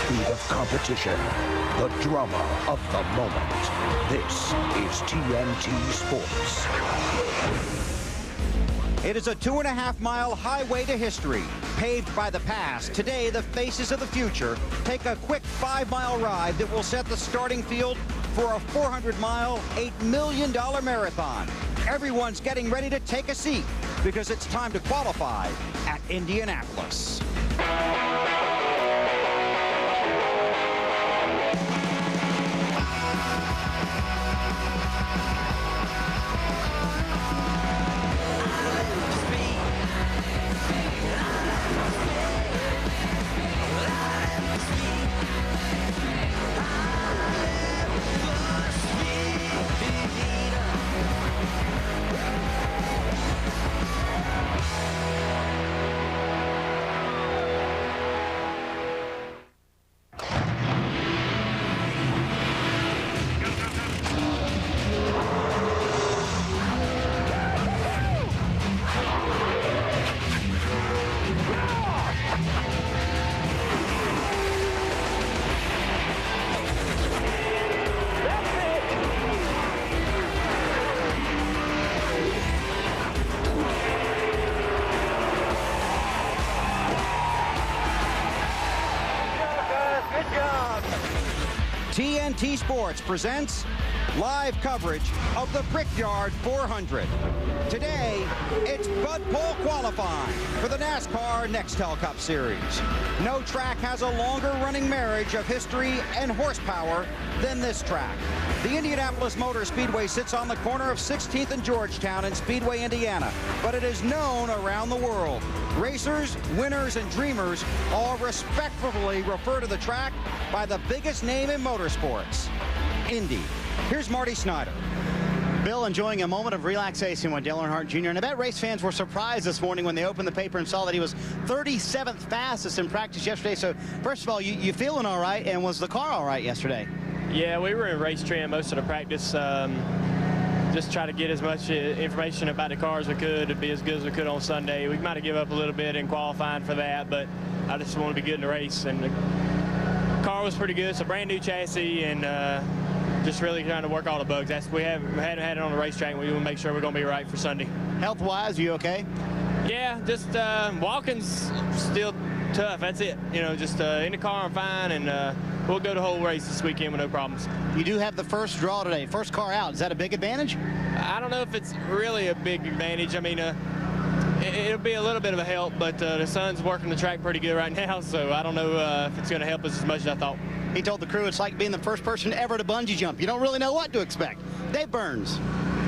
speed of competition, the drama of the moment. This is TNT Sports. It is a 2.5-mile highway to history, paved by the past. Today, the faces of the future take a quick 5-mile ride that will set the starting field for a 400-mile, $8 million marathon. Everyone's getting ready to take a seat because it's time to qualify at Indianapolis. TNT Sports presents live coverage of the Brickyard 400. Today, it's Bud Pole qualifying for the NASCAR Nextel Cup Series. No track has a longer running marriage of history and horsepower than this track. The Indianapolis Motor Speedway sits on the corner of 16th and Georgetown in Speedway, Indiana, but it is known around the world. Racers, winners, and dreamers all respectfully refer to the track by the biggest name in motorsports, Indy. Here's Marty Snyder. Bill enjoying a moment of relaxation with Dale Earnhardt Jr. And I bet race fans were surprised this morning when they opened the paper and saw that he was 37th fastest in practice yesterday. So, first of all, you feeling all right, and was the car all right yesterday? Yeah, we were in race trim most of the practice. Just try to get as much information about the car as we could to be as good as we could on Sunday. We might have given up a little bit in qualifying for that, but I just want to be good in the race. And the car was pretty good. It's a brand new chassis, and just really trying to work all the bugs. We hadn't had it on the racetrack, and we want to make sure we're going to be right for Sunday. Health-wise, you okay? Yeah, just walking's still tough. That's it. You know, just in the car I'm fine, and we'll go the whole race this weekend with no problems. You do have the first draw today, first car out. Is that a big advantage? I don't know if it's really a big advantage. I mean, it'll be a little bit of a help, but the sun's working the track pretty good right now, so I don't know if it's going to help us as much as I thought. He told the crew it's like being the first person ever to bungee jump. You don't really know what to expect. Dave Burns.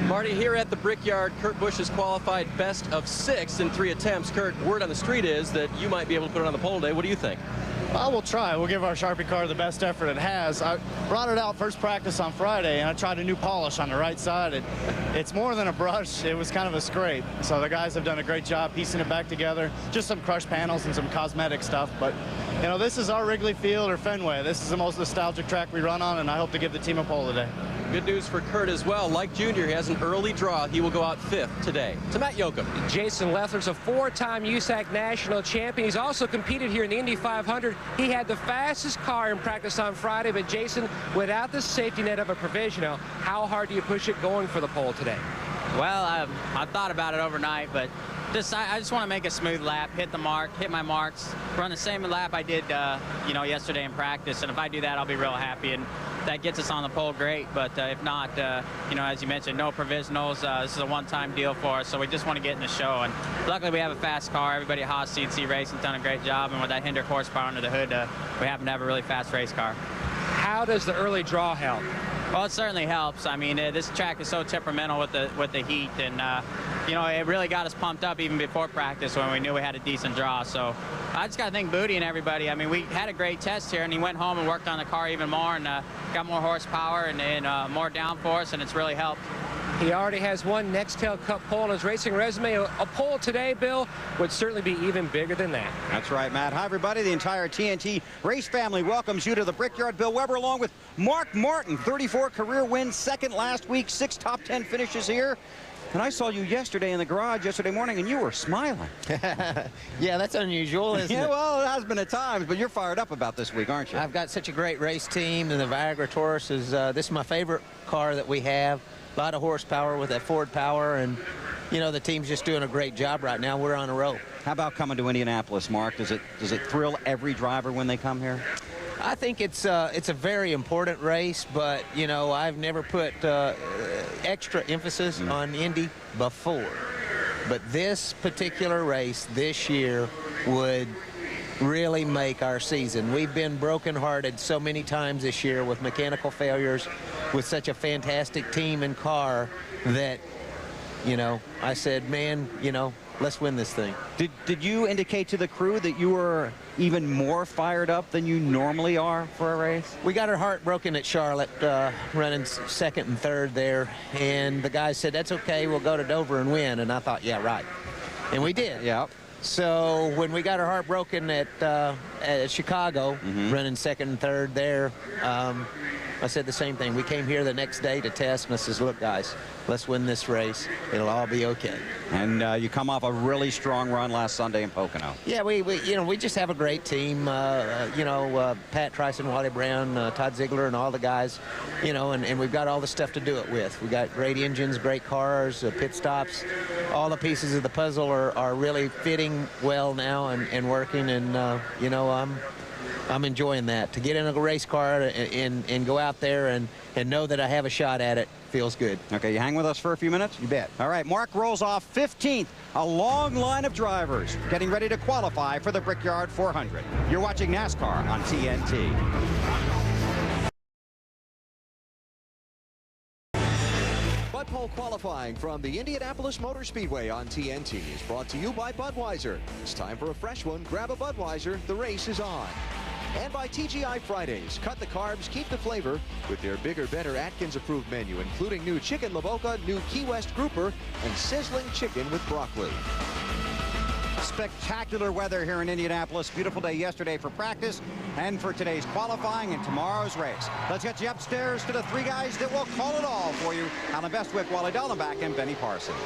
Marty, here at the Brickyard, Kurt Busch has qualified best of 6 in 3 attempts. Kurt, word on the street is that you might be able to put it on the pole today. What do you think? Well, we'll try. We'll give our Sharpie car the best effort it has. I brought it out first practice on Friday, and I tried a new polish on the right side. It's more than a brush. It was kind of a scrape. So the guys have done a great job piecing it back together. Just some crushed panels and some cosmetic stuff. But, you know, this is our Wrigley Field or Fenway. This is the most nostalgic track we run on, and I hope to give the team a pole today. Good news for Kurt as well. Like Junior, he has an early draw. He will go out 5th today. To Matt Yoakum. Jason Leffler's a 4-time USAC national champion. He's also competed here in the Indy 500. He had the fastest car in practice on Friday, but Jason, without the safety net of a provisional, how hard do you push it going for the pole today? Well, I thought about it overnight, but I just want to make a smooth lap, hit my marks, run the same lap I did, you know, yesterday in practice. And if I do that, I'll be real happy. And that gets us on the pole, great. But if not, you know, as you mentioned, no provisionals. This is a one-time deal for us, so we just want to get in the show. And luckily, we have a fast car. Everybody at Haas CNC Racing's done a great job. And with that Hendrick horsepower under the hood, we happen to have a really fast race car. How does the early draw help? Well, it certainly helps. I mean, this track is so temperamental with the heat, and you know, it really got us pumped up even before practice when we knew we had a decent draw. So I just got to thank Booty and everybody. I mean, we had a great test here, and he went home and worked on the car even more, and got more horsepower and more downforce, and it's really helped. He already has one Nextel Cup pole in his racing resume. A pole today, Bill, would certainly be even bigger than that. That's right, Matt. Hi, everybody. The entire TNT race family welcomes you to the Brickyard. Bill Weber along with Mark Martin, 34 career wins, second last week, 6 top 10 finishes here. And I saw you yesterday in the garage yesterday morning, and you were smiling. Yeah, that's unusual, isn't Yeah, it? well, it has been at times, but you're fired up about this week, aren't you? I've got such a great race team, and the Viagra Taurus is this is my favorite car that we have. A lot of horsepower with that Ford power, and you know the team's just doing a great job right now. We're on a roll. How about coming to Indianapolis, Mark? Does it thrill every driver when they come here? I think it's a very important race, but you know I've never put extra emphasis on Indy before, but this particular race this year would really make our season. We've been brokenhearted so many times this year with mechanical failures, with such a fantastic team and car that, you know, I said, man, you know, let's win this thing. Did you indicate to the crew that you were even more fired up than you normally are for a race? We got our heart broken at Charlotte, running second and third there, and the guys said, that's okay, we'll go to Dover and win. And I thought, yeah, right. And we did. Yeah. So when we got our heart broken at Chicago, running second and third there, I said the same thing. We came here the next day to test, and I says, look, guys, let's win this race. It'll all be okay. And you come off a really strong run last Sunday in Pocono. Yeah, we just have a great team. Pat Trice, Wally Brown, Todd Ziegler, and all the guys, you know, and we've got all the stuff to do it with. We got great engines, great cars, pit stops. All the pieces of the puzzle are really fitting well now and working, and you know, I'm enjoying that. To get in a race car and go out there and know that I have a shot at it feels good. Okay, you hang with us for a few minutes? You bet. All right, Mark rolls off 15th. A long line of drivers getting ready to qualify for the Brickyard 400. You're watching NASCAR on TNT. Bud Pole qualifying from the Indianapolis Motor Speedway on TNT is brought to you by Budweiser. It's time for a fresh one. Grab a Budweiser. The race is on. And by TGI Fridays. Cut the carbs, keep the flavor with their bigger, better Atkins-approved menu, including new Chicken La Boca, new Key West Grouper, and sizzling chicken with broccoli. Spectacular weather here in Indianapolis. Beautiful day yesterday for practice and for today's qualifying and tomorrow's race. Let's get you upstairs to the three guys that will call it all for you. Alan Bestwick, Wally Dallenbach, and Benny Parsons.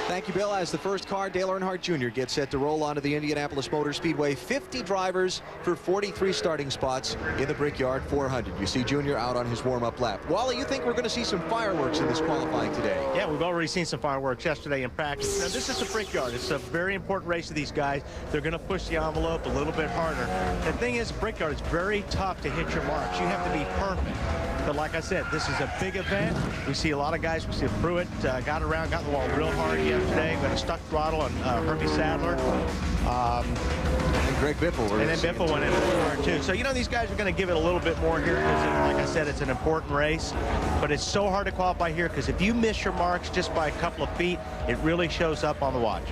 Thank you, Bill. As the first car, Dale Earnhardt Jr. gets set to roll onto the Indianapolis Motor Speedway. 50 drivers for 43 starting spots in the Brickyard 400. You see Jr. out on his warm-up lap. Wally, you think we're going to see some fireworks in this qualifying today? Yeah, we've already seen some fireworks yesterday in practice. Now, this is the Brickyard. It's a very important race to these guys. They're going to push the envelope a little bit harder. The thing is, Brickyard is very tough to hit your marks. You have to be perfect. But like I said, this is a big event. We see a lot of guys. We see Pruitt got the wall real hard yesterday. We got a stuck throttle on Herbie Sadler. And Greg Biffle. And then Biffle went in hard too. So, you know, these guys are going to give it a little bit more here because, like I said, it's an important race. But it's so hard to qualify here because if you miss your marks just by a couple of feet, it really shows up on the watch.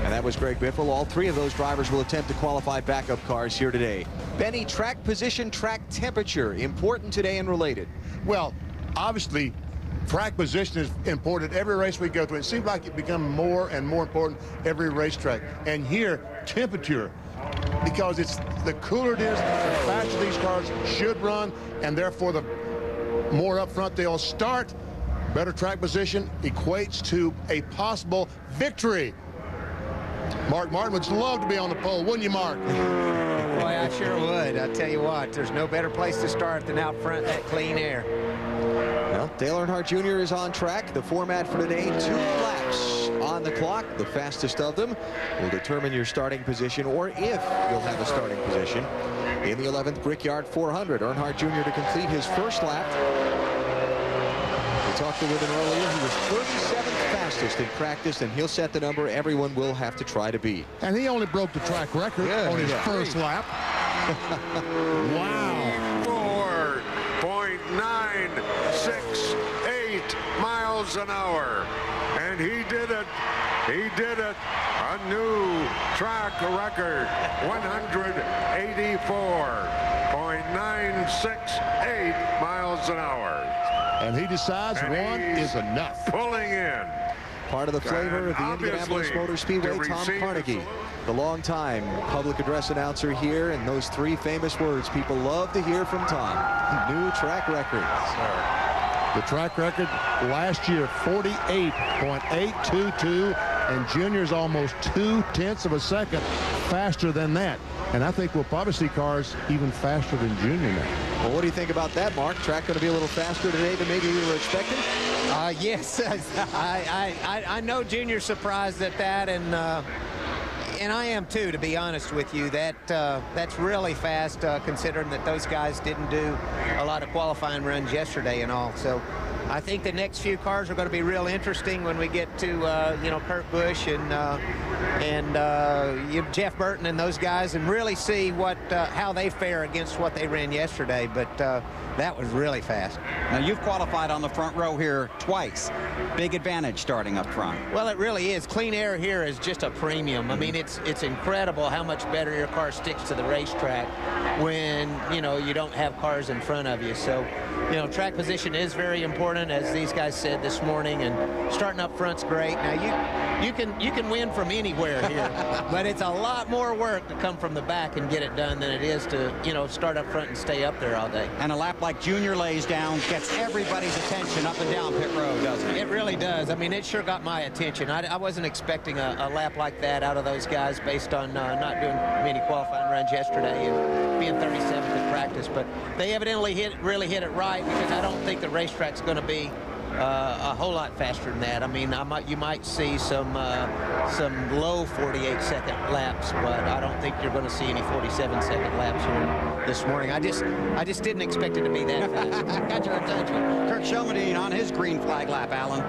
And that was Greg Biffle. All three of those drivers will attempt to qualify backup cars here today. Benny, track position, track temperature, important today and related. Well, obviously, track position is important every race we go through. It seems like it becomes more and more important every racetrack. And here, temperature, because it's the cooler it is, the faster these cars should run, and therefore the more up front they'll start. Better track position equates to a possible victory. Mark Martin would love to be on the pole, wouldn't you, Mark? Boy, I sure would. I tell you what, there's no better place to start than out front, that clean air. Well, Dale Earnhardt Jr. is on track. The format for today, 2 laps on the clock. The fastest of them will determine your starting position, or if you'll have a starting position in the 11th Brickyard 400. Earnhardt Jr. to complete his first lap. We talked with him earlier. He was 37th fastest in practice, and he'll set the number everyone will have to try to beat. And he only broke the track record on his first lap. Wow. 4.968 miles an hour. And he did it. He did it. A new track record. 184.968 miles an hour. And he decides and one is enough. Pulling in. Part of the flavor of the Indianapolis Motor Speedway, Tom Carnegie, the longtime public address announcer here, and those 3 famous words people love to hear from Tom. New track record. The track record last year, 48.822, and Junior's almost 0.2 of a second faster than that. And I think we'll probably see cars even faster than Junior now. Well, what do you think about that, Mark? Track going to be a little faster today than maybe we were expecting? Yes, I know Junior's surprised at that, and I am too, to be honest with you. That's really fast, considering that those guys didn't do a lot of qualifying runs yesterday and all. So I think the next few cars are going to be real interesting when we get to Kurt Busch and Jeff Burton and those guys, and really see how they fare against what they ran yesterday. But that was really fast. Now, you've qualified on the front row here twice. Big advantage starting up front. Well, it really is. Clean air here is just a premium. I mean, it's incredible how much better your car sticks to the racetrack when, you don't have cars in front of you. So, track position is very important, as these guys said this morning, and starting up front's great. Now, you can win from anywhere here, but it's a lot more work to come from the back and get it done than it is to, start up front and stay up there all day. And a lap like Junior lays down gets everybody's attention up and down pit road, doesn't it? It really does. I mean, it sure got my attention. I wasn't expecting a lap like that out of those guys based on not doing many qualifying runs yesterday and being 37th in practice, but they evidently really hit it right, because I don't think the racetrack's going to be a whole lot faster than that. I mean, you might see some low 48-second laps, but I don't think you're going to see any 47-second laps here this morning. I just didn't expect it to be that fast. Got your attention. Kurt Shelmadine on his green flag lap, Alan.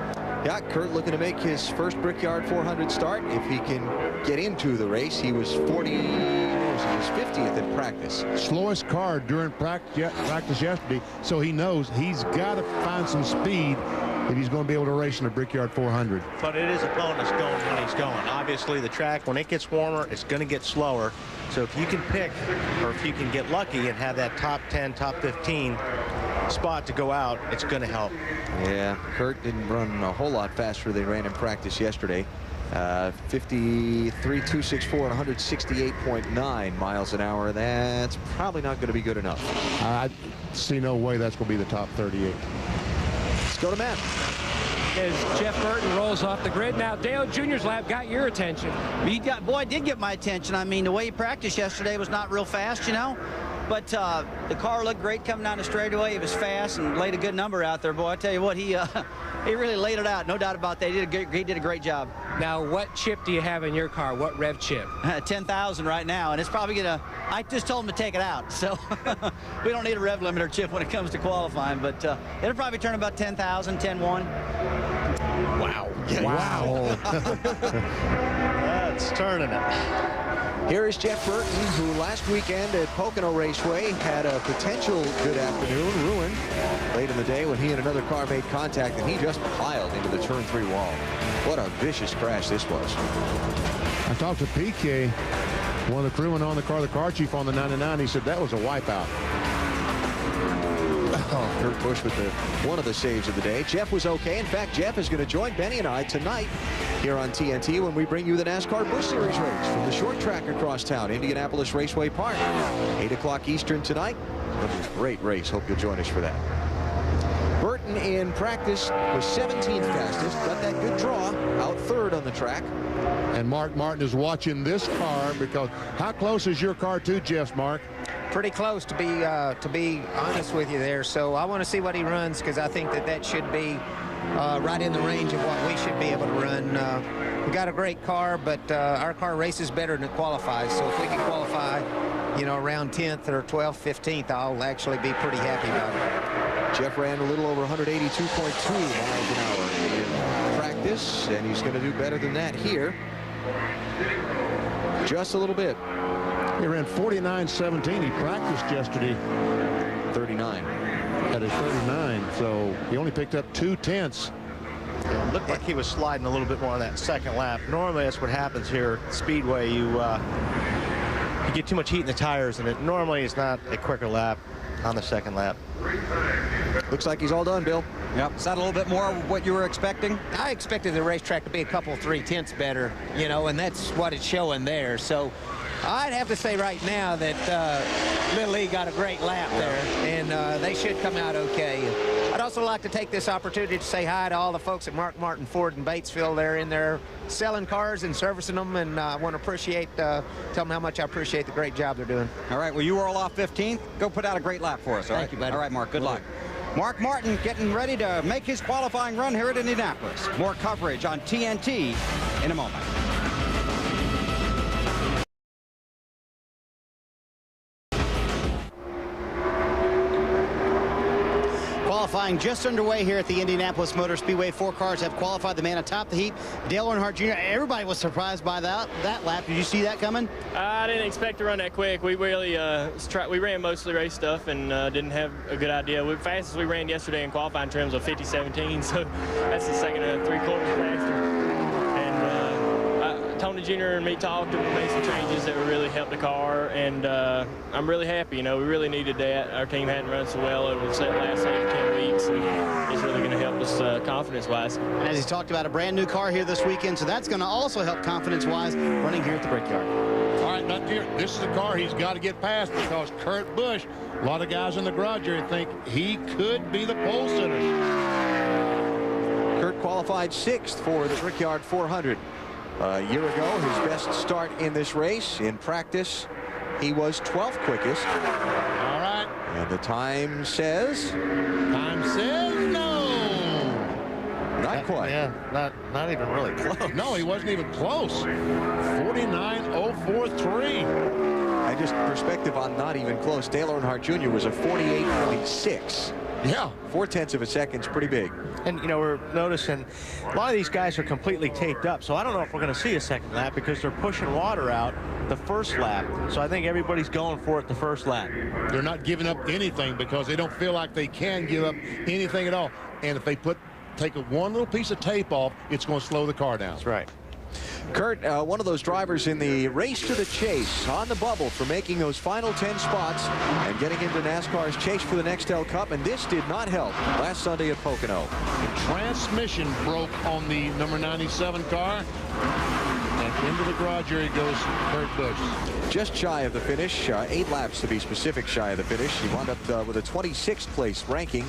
Yeah, Kurt looking to make his first Brickyard 400 start. If he can get into the race, he was 50th in practice. Slowest car during practice yesterday, so he knows he's got to find some speed if he's going to be able to race in the Brickyard 400. But it is a bonus going when he's going. Obviously, the track, when it gets warmer, it's going to get slower. So if you can pick, or if you can get lucky and have that top 10, top 15 spot to go out, it's going to help. Yeah, Kurt didn't run a whole lot faster than he ran in practice yesterday. 53.264 and 168.9 miles an hour. That's probably not going to be good enough. I see no way that's going to be the top 38. Let's go to Matt. As Jeff Burton rolls off the grid. Now, Dale Jr.'s lap got your attention. Boy, it did get my attention. I mean, the way he practiced yesterday was not real fast, But the car looked great coming down the straightaway. He was fast and laid a good number out there. Boy, I tell you what, he really laid it out. No doubt about that. He did a great job. Now, what chip do you have in your car? What rev chip? 10,000 right now, and it's probably gonna. I just told him to take it out, so we don't need a rev limiter chip when it comes to qualifying. But it'll probably turn about 10,000, 10.1. Wow. Wow. That's turning it. Here is Jeff Burton, who last weekend at Pocono Raceway had a potential good afternoon ruined late in the day when he and another car made contact, and he just piled into the turn 3 wall. What a vicious crash this was. I talked to PK, one of the crewmen on the car chief on the 99. He said that was a wipeout. Oh, Kurt Busch with one of the saves of the day. Jeff was okay. In fact, Jeff is going to join Benny and I tonight here on TNT when we bring you the NASCAR Busch Series race from the short track across town, Indianapolis Raceway Park. 8 o'clock Eastern tonight. It'll be a great race. Hope you'll join us for that. Burton in practice was 17th fastest. Got that good draw. Out third on the track. And Mark Martin is watching this car, because how close is your car to Jeff's, Mark? Pretty close, to be honest with you there. So I want to see what he runs, because I think that should be right in the range of what we should be able to run. We got a great car, but our car races better than it qualifies. So if we can qualify, around 10th or 12th, 15th, I'll actually be pretty happy about it. Jeff ran a little over 182.2 miles an hour in practice, and he's going to do better than that here. Just a little bit. He ran 49.17. He practiced yesterday. 39. At a 39, so he only picked up 0.2. It looked like he was sliding a little bit more on that second lap. Normally that's what happens here at Speedway. You get too much heat in the tires, and it normally is not a quicker lap on the second lap. Looks like he's all done, Bill. Yep. Is that a little bit more of what you were expecting? I expected the racetrack to be a couple 0.3 better, and that's what it's showing there. So I'd have to say right now that Little League got a great lap there, and they should come out okay. I'd also like to take this opportunity to say hi to all the folks at Mark Martin Ford in Batesville. They're in there selling cars and servicing them, and I want to tell them how much I appreciate the great job they're doing. All right, well, you were all off 15th. Go put out a great lap for us, all right? Thank you, buddy. All right, Mark, good luck. Mark Martin getting ready to make his qualifying run here at Indianapolis. More coverage on TNT in a moment. Qualifying just underway here at the Indianapolis Motor Speedway. 4 cars have qualified. The man atop the heat, Dale Earnhardt Jr. Everybody was surprised by that lap. Did you see that coming? I didn't expect to run that quick. We really we ran mostly race stuff and didn't have a good idea. The fastest we ran yesterday in qualifying trims was 50:17, so that's the second and 3/4 faster. Tony Jr. and me talked and we made some changes that would really help the car, and I'm really happy. You know, we really needed that. Our team hadn't run so well over the last 8 or 10 weeks, and it's really going to help us confidence-wise. As he talked about, a brand new car here this weekend, so that's going to also help confidence-wise running here at the Brickyard. All right, not here. This is the car he's got to get past, because Kurt Busch, a lot of guys in the garage area think he could be the pole sitter. Kurt qualified 6th for the Brickyard 400. A year ago, his best start in this race. In practice, he was 12th quickest. All right. And the time says? Time says no. Not quite. Yeah, not even really close. No, he wasn't even close. 49.043. And just perspective on not even close. Dale Earnhardt Jr. was a 48.6. Yeah. 0.4 of a second is pretty big. And, you know, we're noticing a lot of these guys are completely taped up. So I don't know if we're going to see a second lap, because they're pushing water out the first lap. So I think everybody's going for it the first lap. They're not giving up anything because they don't feel like they can give up anything at all. And if they take one little piece of tape off, it's going to slow the car down. That's right. Kurt, one of those drivers in the race to the chase, on the bubble for making those final 10 spots and getting into NASCAR's chase for the Nextel Cup, and this did not help last Sunday at Pocono. The transmission broke on the number 97 car, and into the garage area goes Kurt Busch. Just shy of the finish, 8 laps to be specific shy of the finish. He wound up with a 26th place ranking,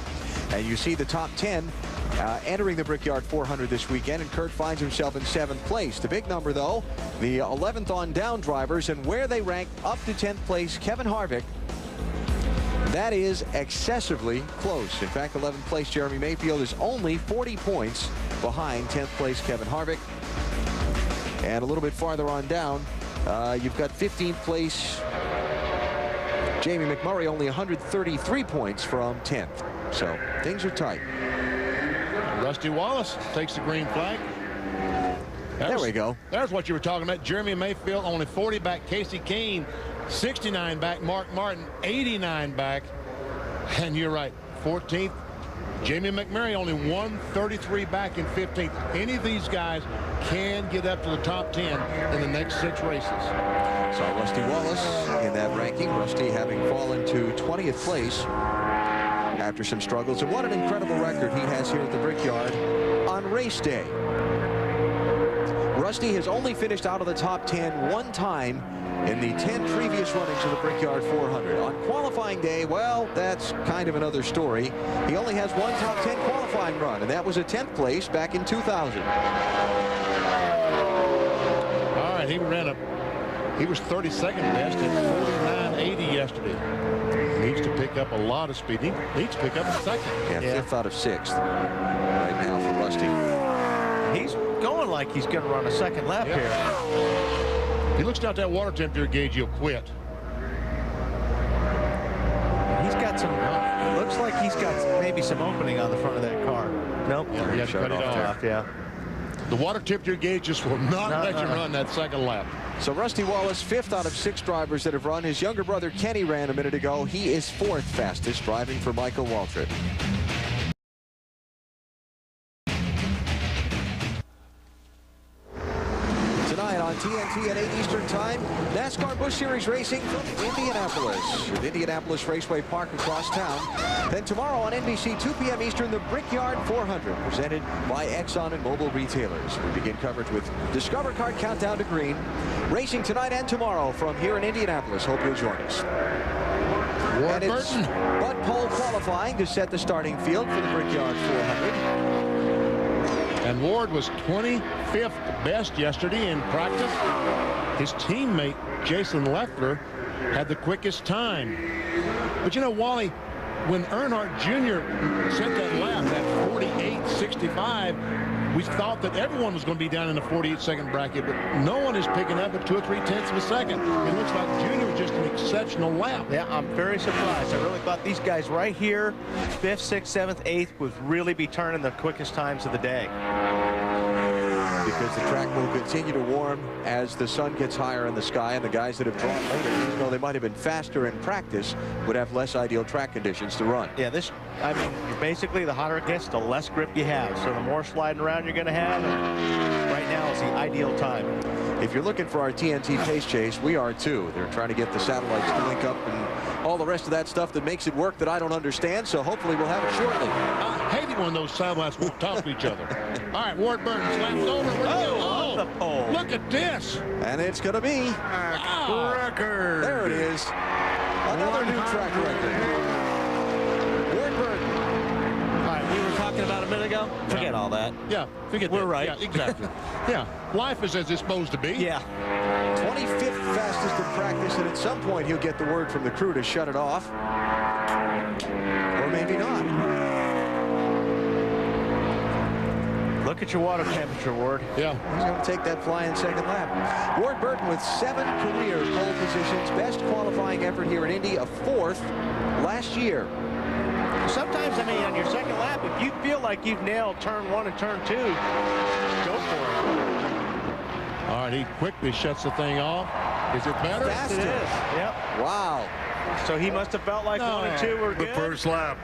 and you see the top 10 entering the Brickyard 400 this weekend, and Kurt finds himself in 7th place. The big number, though, the 11th on down drivers, and where they rank up to 10th place, Kevin Harvick. That is excessively close. In fact, 11th place Jeremy Mayfield is only 40 points behind 10th place Kevin Harvick. And a little bit farther on down, you've got 15th place Jamie McMurray, only 133 points from 10th. So things are tight. Rusty Wallace takes the green flag. There we go. There's what you were talking about. Jeremy Mayfield only 40 back. Casey Kane 69 back. Mark Martin 89 back. And you're right, 14th. Jamie McMurray only 133 back in 15th. Any of these guys can get up to the top 10 in the next 6 races. Saw Rusty Wallace in that ranking. Rusty having fallen to 20th place after some struggles. And what an incredible record he has here at the Brickyard on race day. Rusty has only finished out of the top 10 one time in the 10 previous runnings of the Brickyard 400. On qualifying day, well, that's kind of another story. He only has one top 10 qualifying run, and that was a 10th place back in 2000. All right, he was 32nd best at 49.80 yesterday. He needs to pick up a lot of speed. He needs to pick up a second. Yeah, 5th out of 6th right now for Rusty. He's going like he's going to run a second lap here. If he looks down at that water temperature gauge, he'll quit. He's got some, looks like he's got maybe some opening on the front of that car. Nope. Yeah, he had to cut it off. Yeah. The water temperature gauge just will not let you run that second lap. So Rusty Wallace, 5th out of 6 drivers that have run. His younger brother Kenny ran a minute ago. He is 4th fastest, driving for Michael Waltrip. Tonight on TNT at 8 Eastern Time, NASCAR Busch Series racing from Indianapolis with Indianapolis Raceway Park across town. Then tomorrow on NBC, 2 p.m. Eastern, the Brickyard 400, presented by Exxon and Mobil Retailers. We begin coverage with Discover Card Countdown to Green. Racing tonight and tomorrow from here in Indianapolis. Hope you'll join us. And it's Bud Pole qualifying to set the starting field for the Brickyard 400. And Ward was 25th best yesterday in practice. His teammate, Jason Leffler, had the quickest time. But you know, Wally, when Earnhardt Jr. set that lap, that 48.65, we thought that everyone was going to be down in the 48-second bracket, but no one is picking up at 2 or 3 tenths of a second. It looks like Jr. was just an exceptional lap. Yeah, I'm very surprised. I really thought these guys right here, 5th, 6th, 7th, 8th, would really be turning the quickest times of the day. Because the track will continue to warm as the sun gets higher in the sky, and the guys that have drawn later, even though they might have been faster in practice, would have less ideal track conditions to run. Yeah, I mean, basically the hotter it gets, the less grip you have. So the more sliding around you're going to have, right now is the ideal time. If you're looking for our TNT pace chase, we are too. They're trying to get the satellites to link up and all the rest of that stuff that makes it work that I don't understand, so hopefully we'll have it shortly. I hate it when those satellites won't talk to each other. All right, Ward Burton slaps over. Oh, the pole. Look at this. And it's going to be record. There it is. Another new track record. Ward Burton. All right, we were talking about a minute ago. Forget all that. Yeah, forget We're that. right. Yeah, exactly. Yeah, life is as it's supposed to be. Yeah. 25th fastest in practice, and at some point he'll get the word from the crew to shut it off. Or maybe not. Look at your water temperature, Ward. Yeah. He's going to take that flying second lap. Ward Burton with 7 career pole positions. Best qualifying effort here in Indy, a 4th last year. Sometimes, I mean, on your second lap, if you feel like you've nailed turn 1 and turn 2, go for it. All right, he quickly shuts the thing off. Is it better? Faster. It is. Yep. Wow. So he must have felt like 1 and 2 were The good. first lap,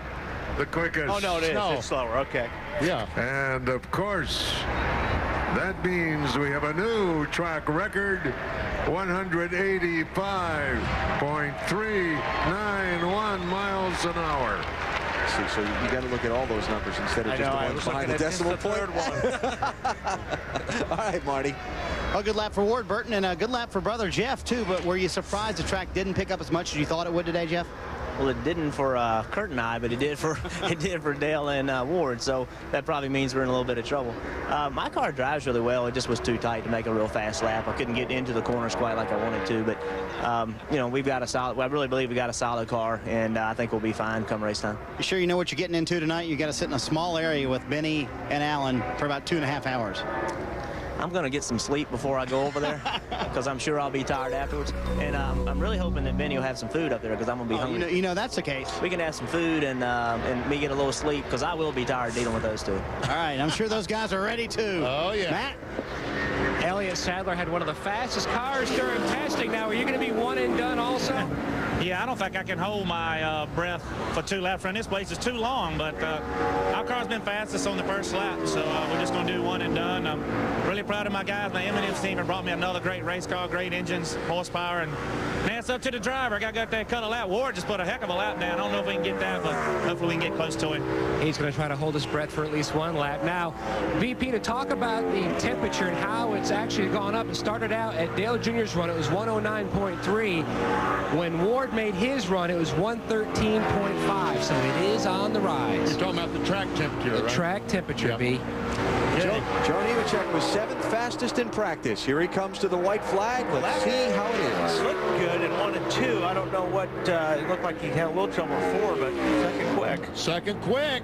the quickest. Oh, no, it is. No. It's slower. Okay. Yeah. And of course, that means we have a new track record, 185.391 miles an hour. See, so you got to look at all those numbers instead of just the ones behind the decimal point. All right, Marty. Well, good lap for Ward Burton and a good lap for brother Jeff, too. But were you surprised the track didn't pick up as much as you thought it would today, Jeff? Well, it didn't for Kurt and I, but it did for Dale and Ward. So that probably means we're in a little bit of trouble. My car drives really well. It just was too tight to make a real fast lap. I couldn't get into the corners quite like I wanted to. But you know, we've got a solid. Well, I really believe we got a solid car, and I think we'll be fine come race time. You sure you know what you're getting into tonight? You got to sit in a small area with Benny and Alan for about 2.5 hours. I'm going to get some sleep before I go over there because I'm sure I'll be tired afterwards. And I'm really hoping that Benny will have some food up there because I'm going to be hungry. You know that's the case. We can have some food and me get a little sleep because I will be tired dealing with those two. All right, I'm sure those guys are ready too. Oh, yeah. Matt? Elliott Sadler had one of the fastest cars during testing. Now, are you going to be one and done also? Yeah, I don't think I can hold my breath for 2 laps around this place. It's too long, but our car's been fastest on the first lap, so we're just going to do one and done. I'm really proud of my guys. My M&M's team have brought me another great race car, great engines, horsepower, and now it's up to the driver. I got to go up there and cut a lap. Ward just put a heck of a lap down. I don't know if we can get that, but hopefully we can get close to him. He's going to try to hold his breath for at least one lap. Now, VP, to talk about the temperature and how it's actually gone up. It started out at Dale Jr.'s run. It was 109.3. When Ward made his run, it was 113.5. So it is on the rise. You're talking about the track temperature, The right? track temperature, Yep. B. Joe Nemechek was 7th fastest in practice. Here he comes to the white flag. Let's see how it is. Looked good in 1 and 2. I don't know what it looked like. He had a little trouble in 4, but second quick. Second quick.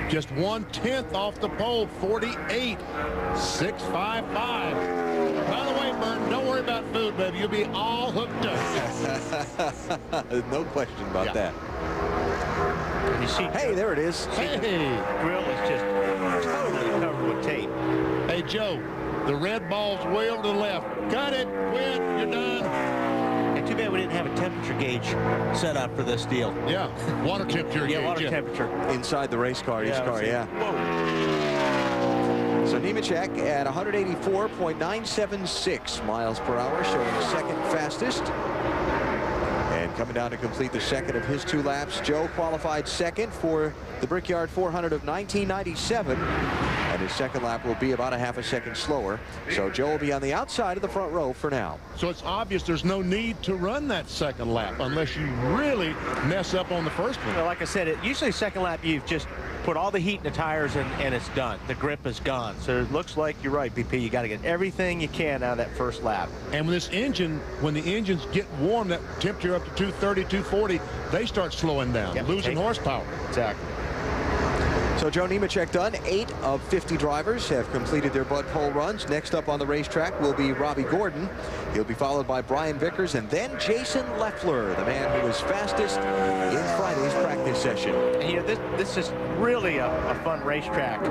Just 1/10 off the pole, 48.655. By the way, Burton, don't worry about food, baby. You'll be all hooked up. No question about that. You see, hey, there it is. Hey. The grill is just totally covered with tape. Hey, Joe, the red ball's way over to the left. Cut it. Quit. You're done. And too bad we didn't have a temperature gauge set up for this deal. Yeah, water temperature gauge. Yeah, water temperature. Inside the race car, each car, yeah. Whoa. So Nemechek at 184.976 miles per hour, showing second fastest. And coming down to complete the second of his 2 laps, Joe qualified second for the Brickyard 400 of 1997. And his second lap will be about a half a second slower. So Joe will be on the outside of the front row for now. So it's obvious there's no need to run that second lap unless you really mess up on the first one. Well, like I said, usually second lap you've just put all the heat in the tires and it's done. The grip is gone. So it looks like you're right, BP. You got to get everything you can out of that first lap. And when the engines get warm, that temperature up to 230, 240, they start slowing down, losing horsepower. Exactly. So Joe Nemechek done. 8 of 50 drivers have completed their Bud Pole runs. Next up on the racetrack will be Robbie Gordon. He'll be followed by Brian Vickers and then Jason Leffler, the man who was fastest in Friday's practice session. And, you know, this is really a fun racetrack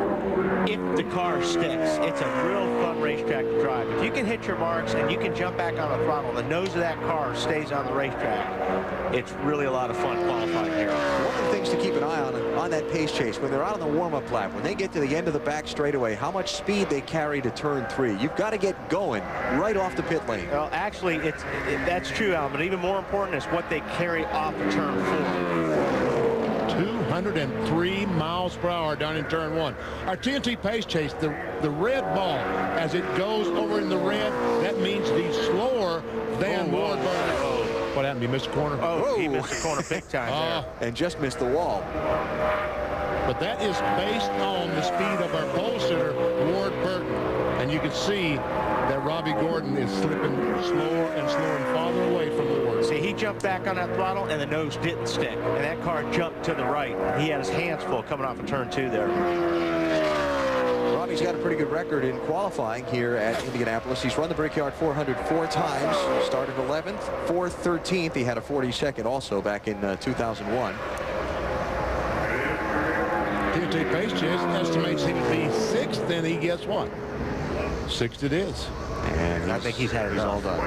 if the car sticks. It's a real fun racetrack to drive. If you can hit your marks and you can jump back on the throttle, the nose of that car stays on the racetrack. It's really a lot of fun qualifying here. One of the things to keep an eye on that pace chase, when they're out on the warm-up lap, when they get to the end of the back straightaway, how much speed they carry to turn 3. You've got to get going right off the pit lane. Well, actually, that's true, Alan, but even more important is what they carry off of turn 4. 203 miles per hour down in turn 1. Our TNT pace chase, the red ball, as it goes over in the red, that means the slower than Ward Burns. What happened? He missed the corner? Oh, he missed the corner big time there. And just missed the wall. But that is based on the speed of our pole sitter, Ward Burton. And you can see that Robbie Gordon is slipping slower and slower and farther away from Ward. See, he jumped back on that throttle and the nose didn't stick. And that car jumped to the right. He had his hands full coming off of turn 2 there. Robbie's got a pretty good record in qualifying here at Indianapolis. He's run the Brickyard 400 4 times. Started 11th, 4th, 13th. He had a 42nd also back in 2001. TNT pace chase estimates he would be 6th, then he gets what? 6th it is. And I think he's had it all done.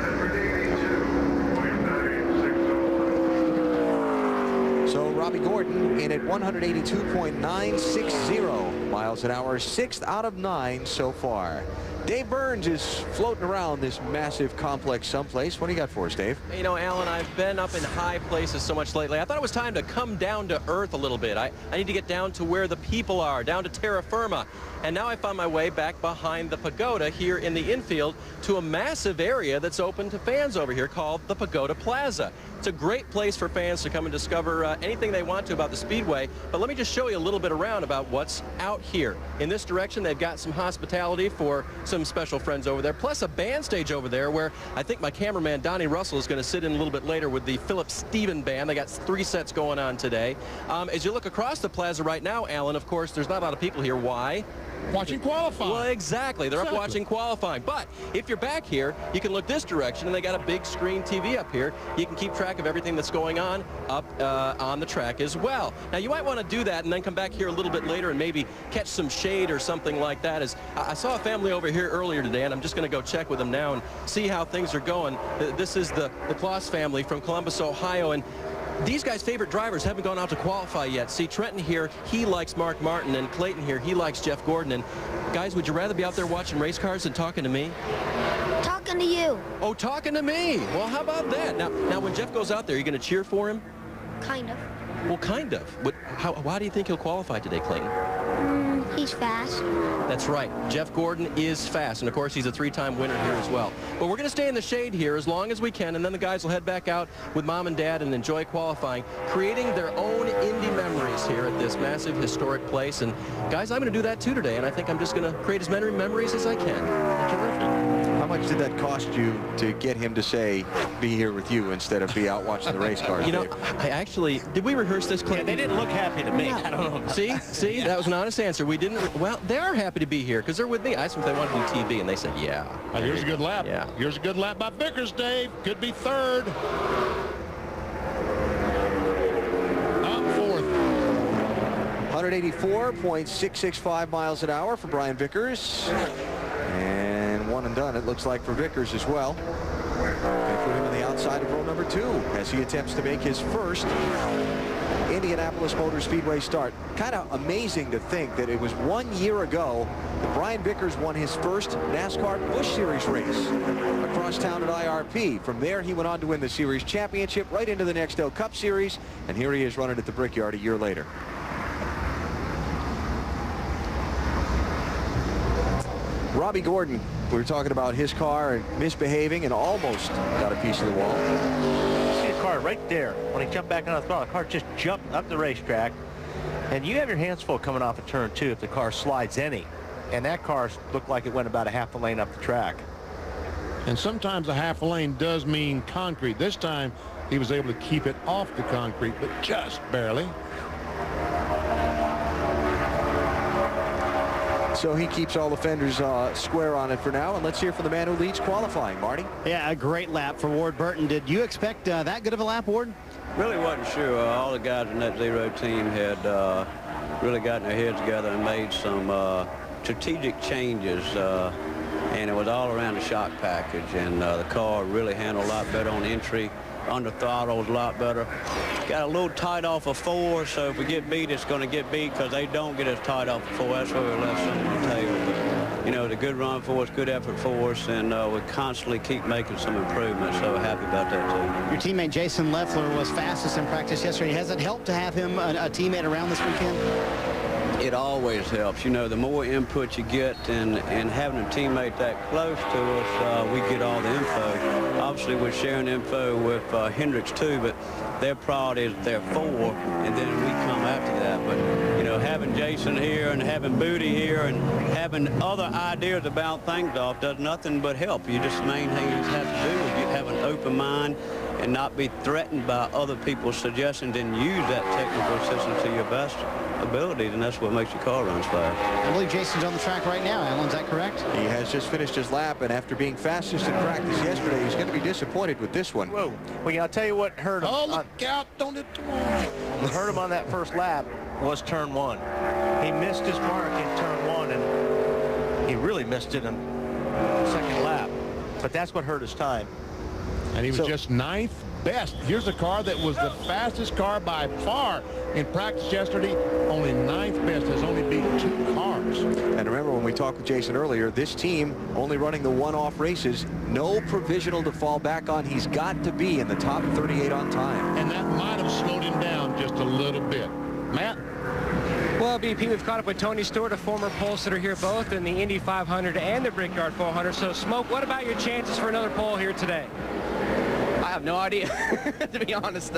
So Robbie Gordon in at 182.960 miles an hour, 6th out of 9 so far. Dave Burns is floating around this massive complex someplace. What do you got for us, Dave? You know, Alan, I've been up in high places so much lately. I thought it was time to come down to earth a little bit. I need to get down to where the people are, down to terra firma. And now I found my way back behind the pagoda here in the infield to a massive area that's open to fans over here called the Pagoda Plaza. It's a great place for fans to come and discover anything they want to about the Speedway. But let me just show you a little bit around about what's out here. In this direction, they've got some hospitality for some special friends over there, plus a band stage over there where I think my cameraman Donnie Russell is going to sit in a little bit later with the Philip Stephen Band. They got 3 sets going on today. As you look across the plaza right now, Alan, of course, there's not a lot of people here. Why? Watching qualifying. Well, exactly. They're up watching qualifying. But if you're back here, you can look this direction, and they got a big screen TV up here. You can keep track of everything that's going on up on the track as well. Now, you might want to do that and then come back here a little bit later and maybe catch some shade or something like that. As I saw a family over here earlier today, and I'm just going to go check with them now and see how things are going. This is the Kloss family from Columbus, Ohio, and these guys' favorite drivers haven't gone out to qualify yet. See, Trenton here, he likes Mark Martin, and Clayton here, he likes Jeff Gordon. And guys, would you rather be out there watching race cars than talking to me? Talking to you. Oh, talking to me. Well, how about that? Now when Jeff goes out there, are you going to cheer for him? Kind of. Well, kind of. Why do you think he'll qualify today, Clayton? He's fast. That's right. Jeff Gordon is fast, and of course he's a 3-time winner here as well. But we're going to stay in the shade here as long as we can, and then the guys will head back out with Mom and Dad and enjoy qualifying, creating their own Indy memories here at this massive historic place. And guys, I'm going to do that too today, and I think I'm just going to create as many memories as I can. Terrific. How much did that cost you to get him to say, be here with you instead of be out watching the race cars? You know, I actually, did we rehearse this, Clayton? Yeah, they didn't look happy to me. I don't know. See, that was an honest answer. We didn't, well, they are happy to be here because they're with me. I asked them if they wanted to do TV, and they said, yeah. Here's a good lap. Yeah. Here's a good lap by Vickers, Dave. Could be 3rd. Up 4th. 184.665 miles an hour for Brian Vickers. And one and done, it looks like, for Vickers as well. They put him on the outside of row number 2 as he attempts to make his first Indianapolis Motor Speedway start. Kind of amazing to think that it was 1 year ago that Brian Vickers won his first NASCAR Busch Series race across town at IRP. From there, he went on to win the Series Championship, right into the Nextel Cup Series, and here he is running at the Brickyard a year later. Robbie Gordon, we were talking about his car and misbehaving and almost got a piece of the wall. See the car right there. When he jumped back on the throttle, the car just jumped up the racetrack. And you have your hands full coming off of turn 2 if the car slides any. And that car looked like it went about a half a lane up the track. And sometimes a half a lane does mean concrete. This time he was able to keep it off the concrete, but just barely. So he keeps all the fenders square on it for now. And let's hear from the man who leads qualifying, Marty. Yeah, a great lap for Ward Burton. Did you expect that good of a lap, Ward? Really wasn't sure. All the guys in that Zero team had really gotten their heads together and made some strategic changes. And it was all around the shock package. And the car really handled a lot better on entry. Under throttle was a lot better. Got a little tight off of 4, so if we get beat, it's going to get beat because they don't get us tight off of 4. That's why we left some on the tail. But, you know, the good run for us, good effort for us, and we constantly keep making some improvements, so happy about that, too. Your teammate Jason Leffler was fastest in practice yesterday. Has it helped to have him a teammate around this weekend? It always helps. You know, the more input you get and having a teammate that close to us, we get all the info. Obviously, we're sharing info with Hendricks, too, but their priority is their 4, and then we come after that. But, you know, having Jason here and having Booty here and having other ideas to bounce things off does nothing but help. You just, the main thing you have to do is you have an open mind and not be threatened by other people's suggestions and use that technical assistance to your best abilities, and that's what makes your car run fast. I believe Jason's on the track right now, Alan. Is that correct? He has just finished his lap, and after being fastest in practice yesterday, he's going to be disappointed with this one. Whoa. Well, I'll tell you what hurt him. Oh, look out. Don't it. What hurt him on that first lap was turn 1. He missed his mark in turn 1, and he really missed it in the second lap. But that's what hurt his time. And he was just 9th best. Here's a car that was the fastest car by far in practice yesterday. Only 9th best, has only beat 2 cars. And remember when we talked with Jason earlier, this team only running the one-off races, no provisional to fall back on. He's got to be in the top 38 on time. And that might have slowed him down just a little bit. Matt? Well, BP, we've caught up with Tony Stewart, a former pole sitter here, both in the Indy 500 and the Brickyard 400. So, Smoke, what about your chances for another pole here today? I have no idea, to be honest.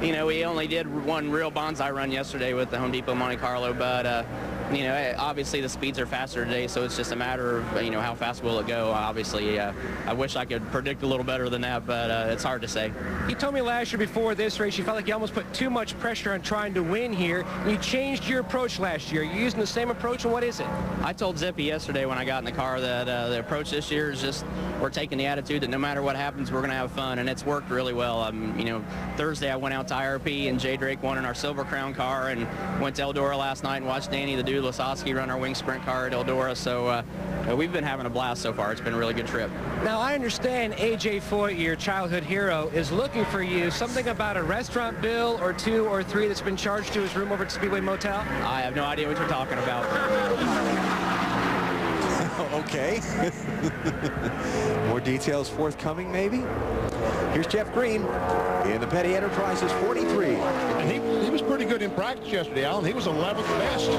You know, we only did one real bonsai run yesterday with the Home Depot Monte Carlo, but you know, obviously the speeds are faster today, so it's just a matter of, you know, how fast will it go. Obviously, I wish I could predict a little better than that, but it's hard to say. You told me last year before this race you felt like you almost put too much pressure on trying to win here. You changed your approach last year. You're using the same approach, and what is it? I told Zippy yesterday when I got in the car that the approach this year is just we're taking the attitude that no matter what happens, we're going to have fun, and it's worked really well. You know, Thursday I went out to IRP, and Jay Drake won in our Silver Crown car, and went to Eldora last night and watched Danny the Dude Lasowski run our wing sprint car at Eldora. So we've been having a blast so far. It's been a really good trip. Now, I understand AJ Foyt, your childhood hero, is looking for you. Something about a restaurant bill or 2 or 3 that's been charged to his room over at Speedway Motel? I have no idea what you're talking about. Okay. More details forthcoming, maybe? Here's Jeff Green in the Petty Enterprises 43. And he was pretty good in practice yesterday, Alan. He was 11th best.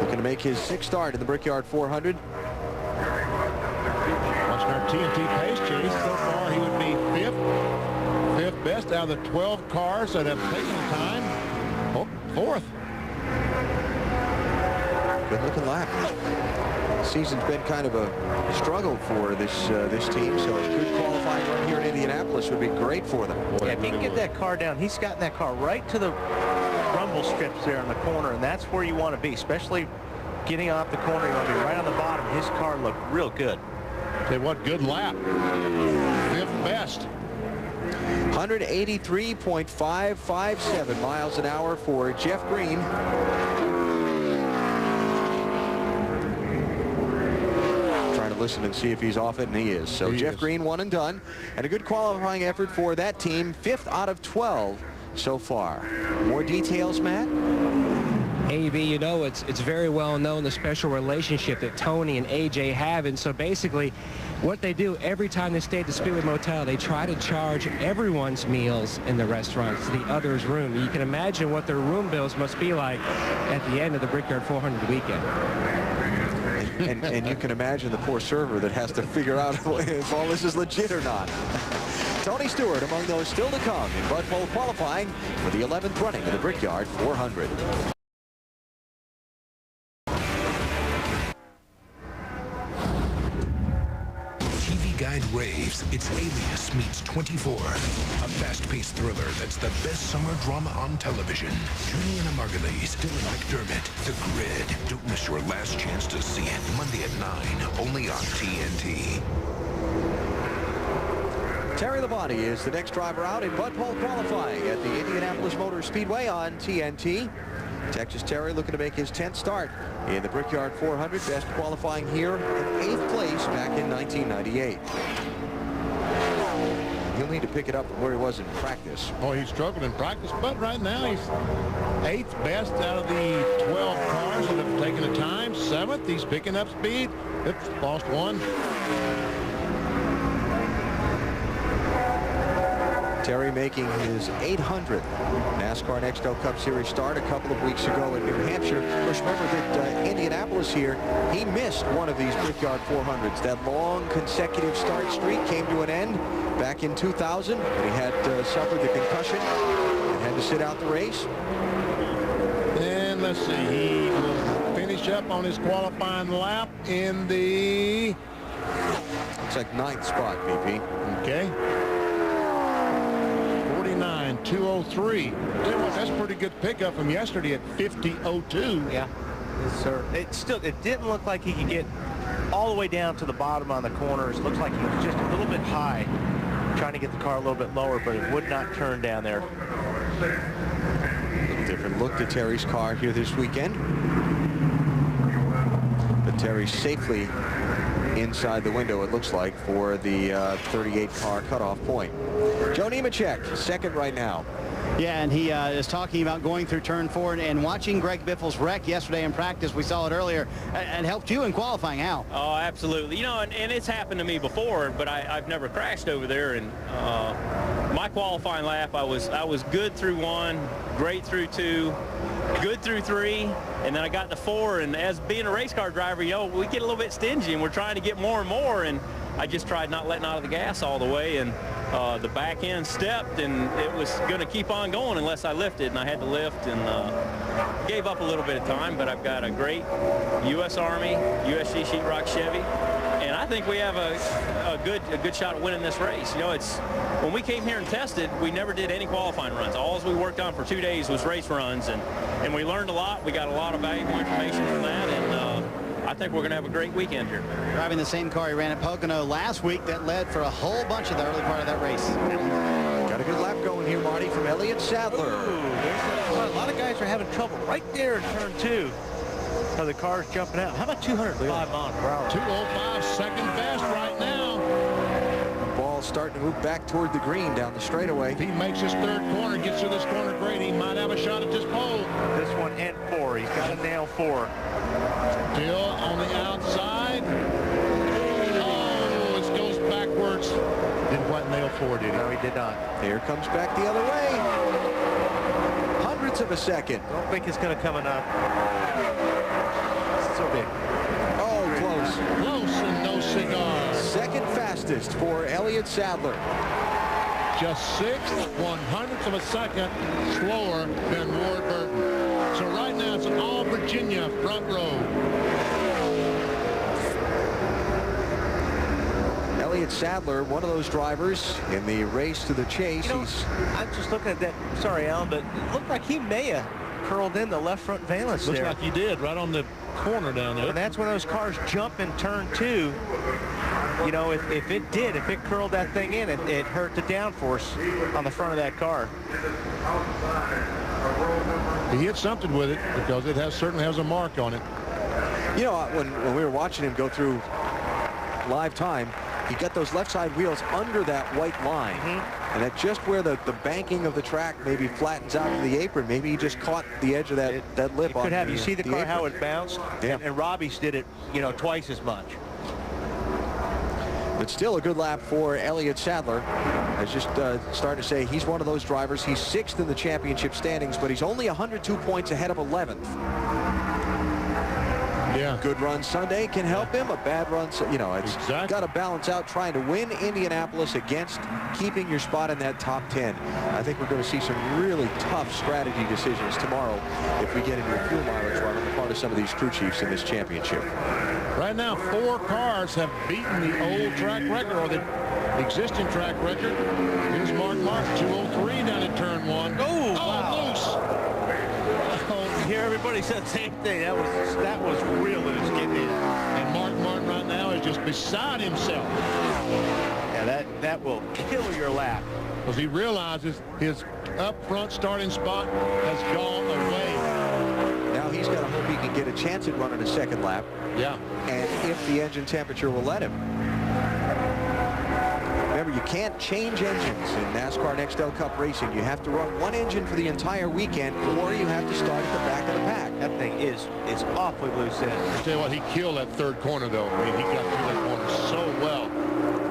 Looking to make his 6th start in the Brickyard 400. Watching our TNT pace chase, so far he would be 5th best out of the 12 cars that have taken time. Oh, 4th. Good looking lap. Season's been kind of a struggle for this team, so a good qualifying run here in Indianapolis would be great for them. Yeah, if he can get that car down, he's gotten that car right to the rumble strips there in the corner, and that's where you want to be, especially getting off the corner. You want to be right on the bottom. His car looked real good. Say what good lap. 5th best. 183.557 miles an hour for Jeff Green. and listen and see if he's off it, and he is. So Jeff Green, 1 and done, and a good qualifying effort for that team, 5th out of 12 so far. More details, Matt? AB, you know, it's very well known the special relationship that Tony and AJ have, and so basically what they do every time they stay at the Speedway Motel, they try to charge everyone's meals in the restaurants to the other's room. You can imagine what their room bills must be like at the end of the Brickyard 400 weekend. And you can imagine the poor server that has to figure out if all this is legit or not. Tony Stewart among those still to come in Bud Pole qualifying for the 11th running of the Brickyard 400. Guide raves, it's Alias meets 24. A fast-paced thriller that's the best summer drama on television. Julian Margulies, Dylan McDermott, The Grid. Don't miss your last chance to see it. Monday at 9, only on TNT. Terry Labonte is the next driver out in Bud Pole qualifying at the Indianapolis Motor Speedway on TNT. Texas Terry looking to make his 10th start in the Brickyard 400, best qualifying here in 8th place back in 1998. He'll need to pick it up from where he was in practice. Oh, he struggled in practice, but right now he's 8th best out of the 12 cars that have taken the time. 7th, he's picking up speed. Oops, lost one. Terry making his 800th NASCAR Next Cup Series start a couple of weeks ago in New Hampshire. Of course, remember that Indianapolis here, he missed one of these Brickyard 400s. That long consecutive start streak came to an end back in 2000 when he had suffered the concussion and had to sit out the race. And let's see, he will finish up on his qualifying lap in the... Looks like 9th spot, VP. Okay. 203. That's a pretty good pickup from yesterday at 50.02. Yeah, yes, sir. It didn't look like he could get all the way down to the bottom on the corners. It looks like he was just a little bit high, trying to get the car a little bit lower, but it would not turn down there. Different look to Terry's car here this weekend. But Terry safely inside the window, it looks like, for the 38-car cutoff point. Joe Nemechek, 2nd right now. Yeah, and he is talking about going through turn 4 and watching Greg Biffle's wreck yesterday in practice. We saw it earlier and helped you in qualifying. How? Oh, absolutely. You know, and it's happened to me before, but I've never crashed over there. And my qualifying lap, I was good through 1, great through 2, good through 3, and then I got to 4. And as being a race car driver, you know, we get a little bit stingy, and we're trying to get more and more. And I just tried not letting out of the gas all the way, and the back end stepped, and it was going to keep on going unless I lifted, and I had to lift, and gave up a little bit of time. But I've got a great U.S. Army, USG Sheetrock Chevy, and I think we have a good shot at winning this race. You know, it's when we came here and tested, we never did any qualifying runs. All we worked on for 2 days was race runs, and we learned a lot. We got a lot of valuable information from that, and I think we're going to have a great weekend here. Driving the same car he ran at Pocono last week that led for a whole bunch of the early part of that race. Got a good lap going here, Marty, from Elliott Sadler. A lot of guys are having trouble right there in turn 2. How the car's jumping out. How about 205 miles per hour? 205, second best right now. The ball's starting to move back toward the green down the straightaway. If he makes his 3rd corner, gets to this corner great, he might have a shot at this pole. This one and 4. He's got to nail 4. Still on the outside. Oh, it goes backwards. Didn't quite nail 4, did he? No, he did not. Here comes back the other way. Hundredths of a second. Don't think it's going to come enough. So big. Oh, close. Close and no cigar. 2nd fastest for Elliott Sadler. Just 6th, 100th of a second slower than Ward Burton. So right now it's an all Virginia front row. Elliott Sadler, one of those drivers in the race to the chase. You know, I'm just looking at that. Sorry, Alan, but it looked like he may have curled in the left front valence Looks there. like he did, right on the corner down there. And that's when those cars jump in turn 2. You know, if it curled that thing in, it hurt the downforce on the front of that car. He hit something with it because it certainly has a mark on it. You know, when we were watching him go through live time, he got those left side wheels under that white line. And that's just where the banking of the track maybe flattens out to the apron. Maybe he just caught the edge of that lip. It could have. You see the car, apron. how it bounced? Yeah. And Robbie's did it, you know, twice as much. But still a good lap for Elliott Sadler. I was just starting to say he's one of those drivers. He's 6th in the championship standings, but he's only 102 points ahead of 11th. Yeah. Good run Sunday can help him. A bad run, you know, it's got to balance out trying to win Indianapolis against keeping your spot in that top 10. I think we're going to see some really tough strategy decisions tomorrow if we get into a fuel mileage run on the part of some of these crew chiefs in this championship. Right now, 4 cars have beaten the old track record, or the existing track record. Here's Mark Martin, 203 down at turn 1. Oh, wow. Loose. Here, everybody said the same thing. That was real loose getting in. And Mark Martin right now is just beside himself. Yeah, that will kill your lap. Because he realizes his up front starting spot has gone away. Now he's got to hope he can get a chance at running a second lap. Yeah. And if the engine temperature will let him. Remember, you can't change engines in NASCAR Nextel Cup racing. You have to run one engine for the entire weekend, or you have to start at the back of the pack. That thing is awfully loose in. I tell you what, he killed that third corner, though. I mean, he got through that corner so well.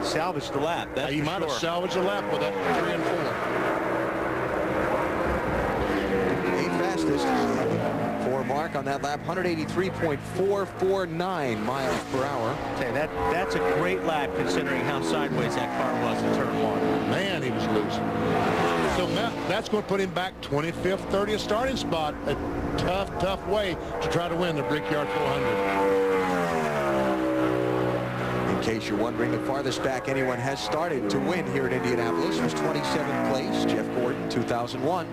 Salvaged the lap, that's He might have salvaged the lap with that 3 and 4. 8th fastest for Mark on that lap, 183.449 miles per hour. Say that's a great lap considering how sideways that car was in turn 1. Man, he was loose. So that's going to put him back 25th, 30th starting spot. A tough way to try to win the Brickyard 400. In case you're wondering, the farthest back anyone has started to win here at Indianapolis was 27th place, Jeff Gordon, 2001.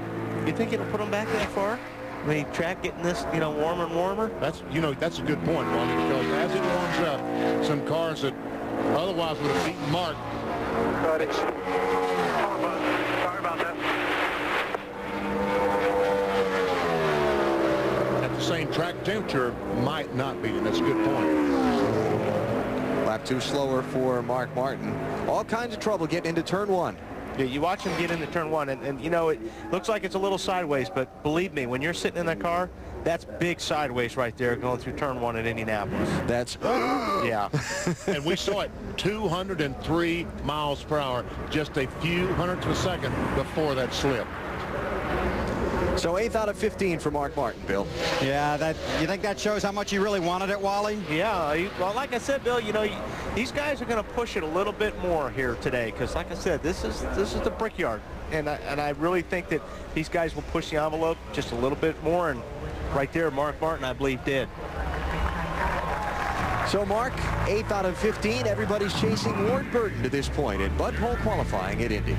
You think it'll put him back that far? I mean, track getting this, you know, warmer and warmer? That's a good point, Ronnie, because as it warms up, some cars that otherwise would have beaten Mark. Sorry about that. At the same track temperature, might not beat him. That's a good point. Lap 2 slower for Mark Martin. All kinds of trouble getting into turn 1. Yeah, you watch him get into turn 1, and you know, it looks like it's a little sideways, but believe me, when you're sitting in that car, that's big sideways right there going through turn 1 at Indianapolis. That's yeah. And we saw it 203 miles per hour, just a few hundredths of a second before that slip. So 8th out of 15 for Mark Martin, Bill. Yeah, you think that shows how much he really wanted it, Wally? Yeah, well, like I said, Bill, you know, these guys are going to push it a little bit more here today because, like I said, this is the Brickyard, and I really think that these guys will push the envelope just a little bit more, and right there, Mark Martin, I believe, did. So Mark, 8th out of 15. Everybody's chasing Ward Burton to this point in Bud Pole qualifying at Indy.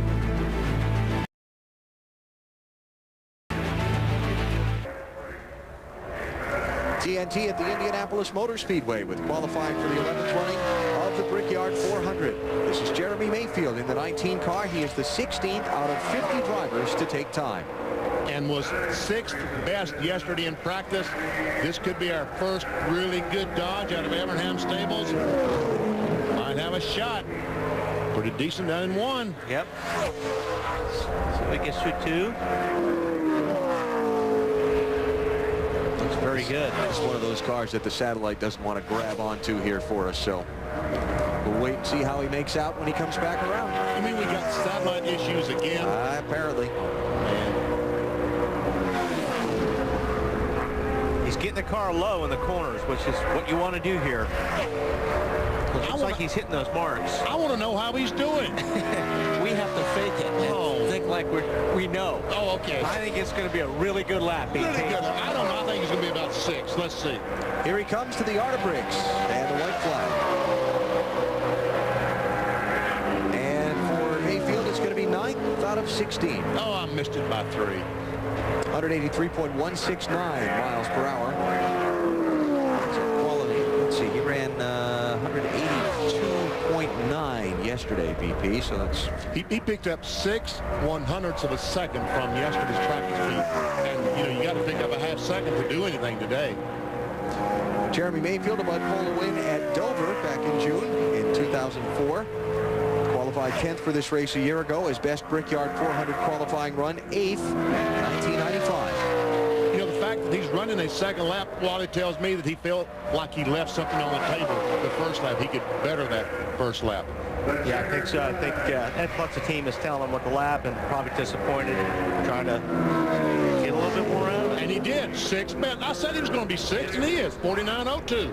TNT at the Indianapolis Motor Speedway with qualifying for the 11th running of the Brickyard 400. This is Jeremy Mayfield in the 19 car. He is the 16th out of 50 drivers to take time. And was 6th best yesterday in practice. This could be our first really good Dodge out of Evernham Stables. Might have a shot. Pretty decent down in 1. Yep. So we get through 2. Looks very good. It's one of those cars that the satellite doesn't want to grab onto here for us, so we'll wait and see how he makes out when he comes back around. You mean we got satellite issues again? Apparently. He's getting the car low in the corners, which is what you want to do here. It looks like he's hitting those marks. I want to know how he's doing. We have to fake it and think like we know. Oh, okay. I think it's going to be a really good lap. Really good. I don't know. I think it's going to be about 6. Let's see. Here he comes to the Art of Bricks and the white flag. And for Mayfield, it's going to be 9th out of 16. Oh, I missed it by 3. 183.169 miles per hour. So quality. Let's see. He ran 182.9 yesterday, BP. So that's he picked up 6/100ths of a second from yesterday's practice feed, and you know you got to pick up a half second to do anything today. Jeremy Mayfield about pole win at Dover back in June in 2004. Qualified 10th for this race a year ago. His best Brickyard 400 qualifying run, 8th, 1995. You know, the fact that he's running a second lap, Wally, tells me that he felt like he left something on the table the first lap. He could better that first lap. Yeah, I think so. I think Ed Pluck's team is telling him with the lap and probably disappointed, trying to get a little bit more out of it. And he did. 6th best. I said he was going to be 6th, and he is. 49.02.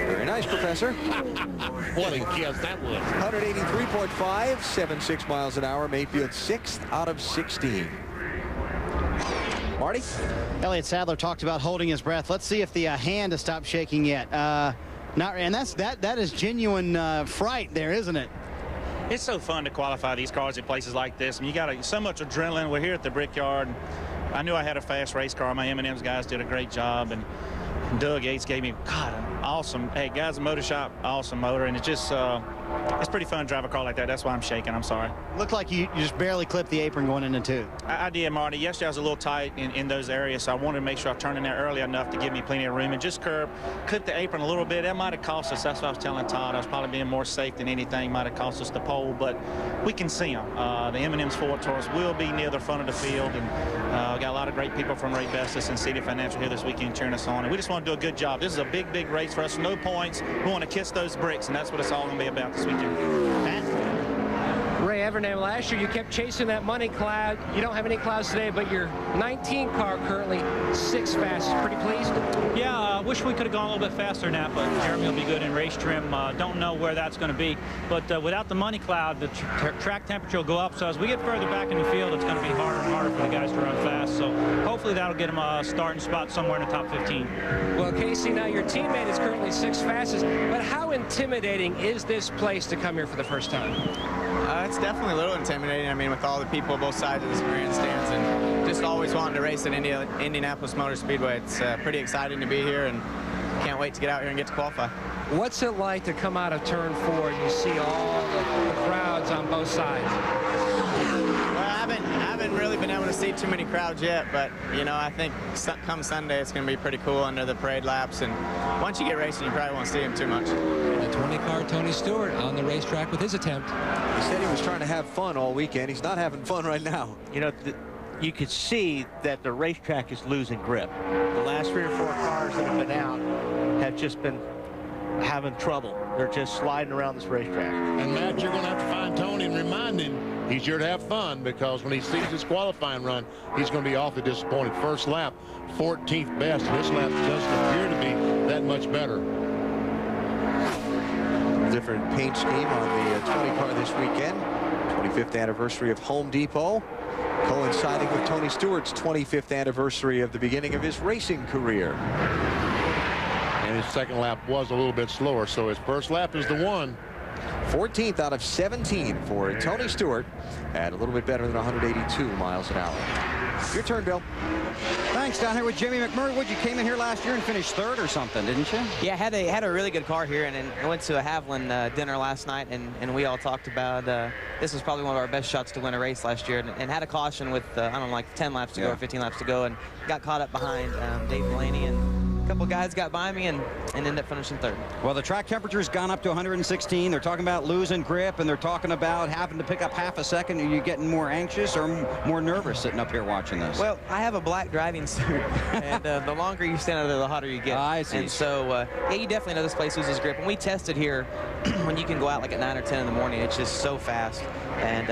Very nice, Professor. What a guess that was. 183.5, 7.6 miles an hour. Mayfield 6th out of 16. Marty? Elliott Sadler talked about holding his breath. Let's see if the hand has stopped shaking yet. And that is genuine fright there, isn't it? It's so fun to qualify these cars at places like this. And you got so much adrenaline. We're here at the Brickyard. I knew I had a fast race car. My M&M's guys did a great job. And Doug Yates gave me, God, an awesome, hey, guys, a motor shop, awesome motor. And it's just, it's pretty fun to drive a car like that. That's why I'm shaking. I'm sorry. Looked like you just barely clipped the apron going into 2. I did, Marty. Yesterday I was a little tight in those areas, so I wanted to make sure I turned in there early enough to give me plenty of room and just clip the apron a little bit. That might have cost us. That's what I was telling Todd. I was probably being more safe than anything. Might have cost us the pole, but we can see them. The M&M's Ford Taurus will be near the front of the field, and we got a lot of great people from Ray Bestis and City Financial here this weekend cheering us on, and we just want to do a good job. This is a big, big race for us. No points. We want to kiss those bricks, and that's what it's all going to be about this weekend. Ray Evernham, last year you kept chasing that money cloud. You don't have any clouds today, but your 19 car currently 6th fastest. Pretty pleased? Yeah, I wish we could have gone a little bit faster than that, but Jeremy will be good in race trim. Don't know where that's going to be. But without the money cloud, the track temperature will go up. So as we get further back in the field, it's going to be harder and harder for the guys to run fast. So hopefully that'll get them a starting spot somewhere in the top 15. Well, Casey, now your teammate is currently 6th fastest, but how intimidating is this place to come here for the first time? It's definitely a little intimidating. I mean, with all the people both sides of the grandstands and just always wanting to race at Indianapolis Motor Speedway. It's pretty exciting to be here and can't wait to get out here and get to qualify. What's it like to come out of turn 4 and you see all the crowds on both sides? Well, I haven't really been able to see too many crowds yet, but, you know, I think come Sunday it's going to be pretty cool under the parade laps, and once you get racing, you probably won't see them too much. The 20-car Tony Stewart on the racetrack with his attempt. He said he was trying to have fun all weekend. He's not having fun right now. You know, you could see that the racetrack is losing grip. The last 3 or 4 cars that have been out have just been having trouble. They're just sliding around this racetrack. And Matt, you're going to have to find Tony and remind him he's here to have fun, because when he sees his qualifying run, he's going to be awfully disappointed. First lap, 14th best. This lap doesn't appear to be that much better. Different paint scheme on the 20 car this weekend. 25th anniversary of Home Depot, coinciding with Tony Stewart's 25th anniversary of the beginning of his racing career. And his second lap was a little bit slower, so his first lap is the one. 14th out of 17 for Tony Stewart at a little bit better than 182 miles an hour. Your turn, Bill. Thanks. Down here with Jimmy McMurray. You came in here last year and finished 3rd or something, didn't you? Yeah, had a really good car here, and I went to a Haviland dinner last night, and we all talked about this was probably one of our best shots to win a race last year, and had a caution with, I don't know, like 10 laps to go or 15 laps to go, and got caught up behind Dave Blaney, and a couple guys got by me and ended up finishing 3rd. Well, the track temperature's gone up to 116. They're talking about losing grip, and they're talking about having to pick up half a second. Are you getting more anxious or more nervous sitting up here watching this? Well, I have a black driving suit, and the longer you stand out there, the hotter you get. I see. And so, yeah, you definitely know this place loses grip. And we tested here when you can go out like at 9 or 10 in the morning. It's just so fast. And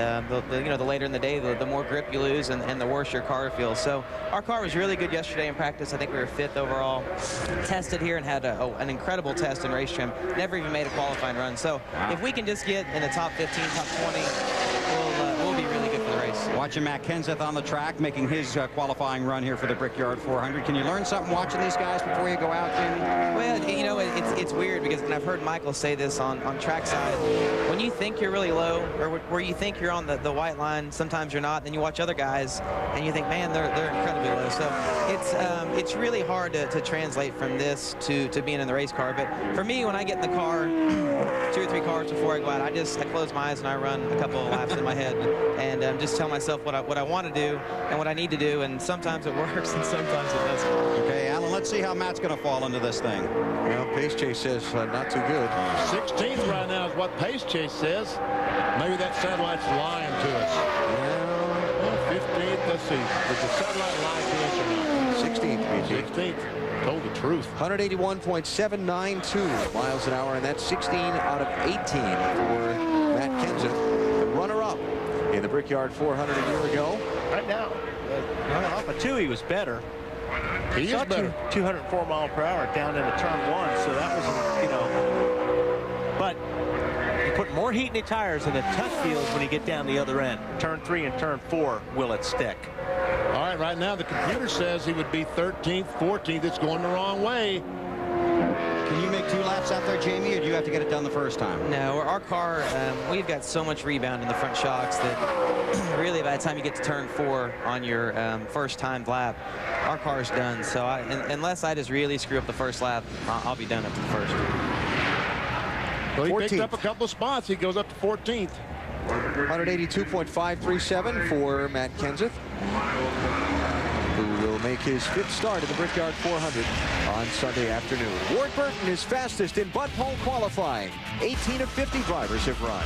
you know, the later in the day, the more grip you lose, and the worse your car feels. So our car was really good yesterday in practice. I think we were 5th overall. Tested here and had an incredible test in race trim. Never even made a qualifying run. So if we can just get in the top 15, top 20, we'll be really good for the race. Watching Matt Kenseth on the track making his qualifying run here for the Brickyard 400. Can you learn something watching these guys before you go out, Jamie? Well, you know, it's weird because, and I've heard Michael say this on trackside, when you think you're really low, or where you think you're on the white line, sometimes you're not. Then you watch other guys and you think, man, they're incredibly low. So it's really hard to translate from this to being in the race car. But for me, when I get in the car, 2 or 3 cars before I go out, I close my eyes and I run a couple of laps in my head and just tell myself myself what I want to do and what I need to do, and sometimes it works and sometimes it doesn't. Okay, Alan, let's see how Matt's going to fall into this thing. Well, Pace Chase says not too good. 16th right now is what Pace Chase says. Maybe that satellite's lying to us. Well, 15th, let's see. Did the satellite lie to us or not? 16th, BG. 16th. Told the truth. 181.792 miles an hour, and that's 16 out of 18 for Matt Kenseth, the runner-up in the Brickyard 400 a year ago. Right now, off of 2, he was better. He is better. 204 mile per hour down into turn 1, so that was, you know, but you put more heat in the tires and the touch feels when you get down the other end. Turn 3 and turn 4, will it stick? All right, right now the computer says he would be 13th, 14th. It's going the wrong way. Can you make 2 laps out there, Jamie, or do you have to get it done the first time? No, our car, we've got so much rebound in the front shocks that really by the time you get to turn 4 on your first time lap, our car's done. So unless I just really screw up the first lap, I'll be done up to the first. Well, he 14th. picked up a couple of spots. He goes up to 14th. 182.537 for Matt Kenseth, who will make his 5th start in the Brickyard 400 on Sunday afternoon. Ward Burton is fastest in Bud Pole qualifying. 18 of 50 drivers have run.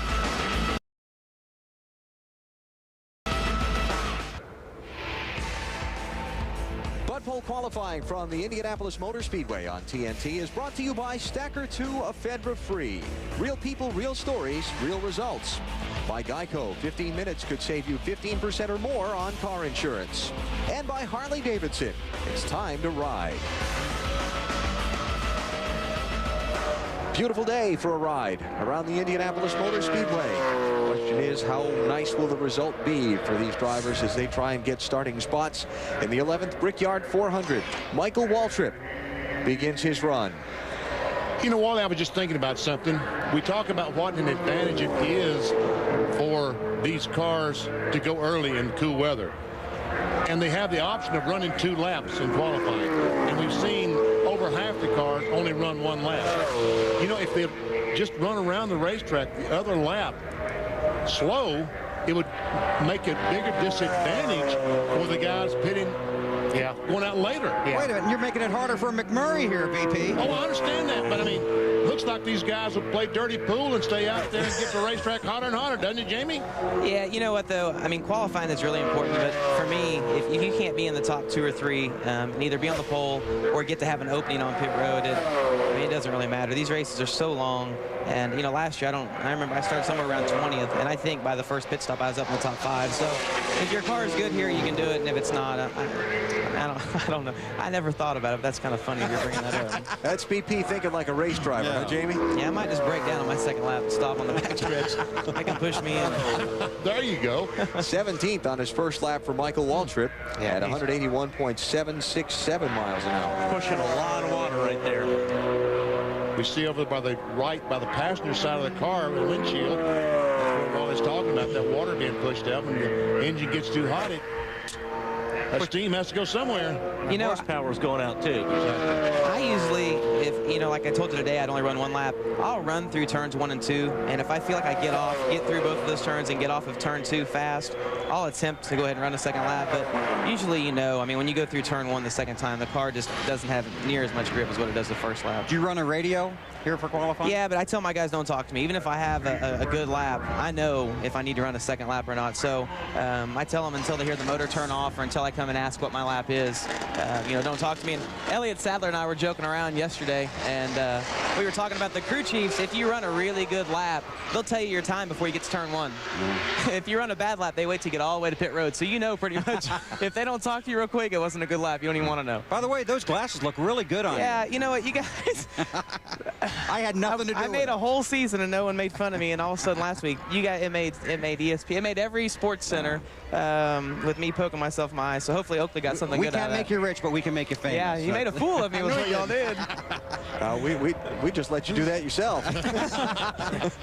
Bud Pole qualifying from the Indianapolis Motor Speedway on TNT is brought to you by Stacker 2 of Fedra Free. Real people, real stories, real results. By Geico, 15 minutes could save you 15% or more on car insurance. And by Harley-Davidson, it's time to ride. Beautiful day for a ride around the Indianapolis Motor Speedway. Question is, how nice will the result be for these drivers as they try and get starting spots in the 11th Brickyard 400? Michael Waltrip begins his run. You know, Wally, I was just thinking about something. We talk about what an advantage it is for these cars to go early in cool weather. And they have the option of running 2 laps in qualifying. And we've seen over half the cars only run 1 lap. You know, if they just run around the racetrack the other lap slow, it would make a bigger disadvantage for the guys pitting going out later. Wait a minute, you're making it harder for McMurray here, VP. Oh, I understand that, but I mean, looks like these guys will play dirty pool and stay out there and get the racetrack hotter and hotter, doesn't it, Jamie? Yeah, you know what, though? I mean, qualifying is really important, but for me, if you can't be in the top 2 or 3, and either be on the pole or get to have an opening on pit road, I mean, it doesn't really matter. These races are so long, and, you know, last year, I remember I started somewhere around 20th, and I think by the first pit stop, I was up in the top 5. So if your car is good here, you can do it, and if it's not, I don't know. I never thought about it, but that's kind of funny you're bringing that up. That's BP thinking like a race driver, huh, Jamie? Yeah, I might just break down on my second lap and stop on the backstretch. That can push me in. There you go. 17th on his first lap for Michael Waltrip at 181.767 miles an hour. Pushing a lot of water right there. We see over by the passenger side of the car, the windshield. That's what Wally's talking about, that water being pushed up. When the engine gets too hot, that steam has to go somewhere. You know, horsepower is going out too. I usually, if you know, like I told you today, I'd only run 1 lap. I'll run through turns 1 and 2, and if I feel like I get through both of those turns and get off of turn 2 fast, I'll attempt to go ahead and run a second lap. But usually, you know, I mean, when you go through turn 1 the second time, the car just doesn't have near as much grip as what it does the first lap. Do you run a radio here for qualifying? Yeah, but I tell my guys don't talk to me. Even if I have a good lap, I know if I need to run a second lap or not. So I tell them until they hear the motor turn off or until I come and ask what my lap is, you know, don't talk to me. And Elliott Sadler and I were joking around yesterday, and we were talking about the crew chiefs. If you run a really good lap, they'll tell you your time before you get to turn 1. If you run a bad lap, they wait to get all the way to pit road. So you know pretty much if they don't talk to you real quick, it wasn't a good lap. You don't even want to know. By the way, those glasses look really good on you. Yeah, you know what, you guys. I had nothing to do with it. I made a whole season and no one made fun of me, and all of a sudden last week, it made ESPN, it made every sports center with me poking myself in my eye. So So hopefully Oakley got something good out of that. We can't make you rich, but we can make you famous. Yeah, you made a fool of me with what y'all did. We just let you do that yourself.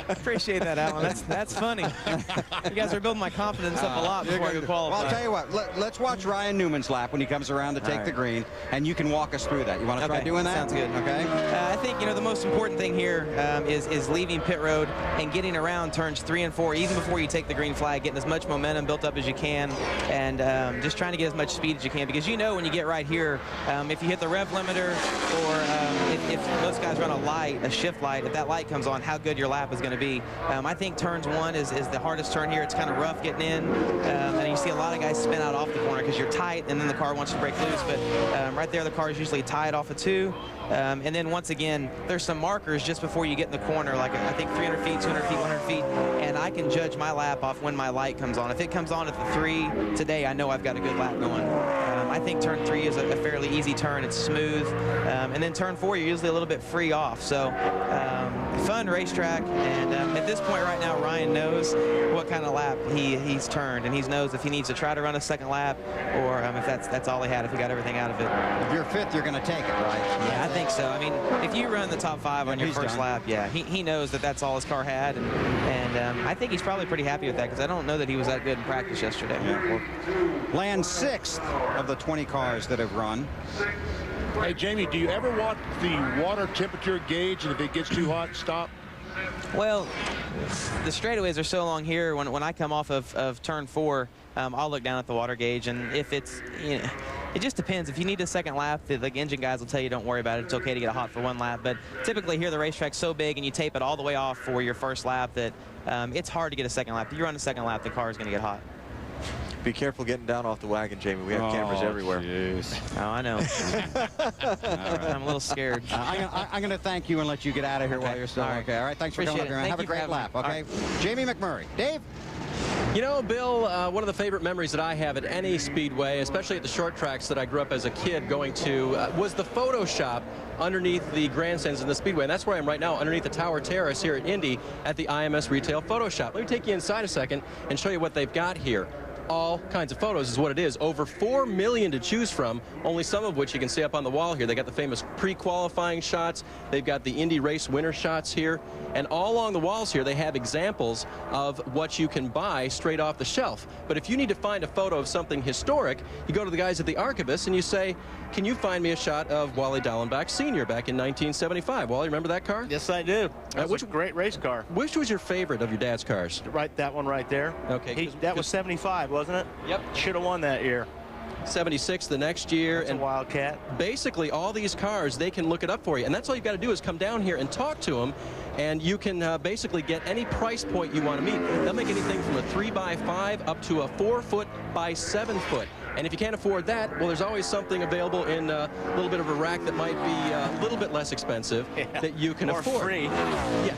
Appreciate that, Alan. That's funny. You guys are building my confidence up a lot before I go qualify. Well, I'll tell you what. Let's watch Ryan Newman's lap when he comes around to take the green, and you can walk us through that. You want to try doing that? Sounds good. Okay. I think the most important thing here is leaving pit road and getting around turns 3 and 4 even before you take the green flag, getting as much momentum built up as you can, and just trying to get as much speed as you can, because when you get right here, if you hit the rev limiter, or if most guys run a shift light, if that light comes on, how good your lap is going to be. I think turns 1 is the hardest turn here. It's kind of rough getting in, and you see a lot of guys spin out off the corner because you're tight, and then the car wants to break loose. But right there, the car is usually tied off of 2. And then once again, there's some markers just before you get in the corner, like I think 300 feet, 200 feet, 100 feet, and I can judge my lap off when my light comes on. If it comes on at the 3 today, I know I've got a good lap going. I think turn 3 is a fairly easy turn. It's smooth. And then turn 4, you're usually a little bit free off. So fun racetrack. And at this point right now, Ryan knows what kind of lap he's turned, and he knows if he needs to try to run a second lap, or if that's all he had, if he got everything out of it. If you're 5th, you're going to take it, right? Yeah, I think so. I mean, if you run the top 5 on your first lap, he knows that's all his car had, and I think he's probably pretty happy with that, because I don't know that he was that good in practice yesterday. Lands 6th of the 20 cars that have run. Hey, Jamie, do you ever watch the water temperature gauge, and if it gets too hot, stop? Well, the straightaways are so long here. When I come off of turn 4, I'll look down at the water gauge, and if it's, it just depends. If you need a second lap, the engine guys will tell you don't worry about it. It's okay to get hot for 1 lap. But typically here, the racetrack's so big, and you tape it all the way off for your first lap, that it's hard to get a second lap. If you run a second lap, the car is going to get hot. Be careful getting down off the wagon, Jamie. We have cameras everywhere. Oh, I know. I'm a little scared. I'm going to thank you and let you get out of here while you're still okay. All right, thanks for coming up here. Have a great lap, okay? Jamie McMurray. Dave? Bill, one of the favorite memories that I have at any speedway, especially at the short tracks that I grew up as a kid going to, was the photo shop underneath the grandstands in the speedway. And that's where I am right now, underneath the Tower Terrace here at Indy at the IMS Retail Photo Shop. Let me take you inside a second and show you what they've got here. All kinds of photos is what it is. Over 4 million to choose from, only some of which you can see up on the wall here. They got the famous pre-qualifying shots. They've got the Indy race winner shots here. And all along the walls here, they have examples of what you can buy straight off the shelf. But if you need to find a photo of something historic, you go to the guys at the Archivist and you say, can you find me a shot of Wally Dallenbach Sr. back in 1975? Wally, remember that car? Yes, I do. That was a great race car. Which was your favorite of your dad's cars? Right, that one right there. Okay. That was 75, wasn't it? Yep. Should have won that year. 76 the next year. That's a Wildcat. Basically, all these cars, they can look it up for you. And that's all you've got to do is come down here and talk to them. And you can basically get any price point you want to meet. They'll make anything from a 3x5 up to a 4-foot by 7-foot. And if you can't afford that, well, there's always something available in a little bit of a rack that might be a little bit less expensive that you can afford. Free. Yeah,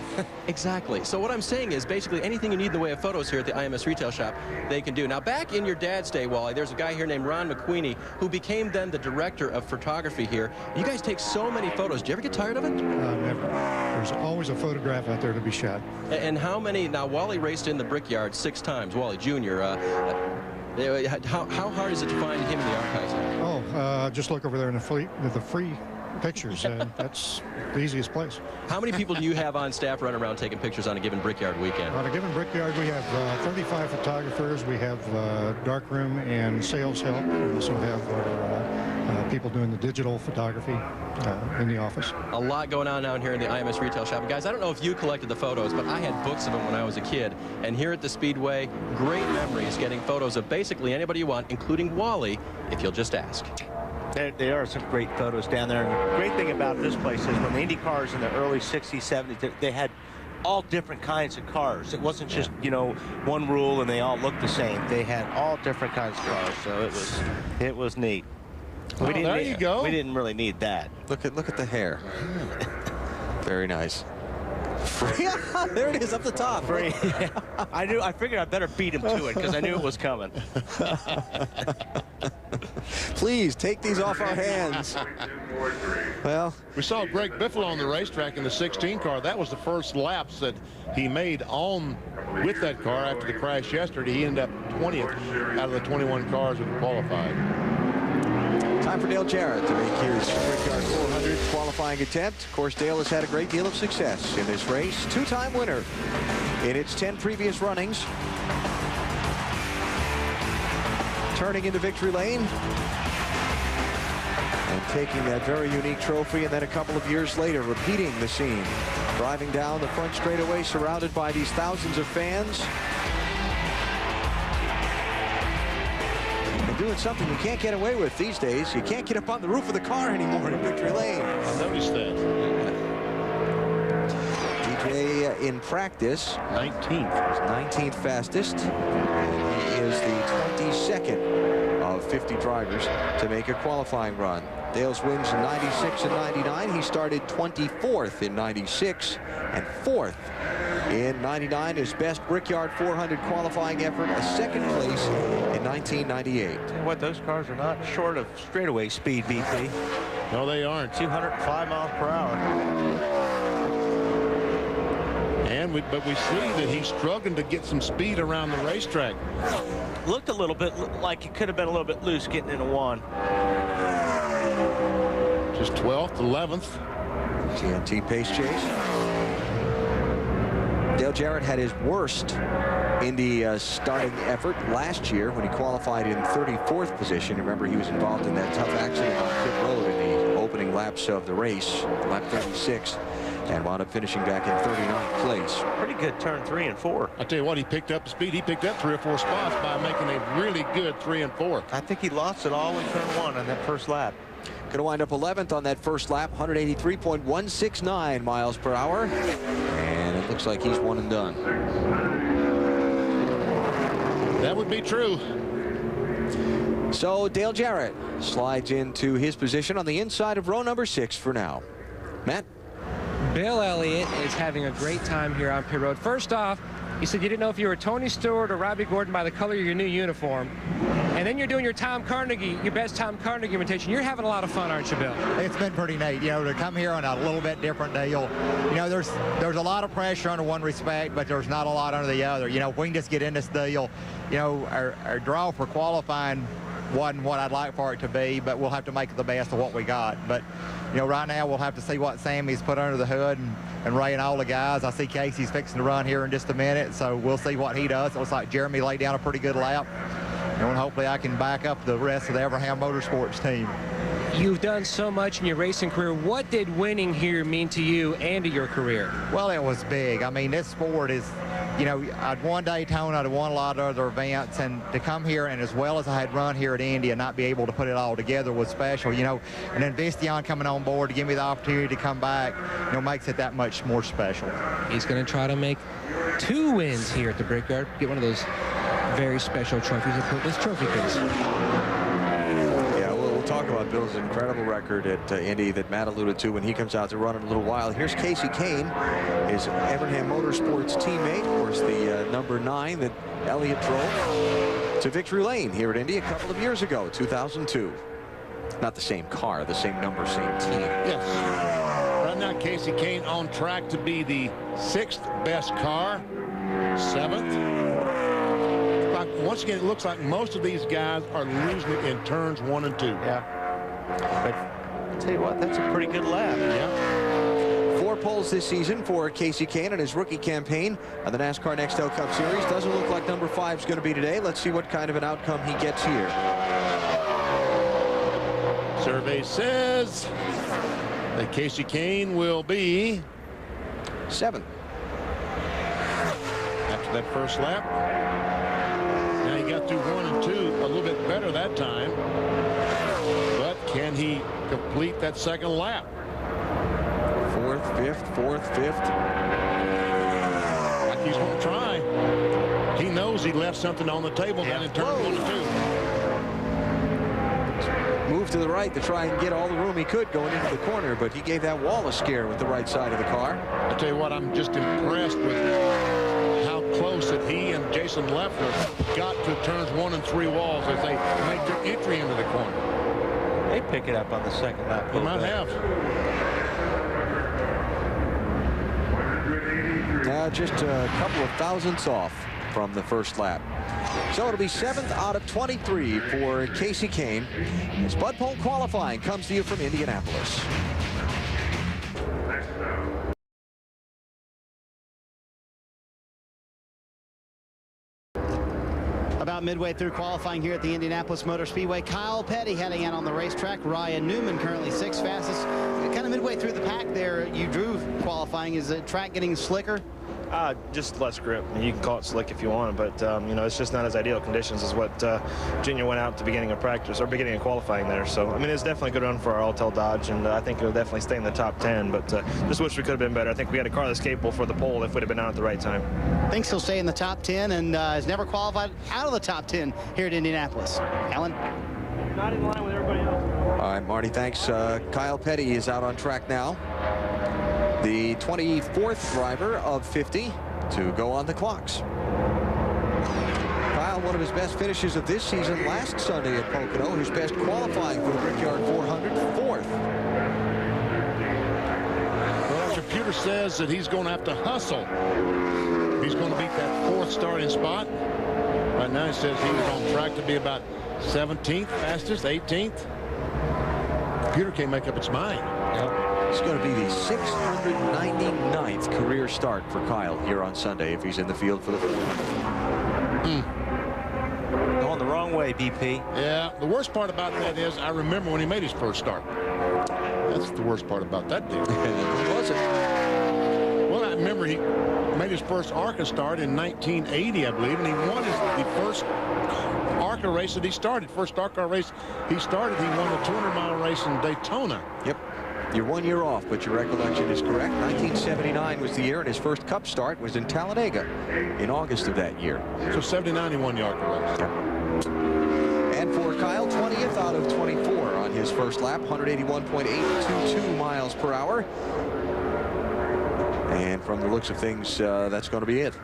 exactly. So what I'm saying is basically anything you need in the way of photos here at the IMS Retail Shop, they can do. Now, back in your dad's day, Wally, there's a guy here named Ron McQueenie who became then the director of photography here. You guys take so many photos. Do you ever get tired of it? Never. There's always a photograph out there to be shot. And how many? Now, Wally raced in the Brickyard 6 times. Wally Jr. How hard is it to find him in the archives? Oh, just look over there in the free pictures. That's the easiest place. How many people do you have on staff running around taking pictures on a given Brickyard weekend? On a given Brickyard, we have 35 photographers. We have darkroom and sales help. We also have people doing the digital photography in the office. A lot going on down here in the IMS Retail Shop. Guys, I don't know if you collected the photos, but I had books of them when I was a kid. And here at the Speedway, great memories getting photos of basically anybody you want, including Wally, if you'll just ask. There are some great photos down there. And the great thing about this place is when the Indy cars in the early 60s, 70s, they had all different kinds of cars. It wasn't just, one rule and they all looked the same. They had all different kinds of cars, so it was neat. There you go. We didn't really need that. Look at the hair. Very nice. There it is up the top. I figured I better beat him to it because I knew it was coming. Please take these off our hands. Well, we saw Greg Biffle on the racetrack in the 16 car. That was the first laps that he made on with that car after the crash yesterday. He ended up 20th out of the 21 cars that qualified. Time for Dale Jarrett to make his Brickyard 400 qualifying attempt. Of course, Dale has had a great deal of success in this race. Two-time winner in its 10 previous runnings. Turning into victory lane and taking that very unique trophy, and then a couple of years later repeating the scene, driving down the front straightaway surrounded by these thousands of fans and doing something you can't get away with these days. You can't get up on the roof of the car anymore in victory lane. I noticed that. DJ in practice 19th fastest, and he is the 22nd of 50 drivers to make a qualifying run. Dale's wins in 96 and 99. He started 24th in 96 and 4th in 99. His best Brickyard 400 qualifying effort, a second place in 1998. What, those cars are not short of straightaway speed, BP. No, they aren't. 205 miles per hour. But we see that he's struggling to get some speed around the racetrack. Looked a little bit like it could have been a little bit loose getting into one. Just 12th, 11th. TNT pace chase. Dale Jarrett had his worst Indy starting effort last year when he qualified in 34th position. Remember, he was involved in that tough accident on pit road in the opening laps of the race, lap 36. And wound up finishing back in 39th place. Pretty good turn 3 and 4. I tell you what, he picked up the speed. He picked up 3 or 4 spots by making a really good 3 and 4. I think he lost it all in turn 1 on that first lap. Going to wind up 11th on that first lap, 183.169 miles per hour. And it looks like he's one and done. That would be true. So Dale Jarrett slides into his position on the inside of row number 6 for now. Matt? Bill Elliott is having a great time here on pit road. First off, you said you didn't know if you were Tony Stewart or Robbie Gordon by the color of your new uniform. And then you're doing your Tom Carnegie, your best Tom Carnegie imitation. You're having a lot of fun, aren't you, Bill? It's been pretty neat, you know, to come here on a little bit different deal. You know, there's a lot of pressure under one respect, but there's not a lot under the other. You know, if we can just get in this deal, you know, our draw for qualifying wasn't what I'd like for it to be, but we'll have to make the best of what we got. But, you know, right now we'll have to see what Sammy's put under the hood and Ray and all the guys. I see Casey's fixing to run here in just a minute, so we'll see what he does. It looks like Jeremy laid down a pretty good lap, and hopefully I can back up the rest of the Evernham Motorsports team. You've done so much in your racing career. What did winning here mean to you and to your career? Well, it was big. I mean, this sport is, you know, I'd won Daytona, I'd won a lot of other events, and to come here and as well as I had run here at Indy and not be able to put it all together was special, you know. And then Vistion coming on board to give me the opportunity to come back, you know, makes it that much more special. He's going to try to make 2 wins here at the Brickyard. Get one of those very special trophies and put this trophy case. Yeah, we'll talk about Bill's incredible record at Indy that Matt alluded to when he comes out to run in a little while. Here's Casey Kane, his Evernham Motorsports teammate, of course, the number 9 that Elliott drove to victory lane here at Indy a couple of years ago, 2002. Not the same car, the same number, same team. Yes. Right now, Casey Kane on track to be the 6th best car, 7th. Once again, it looks like most of these guys are losing it in turns 1 and 2. Yeah. But I'll tell you what, that's a pretty good lap. Yeah. 4 poles this season for Casey Kane in his rookie campaign on the NASCAR Nextel Cup Series. Doesn't look like number 5 is going to be today. Let's see what kind of an outcome he gets here. Survey says that Casey Kane will be 7th. After that first lap. Now he got through 1 and 2 a little bit better that time. But can he complete that second lap? 4th, 5th, 4th, 5th. Like he's going to try. He knows he left something on the table down in turn 1 and 2. Move to the right to try and get all the room he could going into the corner, but he gave that wall a scare with the right side of the car. I tell you what, I'm just impressed with how close that he and Jason Leffler got to turns 1 and 3 walls as they make their entry into the corner. They pick it up on the second lap. They might have. Just a couple of thousandths off from the first lap. So it'll be 7th out of 23 for Casey Kane as Bud Pole qualifying comes to you from Indianapolis. About midway through qualifying here at the Indianapolis Motor Speedway, Kyle Petty heading out on the racetrack. Ryan Newman currently 6th fastest. Kind of midway through the pack there, you drew qualifying. Is the track getting slicker? Just less grip. I mean, you can call it slick if you want, but you know, it's just not as ideal conditions as what Junior went out at the beginning of practice or beginning of qualifying there. So I mean, it's definitely a good run for our Alltel Dodge, and I think it'll definitely stay in the top 10. But just wish we could have been better. I think we had a car that's capable for the pole if we'd have been out at the right time. Thinks he'll stay in the top 10 and has never qualified out of the top 10 here at Indianapolis. Alan? Not in line with everybody else. All right, Marty, thanks. Kyle Petty is out on track now. The 24th driver of 50 to go on the clocks. Kyle, one of his best finishes of this season last Sunday at Pocono. His best qualifying for the Brickyard 400, 4th. Well, the computer says that he's going to have to hustle. He's going to beat that 4th starting spot. Right now, he says he was on track to be about 17th fastest, 18th. Computer can't make up its mind. It's going to be the 699th career start for Kyle here on Sunday if he's in the field for the 400. Going the wrong way, BP. Yeah, the worst part about that is I remember when he made his first start. That's the worst part about that deal. Was it? Well, I remember he made his first ARCA start in 1980, I believe, and he won the first ARCA race that he started. First ARCA race he started, he won a 200-mile race in Daytona. Yep. You're 1 year off, but your recollection is correct. 1979 was the year, and his first Cup start was in Talladega in August of that year. So 79 he won the ARCA race. Yep. And for Kyle, 20th out of 24 on his first lap, 181.822 miles per hour. And from the looks of things, that's going to be it.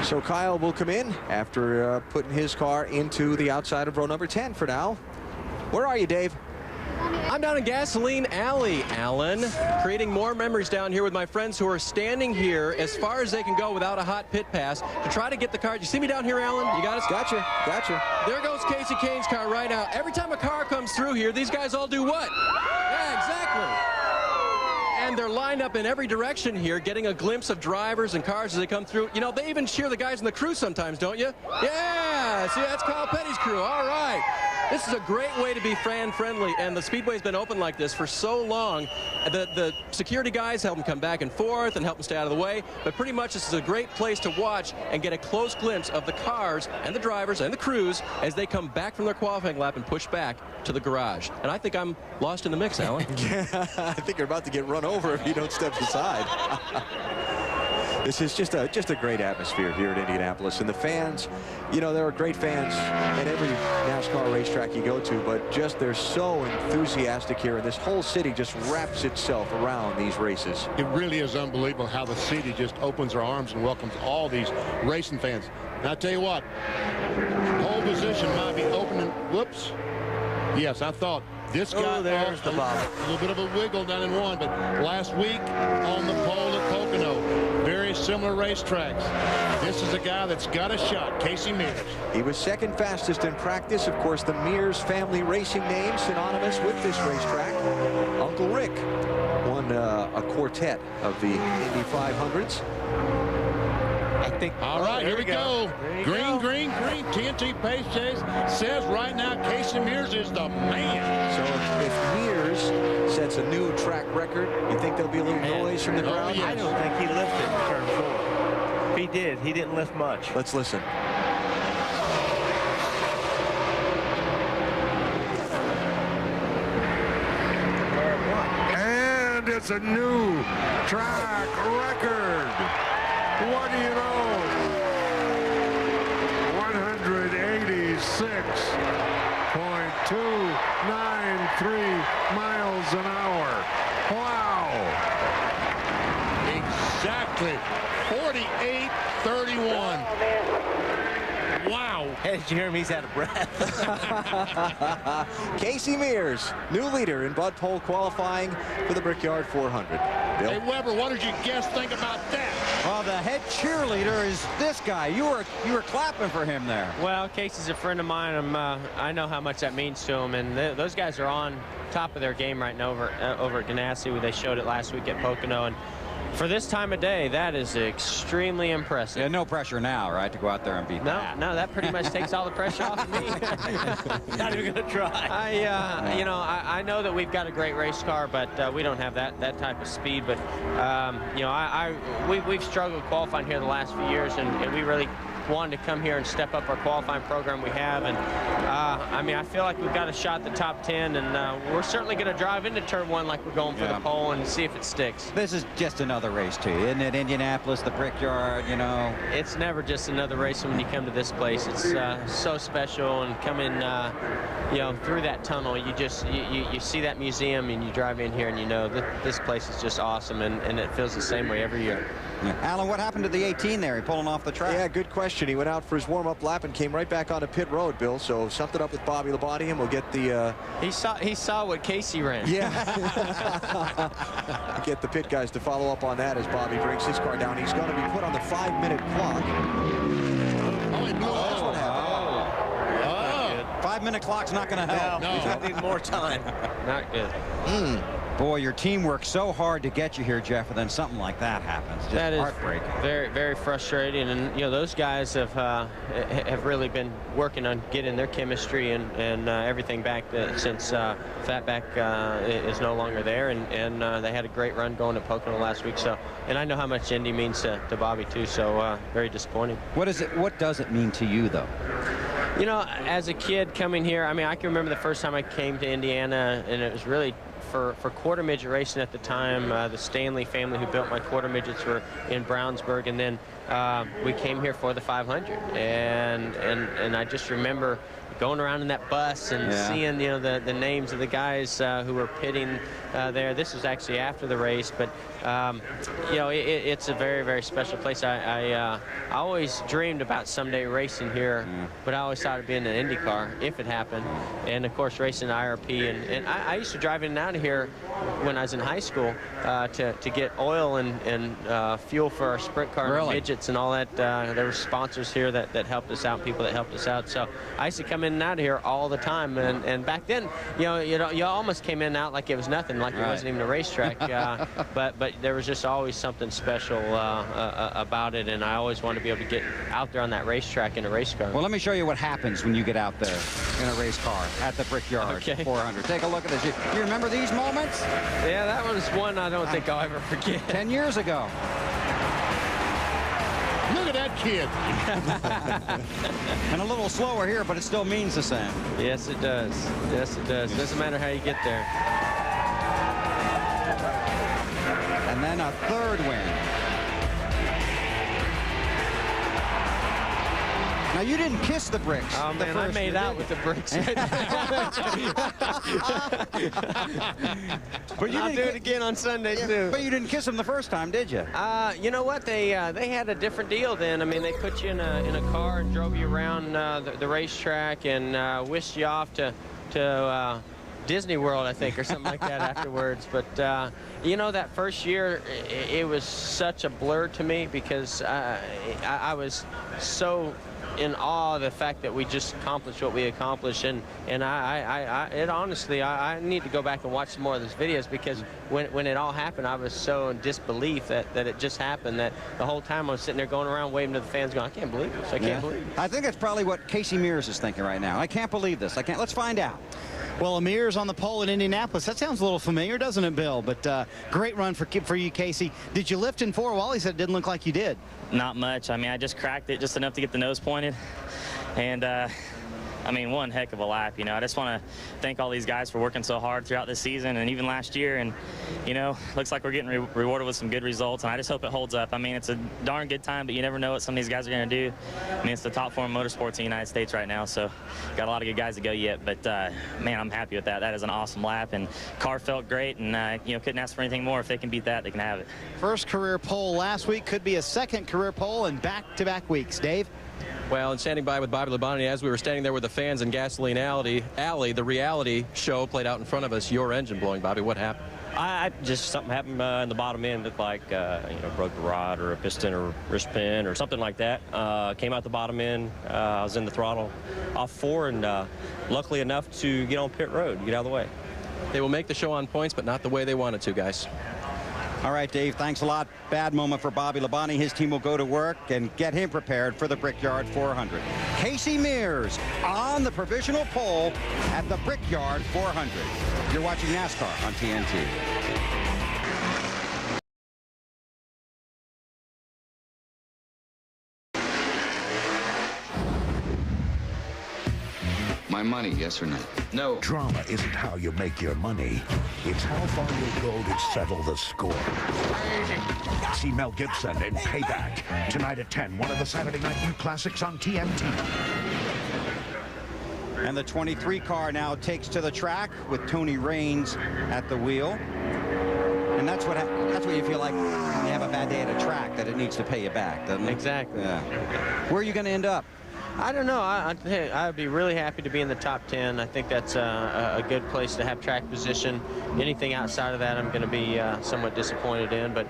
So Kyle will come in after putting his car into the outside of row number 10 for now. Where are you, Dave? I'm down in Gasoline Alley, Alan, creating more memories down here with my friends who are standing here as far as they can go without a hot pit pass to try to get the car. You see me down here, Alan? You got us? Gotcha. There goes Casey Kane's car right now. Every time a car comes through here, these guys all do what? Yeah, exactly. And they're lined up in every direction here, getting a glimpse of drivers and cars as they come through. You know, they even cheer the guys in the crew sometimes, don't you? Yeah! See, that's Kyle Petty's crew. All right. This is a great way to be fan-friendly, and the Speedway's been open like this for so long. The security guys help them come back and forth and help them stay out of the way, but pretty much this is a great place to watch and get a close glimpse of the cars and the drivers and the crews as they come back from their qualifying lap and push back to the garage. And I think I'm lost in the mix, Alan. I think you're about to get run over if you don't step aside. This is just a great atmosphere here at Indianapolis, and the fans, you know, there are great fans at every NASCAR racetrack you go to, but just they're so enthusiastic here, and this whole city just wraps itself around these races. It really is unbelievable how the city just opens their arms and welcomes all these racing fans. And I tell you what, pole position might be opening. Whoops. Yes, I thought this guy, there's the ball. A little bit of a wiggle down in one, but last week on the pole at Pocono, very similar racetracks. This is a guy that's got a shot, Casey Mears. He was second fastest in practice. Of course, the Mears family racing name synonymous with this racetrack. Uncle Rick won a quartet of the Indy 500s. I think. All right, here we go. Green. TNT Pace Chase says right now Casey Mears is the man. So if Mears sets a new track record, you think there'll be a little noise from the crowd? Yes. I don't think he lifted in turn 4. If he did, he didn't lift much. Let's listen. And it's a new track record. What do you know? 186.293 miles an hour. Wow. Exactly. 48:31. Wow. As Jeremy's out of breath. Casey Mears, new leader in Bud Pole qualifying for the Brickyard 400. Bill? Hey, Weber, what did your guests think about that? Well, the head cheerleader is this guy. You were clapping for him there. Well, Casey's a friend of mine. I know how much that means to him, and those guys are on top of their game right now over at Ganassi. They showed it last week at Pocono, and for this time of day, that is extremely impressive. Yeah, no pressure now, right, to go out there and beat that. No, that pretty much takes all the pressure off of me. Not even going to try. I know that we've got a great race car, but we don't have that type of speed. But we've struggled qualifying here the last few years, and we really wanted to come here and step up our qualifying program we have. And I feel like we've got a shot at the top 10, and we're certainly going to drive into turn 1 like we're going for the pole and see if it sticks. This is just another race too, isn't it? Indianapolis, the Brickyard, you know. It's never just another race when you come to this place. It's so special, and coming through that tunnel, you see that museum, and you drive in here and you know that this place is just awesome, and it feels the same way every year. Yeah. Alan, what happened to the 18 there? He pulling off the track. Yeah, good question. He went out for his warm-up lap and came right back onto pit road, Bill. So something up with Bobby Labonte, and we'll get the... He saw what Casey ran. Yeah. Get the pit guys to follow up on that as Bobby brings his car down. He's going to be put on the 5-minute clock. That's what happened. 5-minute clock's not going to help. No. He's going to need more time. Not good. Boy, your team worked so hard to get you here, Jeff, and then something like that happens. Just that is heartbreaking. Very, very frustrating. And those guys have really been working on getting their chemistry and everything back since Fatback is no longer there, and they had a great run going to Pocono last week. So, and I know how much Indy means to Bobby too. So very disappointing. What does it mean to you, though? As a kid coming here, I can remember the first time I came to Indiana, and it was really for quarter midget racing at the time. The Stanley family who built my quarter midgets were in Brownsburg, and then we came here for the 500, and I just remember going around in that bus and seeing the names of the guys who were pitting there. This was actually after the race, but it's a very, very special place. I always dreamed about someday racing here, but I always thought it'd be in an Indy car if it happened, and of course racing IRP. And I used to drive in and out of here when I was in high school to get oil and fuel for our sprint car and midgets and all that. There were sponsors here that helped us out, people that helped us out. So I used to come in and out of here all the time. And back then, you almost came in and out like it was nothing, like it wasn't even a racetrack. But there was just always something special about it, and I always wanted to be able to get out there on that racetrack in a race car. Well, let me show you what happens when you get out there in a race car at the Brickyard 400. Take a look at this. You remember these moments? Yeah, that was one I don't think I'll ever forget. 10 years ago. Look at that kid. And a little slower here, but it still means the same. Yes, it does. Yes, it does. Doesn't matter how you get there. And then a third win. Now, you didn't kiss the bricks. Oh, man, I made out with the bricks. But I'll do it again on Sunday, too. But you didn't kiss them the first time, did you? You know what? They had a different deal then. They put you in a car and drove you around the racetrack and whisked you off to Disney World, I think, or something like that afterwards. But, that first year, it was such a blur to me because I was so in awe of the fact that we just accomplished what we accomplished, and honestly, I need to go back and watch some more of those videos, because when it all happened, I was so in disbelief that it just happened, that the whole time I was sitting there going around waving to the fans going, I can't believe this, I can't believe this. I think that's probably what Casey Mears is thinking right now. I can't believe this. Let's find out. Well, Amir's on the pole in Indianapolis. That sounds a little familiar, doesn't it, Bill? But great run for you, Casey. Did you lift in 4? Well, he said it didn't look like you did. Not much. I just cracked it just enough to get the nose pointed. And, one heck of a lap. I just want to thank all these guys for working so hard throughout this season and even last year. And, looks like we're getting rewarded with some good results. And I just hope it holds up. It's a darn good time, but you never know what some of these guys are going to do. It's the top form of motorsports in the United States right now. So got a lot of good guys to go yet. But, man, I'm happy with that. That is an awesome lap. And car felt great. And, couldn't ask for anything more. If they can beat that, they can have it. First career pole last week. Could be a second career pole in back-to-back weeks. Dave? Well, and standing by with Bobby Labonte, as we were standing there with the fans in Gasoline Alley, the reality show played out in front of us. Your engine blowing, Bobby. What happened? I just something happened in the bottom end, looked like broke the rod or a piston or wrist pin or something like that. Came out the bottom end. I was in the throttle off 4, and luckily enough to get on pit road, get out of the way. They will make the show on points, but not the way they wanted to, guys. All right, Dave, thanks a lot. Bad moment for Bobby Labonte. His team will go to work and get him prepared for the Brickyard 400. Casey Mears on the provisional pole at the Brickyard 400. You're watching NASCAR on TNT. My money, yes or no? No. Drama isn't how you make your money. It's how far you'll go to settle the score. See Mel Gibson in Payback. Tonight at 10, one of the Saturday Night New Classics on TNT. And the 23 car now takes to the track with Tony Raines at the wheel. And that's what you feel like when you have a bad day at a track, that it needs to pay you back, doesn't it? Exactly. Yeah. Where are you going to end up? I don't know. I'd be really happy to be in the top 10. I think that's a good place to have track position. Anything outside of that, I'm going to be somewhat disappointed in. But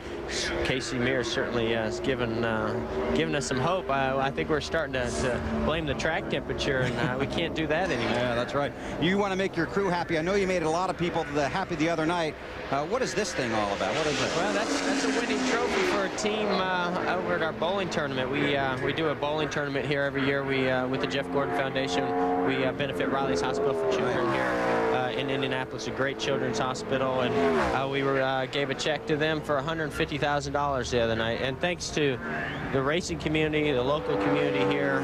Casey Mears certainly has given us some hope. I think we're starting to blame the track temperature, and we can't do that anymore. Yeah, that's right. You want to make your crew happy. I know you made a lot of people happy the other night. What is this thing all about? What is it? Well, that's a winning trophy for a team over at our bowling tournament. We do a bowling tournament here every year. With the Jeff Gordon Foundation, we benefit Riley's Hospital for Children here in Indianapolis, a great children's hospital, and we gave a check to them for $150,000 the other night. And thanks to the racing community, the local community here,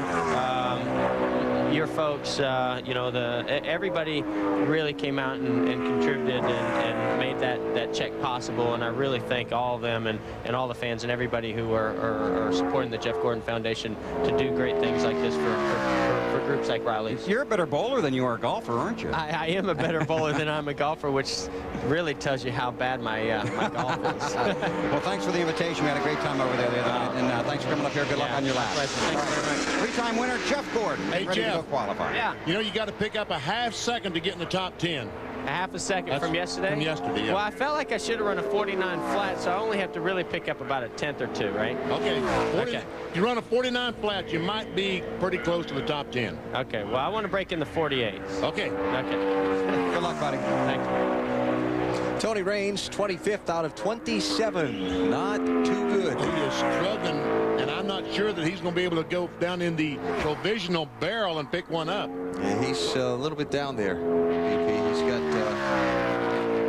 your folks, everybody really came out and contributed and made that check possible. And I really thank all of them and all the fans and everybody who are supporting the Jeff Gordon Foundation to do great things like this for groups like Riley's. You're a better bowler than you are a golfer, aren't you? I am a better bowler than I'm a golfer, which really tells you how bad my golf is. Well, thanks for the invitation. We had a great time over there the other night, and thanks for coming up here. Good luck on your lap. Thank you very much. Three-time winner Jeff Gordon. Hey, ready Jeff. to go qualify. Yeah. You know, you got to pick up a half second to get in the top 10. A half a second from yesterday? From yesterday, yeah. Well, I felt like I should have run a 49 flat, so I only have to really pick up about a tenth or two, right? Okay. Okay. If you run a 49 flat, you might be pretty close to the top 10. Okay. Well, I want to break in the 48s. Okay. Okay. Good luck, buddy. Thank you. Tony Raines, 25th out of 27. Not too good. He is struggling, and I'm not sure that he's going to be able to go down in the provisional barrel and pick one up. Yeah, he's a little bit down there, BP. He's got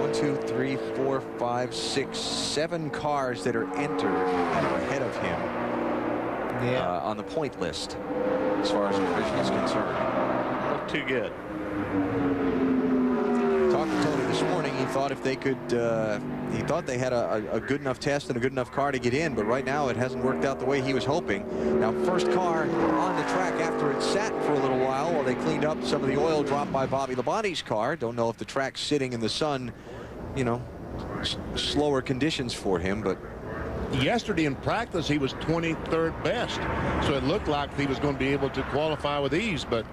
1, 2, 3, 4, 5, 6, 7 cars that are entered ahead of him on the point list as far as the division is concerned. Not too good. Talked to Tony this morning. He thought if they could, he thought they had a good enough test and a good enough car to get in, but right now it hasn't worked out the way he was hoping. Now, first car on the track after it sat for a little while they cleaned up some of the oil dropped by Bobby Labonte's car. Don't know if the track's sitting in the sun, you know, slower conditions for him, but yesterday in practice he was 23rd best, so it looked like he was going to be able to qualify with ease, but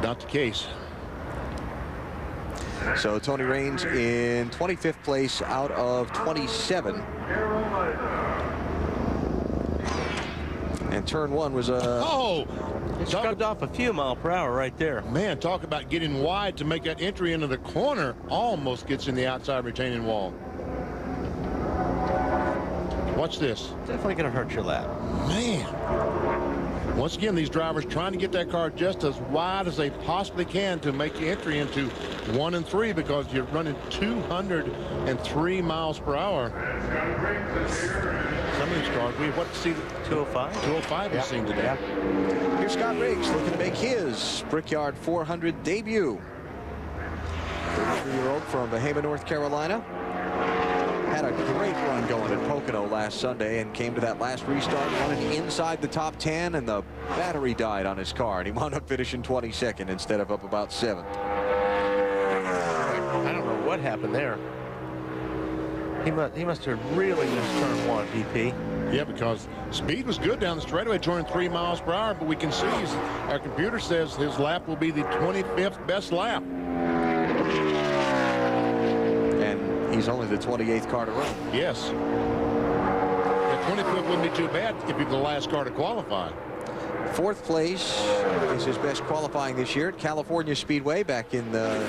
not the case. So Tony Raines in 25th place out of 27. And turn one was a... Oh! It scrubbed off a few miles per hour right there. Man, talk about getting wide to make that entry into the corner. Almost gets in the outside retaining wall. Watch this. Definitely going to hurt your lap. Man. Once again, these drivers trying to get that car just as wide as they possibly can to make the entry into 1 and 3 because you're running 203 miles per hour. Some of these cars, what see 205? 205 we've seen today. Yeah. Here's Scott Riggs looking to make his Brickyard 400 debut. 33-year-old from Bahama, North Carolina. Had a great run going at Pocono last Sunday and came to that last restart running inside the top 10, and the battery died on his car, and he wound up finishing 22nd instead of up about 7th. I don't know what happened there. He must have really missed turn 1, BP. Yeah, because speed was good down the straightaway, turning 3 miles per hour, but we can see our computer says his lap will be the 25th best lap. he's only the 28th car to run. Yes. The 25th wouldn't be too bad if he's the last car to qualify. 4th place is his best qualifying this year at California Speedway back in the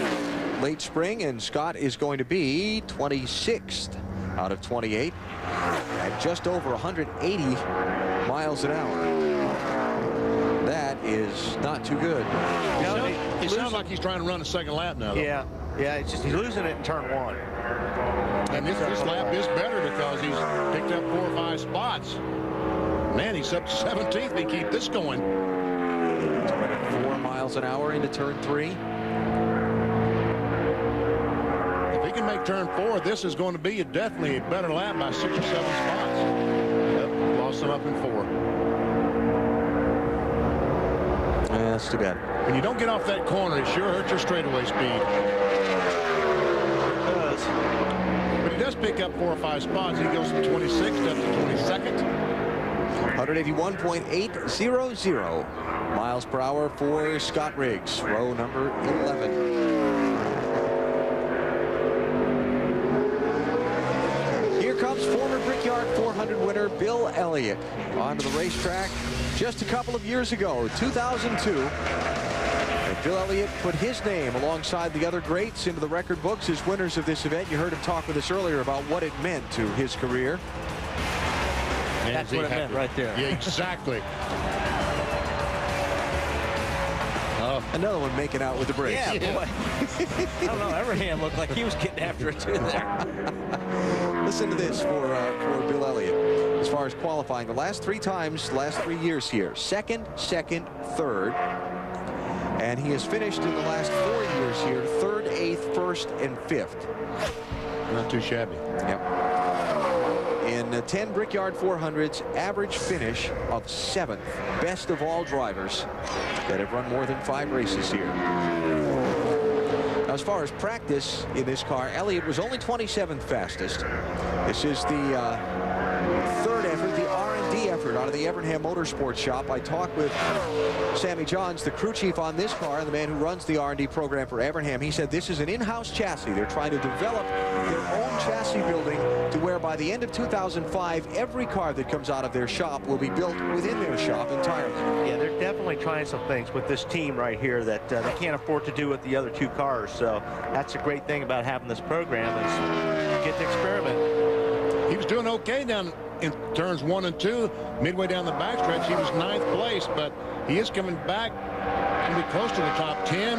late spring, and Scott is going to be 26th out of 28 at just over 180 miles an hour. That is not too good. It sounds like he's trying to run a second lap now, though. Yeah, it's just he's losing it in turn 1. And this lap is better because he's picked up 4 or 5 spots. Man, he's up to 17th. They keep this going. 4 miles an hour into turn 3. If he can make turn 4, this is going to be definitely a better lap by 6 or 7 spots. Yep, lost him up in 4. Yeah, that's too bad. When you don't get off that corner, it sure hurts your straightaway speed. It does. But he does pick up 4 or 5 spots. He goes from 26th up to 22nd. 181.800 miles per hour for Scott Riggs, row number 11. Here comes former Brickyard 400 winner Bill Elliott onto the racetrack just a couple of years ago, 2002. And Bill Elliott put his name alongside the other greats into the record books as winners of this event. You heard him talk with us earlier about what it meant to his career. That's what it meant right there. Yeah, exactly. Another one making out with the brakes. Yeah, boy. I don't know. Everham looked like he was getting after it too there. Listen to this for Bill Elliott. As far as qualifying, the last 3 times, last 3 years here, second, third, and he has finished in the last 4 years here, 3rd, 8th, 1st, and 5th. Not too shabby. Yep. In 10 Brickyard 400s, average finish of 7th. Best of all drivers that have run more than 5 races here. Now, as far as practice in this car, Elliott was only 27th fastest. This is the 3rd effort, the R&D effort out of the Evernham Motorsports Shop. I talked with Sammy Johns, the crew chief on this car, and the man who runs the R&D program for Evernham. He said this is an in-house chassis. They're trying to develop their own chassis building to where by the end of 2005, every car that comes out of their shop will be built within their shop entirely. Yeah, they're definitely trying some things with this team right here that they can't afford to do with the other 2 cars. So that's a great thing about having this program is you get to experiment. He was doing okay down in turns 1 and 2. Midway down the backstretch, he was 9th place, but he is coming back to be close to the top 10.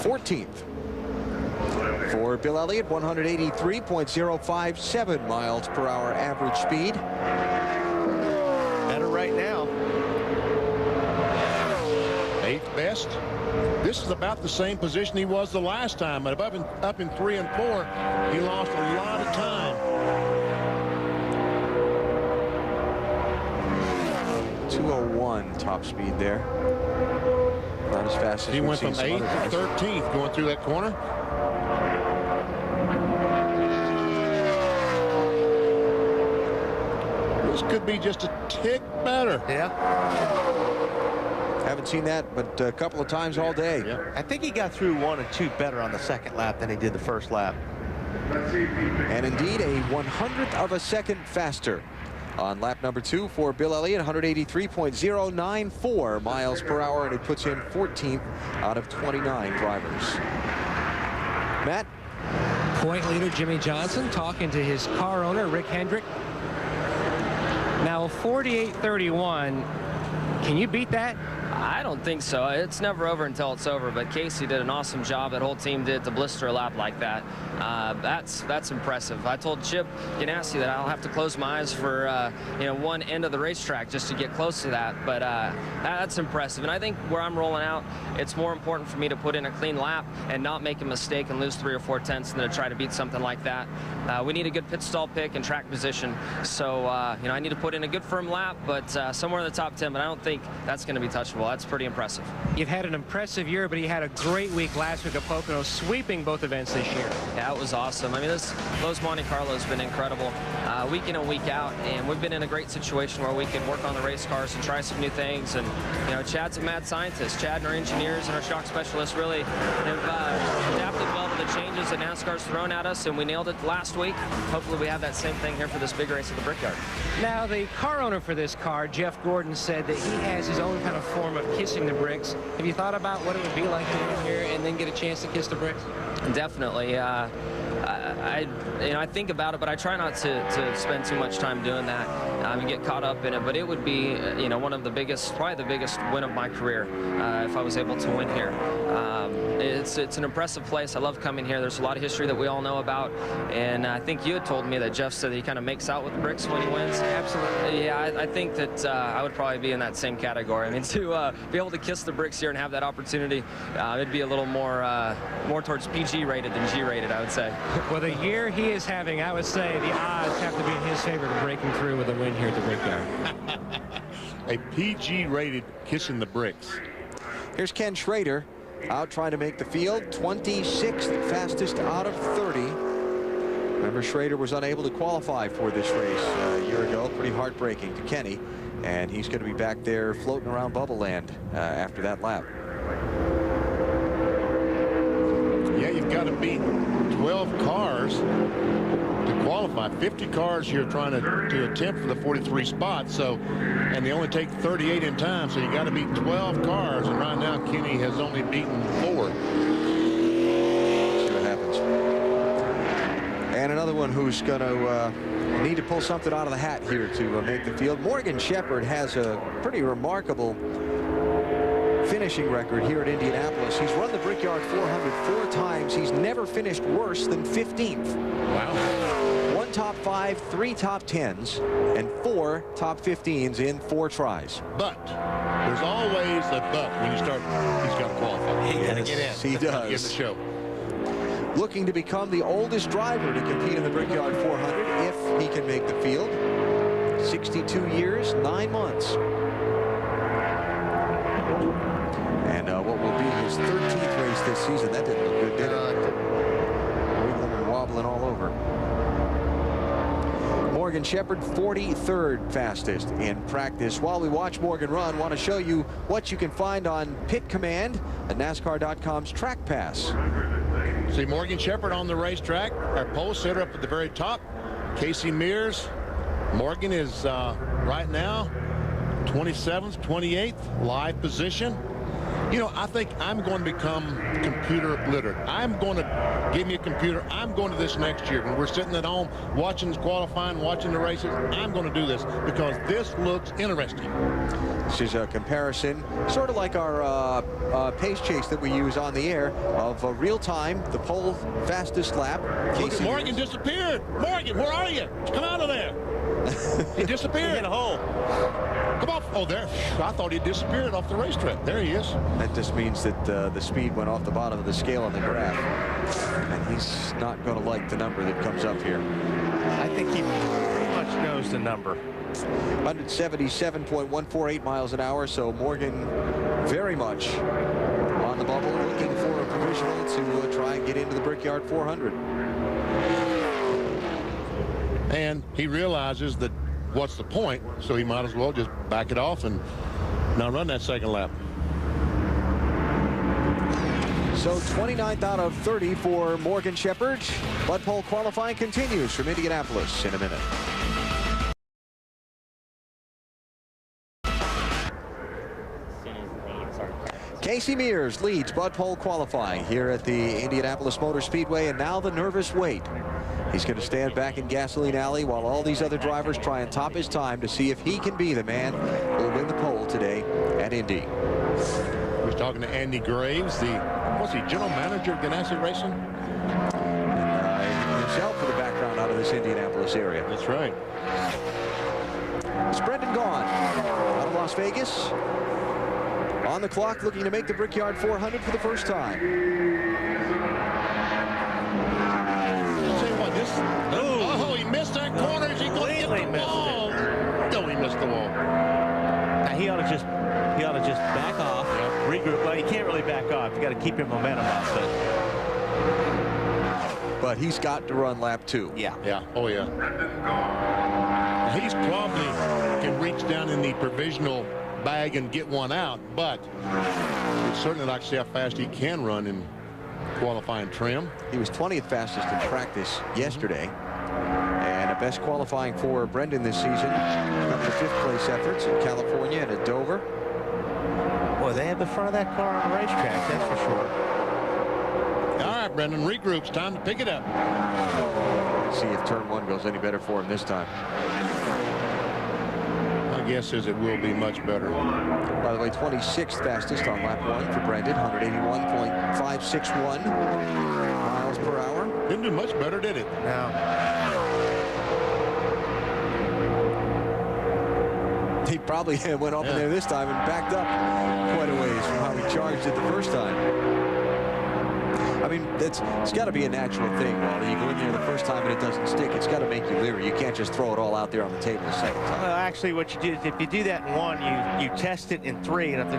14th for Bill Elliott, 183.057 miles per hour average speed. Better right now. 8th best. This is about the same position he was the last time, but up in 3 and 4, he lost a lot of time. 201 top speed there. Not as fast as he went from 8th to 13th going through that corner. This could be just a tick better. Yeah. Haven't seen that but a couple of times all day. Yep. I think he got through 1 and 2 better on the 2nd lap than he did the 1st lap. And indeed a 100th of a second faster on lap number 2 for Bill Elliott, 183.094 miles per hour, and it puts him 14th out of 29 drivers. Matt? Point leader Jimmy Johnson talking to his car owner, Rick Hendrick. Now, 48.31, can you beat that? I don't think so. It's never over until it's over, but Casey did an awesome job. That whole team did to blister a lap like that. That's impressive. I told Chip Ganassi that I'll have to close my eyes for one end of the racetrack just to get close to that, but that's impressive. And I think where I'm rolling out, it's more important for me to put in a clean lap and not make a mistake and lose 3 or 4 tenths than to try to beat something like that. We need a good pit stall pick and track position, so I need to put in a good firm lap, but somewhere in the top 10, but I don't think that's going to be touchable. That's pretty impressive. You've had an impressive year, but you had a great week last week at Pocono, sweeping both events this year. Yeah, it was awesome. I mean, Los Monte Carlo has been incredible week in and week out, and we've been in a great situation where we can work on the race cars and try some new things. And, you know, Chad's a mad scientist. Chad and our engineers and our shock specialists really have adapted well to the changes that NASCAR's thrown at us, and we nailed it last week. Hopefully we have that same thing here for this big race at the Brickyard. Now, the car owner for this car, Jeff Gordon, said that he has his own kind of form of kissing the bricks. Have you thought about what it would be like to get in here and then get a chance to kiss the bricks? Definitely. I think about it, but I try not to spend too much time doing that and get caught up in it. But it would be, one of the biggest, probably the biggest win of my career if I was able to win here. It's an impressive place. I love coming here. There's a lot of history that we all know about, and I think you had told me that Jeff said that he kind of makes out with the bricks when he wins. Absolutely. Yeah, I think that I would probably be in that same category. I mean, to be able to kiss the bricks here and have that opportunity, it'd be a little more towards PG rated than G rated, I would say. Well, the year he is having, I would say the odds have to be in his favor to breaking through with a win here at the Brickyard. A PG rated kissing the bricks. Here's Ken Schrader out trying to make the field. 26th fastest out of 30. Remember, Schrader was unable to qualify for this race a year ago. Pretty heartbreaking to Kenny. And he's going to be back there floating around Bubble Land after that lap. Yeah, you've got to beat 12 cars to qualify. 50 cars here trying to attempt for the 43 spot. So, and they only take 38 in time. So you got to beat 12 cars. And right now, Kenny has only beaten 4. See what happens. And another one who's going to need to pull something out of the hat here to make the field. Morgan Shepherd has a pretty remarkable finishing record here at Indianapolis. He's run the Brickyard 400 4 times. He's never finished worse than 15th. Wow. 1 top 5, 3 top 10s, and 4 top 15s in 4 tries. But there's always a but when you start. He's got to qualify. He got to get in. He does. Get the show. Looking to become the oldest driver to compete in the Brickyard 400 if he can make the field. 62 years, 9 months. And what will be his 13th race this season. That didn't look good, did it? Wiggling and wobbling all over. Morgan Shepherd, 43rd fastest in practice. While we watch Morgan run, want to show you what you can find on Pit Command at NASCAR.com's Track Pass. See Morgan Shepherd on the racetrack. Our pole sitter up at the very top. Casey Mears. Morgan is right now 27th, 28th, live position. You know, I think I'm going to become computer literate. I'm going to give me a computer. I'm going to this next year. When we're sitting at home watching qualifying, watching the races, I'm going to do this because this looks interesting. This is a comparison, sort of like our pace chase that we use on the air of real time, the pole fastest lap. Look at Morgan disappeared. Morgan, where are you? Come out of there. He disappeared. He hit a hole. Come off. Oh, there. I thought he disappeared off the racetrack. There he is. That just means that the speed went off the bottom of the scale on the graph. And he's not going to like the number that comes up here. I think he pretty much knows the number. 177.148 miles an hour. So Morgan very much on the bubble, looking for a provisional to try and get into the Brickyard 400. And he realizes that what's the point, so he might as well just back it off and now run that second lap. So 29th out of 30 for Morgan Shepherd. Bud Pole qualifying continues from Indianapolis in a minute. Casey Mears leads Bud Pole qualifying here at the Indianapolis Motor Speedway, and now the nervous wait. He's going to stand back in Gasoline Alley while all these other drivers try and top his time to see if he can be the man who will win the pole today at Indy. We're talking to Andy Graves, what's he, general manager of Ganassi Racing? And himself for the background out of this Indianapolis area. That's right. It's Brendan Gaughan out of Las Vegas. On the clock, looking to make the Brickyard 400 for the first time. Oh, he missed that corner. Is he going to get the wall? No, he missed the wall. Now, he ought to just He ought to just back off, regroup. Well, you can't really back off. You got to keep your momentum up. But he's got to run lap 2. Yeah. Oh, yeah. He's probably can reach down in the provisional bag and get one out, but we'd certainly like to see how fast he can run in qualifying trim. He was 20th fastest in practice yesterday. And the best qualifying for Brendan this season. A couple of 5th place efforts in California and at Dover. Boy, they have the front of that car on the racetrack, that's for sure. All right, Brendan, regroups. Time to pick it up. See if turn 1 goes any better for him this time. My guess is it will be much better. By the way, 26th fastest on lap 1 for Brendan, 181.561 miles per hour. Didn't do much better, did it? No. He probably went up in there this time and backed up quite a ways from how he charged it the first time. I mean, it's got to be a natural thing, Wally. You go in there the first time and it doesn't stick. It's got to make you leery. You can't just throw it all out there on the table the second time. Well, actually, what you do is if you do that in 1, you test it in 3, and if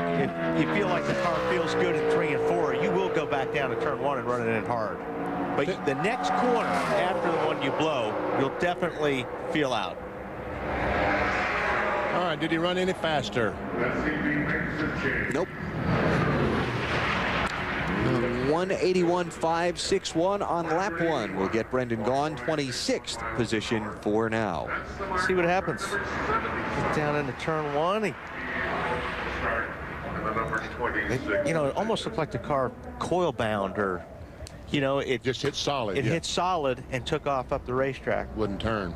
you feel like the car feels good in 3 and 4, you will go back down to turn 1 and run it in hard. But the next corner after the one you blow, you'll definitely feel out. All right, did he run any faster? Nope. 181.561 on lap 1 will get Brendan Gaughan 26th position for now. See what happens. Get down into turn 1. You know, it almost looked like the car coil bound, or it just hit solid. It hit solid and took off up the racetrack. Wouldn't turn.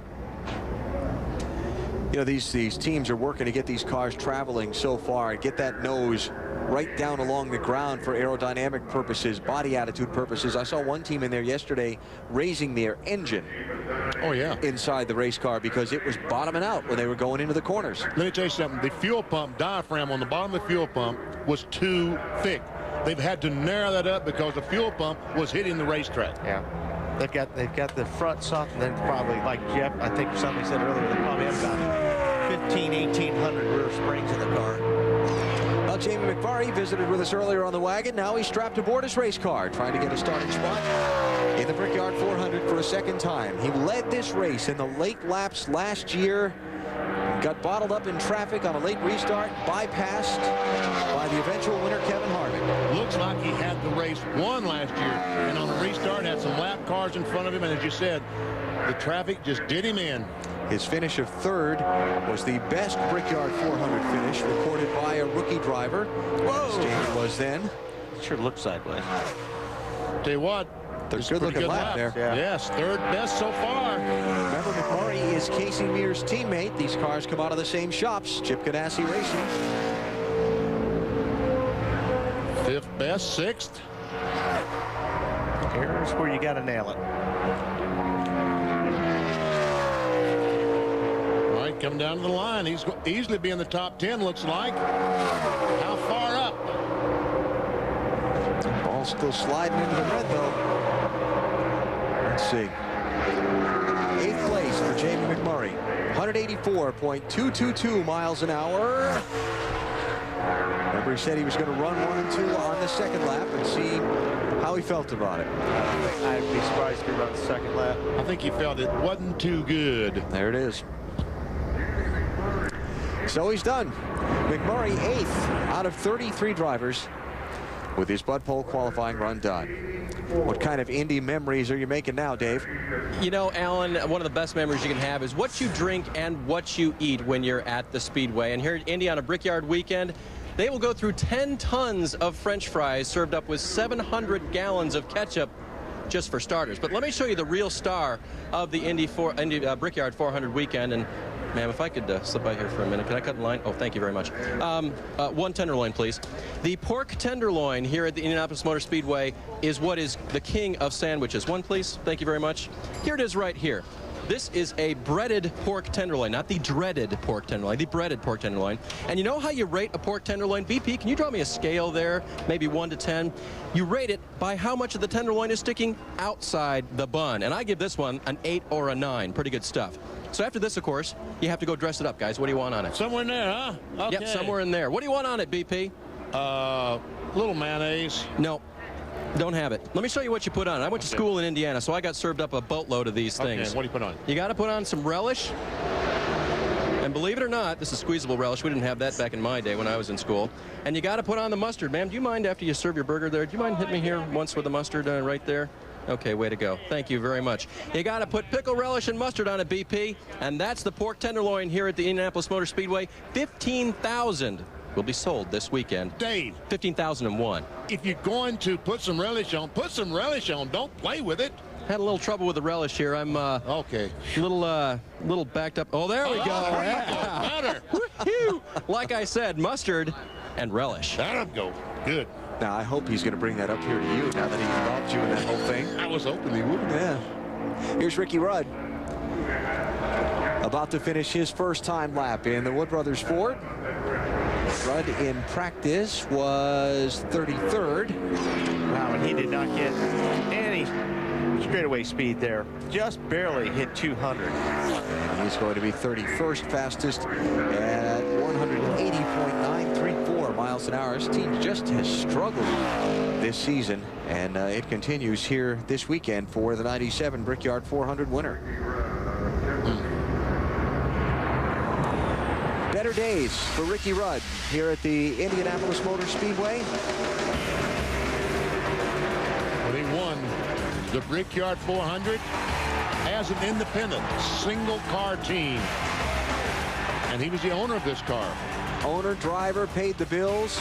You know, these teams are working to get these cars traveling so far and get that nose right down along the ground for aerodynamic purposes, body attitude purposes. I saw one team in there yesterday raising their engine. Oh, yeah. Inside the race car because it was bottoming out when they were going into the corners. Let me tell you something. The fuel pump diaphragm on the bottom of the fuel pump was too thick. They've had to narrow that up because the fuel pump was hitting the racetrack. Yeah. They've got the front soft, and then probably, like Jeff, I think somebody said earlier, they probably have about 1,800 rear springs in the car. Well, Jamie McMurray visited with us earlier on the wagon. Now he's strapped aboard his race car, trying to get a starting spot in the Brickyard 400 for a second time. He led this race in the late laps last year. Got bottled up in traffic on a late restart, bypassed by the eventual winner, Kevin Harvick. Looks like he had the race won last year, and on the restart had some lap cars in front of him, and as you said, the traffic just did him in. His finish of 3rd was the best Brickyard 400 finish recorded by a rookie driver. Whoa! Jamie was then. Sure looked sideways. Tell you what, there's a good lap there. Yeah. Yes, 3rd best so far. Remember, McMurray is Casey Mears' teammate. These cars come out of the same shops, Chip Ganassi Racing. 5th best, 6th. Here's where you got to nail it. All right, coming down to the line. He's going to easily be in the top 10, looks like. How far up? Ball's still sliding into the red, though. Let's see. 8th place for Jamie McMurray. 184.222 miles an hour. Remember, he said he was going to run 1 and 2 on the second lap and see how he felt about it. I'd be surprised if he runs the second lap. I think he felt it wasn't too good. There it is. So he's done. McMurray 8th out of 33 drivers with his Bud Pole qualifying run done. What kind of Indy memories are you making now, Dave? You know, Alan, one of the best memories you can have is what you drink and what you eat when you're at the Speedway. And here at Indy on a Brickyard weekend, they will go through 10 tons of French fries served up with 700 gallons of ketchup just for starters. But let me show you the real star of the Indy Brickyard 400 weekend. And ma'am, if I could slip by here for a minute. Can I cut in line? Oh, thank you very much. One tenderloin, please. The pork tenderloin here at the Indianapolis Motor Speedway is what is the king of sandwiches. One, please. Thank you very much. Here it is right here. This is a breaded pork tenderloin, not the dreaded pork tenderloin, the breaded pork tenderloin. And you know how you rate a pork tenderloin? VP, can you draw me a scale there, maybe 1 to 10? You rate it by how much of the tenderloin is sticking outside the bun. And I give this one an 8 or a 9. Pretty good stuff. So after this, of course, you have to go dress it up, guys. What do you want on it? Somewhere in there, huh? Okay. Yep, somewhere in there. What do you want on it, BP? Little mayonnaise. No, don't have it. Let me show you what you put on it. I went to school in Indiana, so I got served up a boatload of these things. Okay, what do you put on? You got to put on some relish. And believe it or not, this is squeezable relish. We didn't have that back in my day when I was in school. And you got to put on the mustard. Ma'am, do you mind after you serve your burger there, do you mind hitting me here once with the mustard right there? Okay, way to go. Thank you very much. You got to put pickle relish and mustard on it, BP. And that's the pork tenderloin here at the Indianapolis Motor Speedway. 15,000 will be sold this weekend. Dave. 15,001. If you're going to put some relish on, put some relish on. Don't play with it. Had a little trouble with the relish here. I'm okay. Little backed up. Oh, there we go. Yeah. Better. Like I said, mustard and relish. That'll go. Good. Now, I hope he's going to bring that up here to you now that he involved you in that whole thing. I was hoping he would. Yeah. Here's Ricky Rudd. About to finish his first time lap in the Wood Brothers Ford. Rudd in practice was 33rd. Wow, and he did not get any straightaway speed there. Just barely hit 200. And he's going to be 31st fastest at 180.934 miles an hour. His team just has struggled this season, and it continues here this weekend for the 97 Brickyard 400 winner. Better days for Ricky Rudd here at the Indianapolis Motor Speedway. When he won the Brickyard 400 as an independent single car team, and he was the owner of this car. Owner, driver, paid the bills,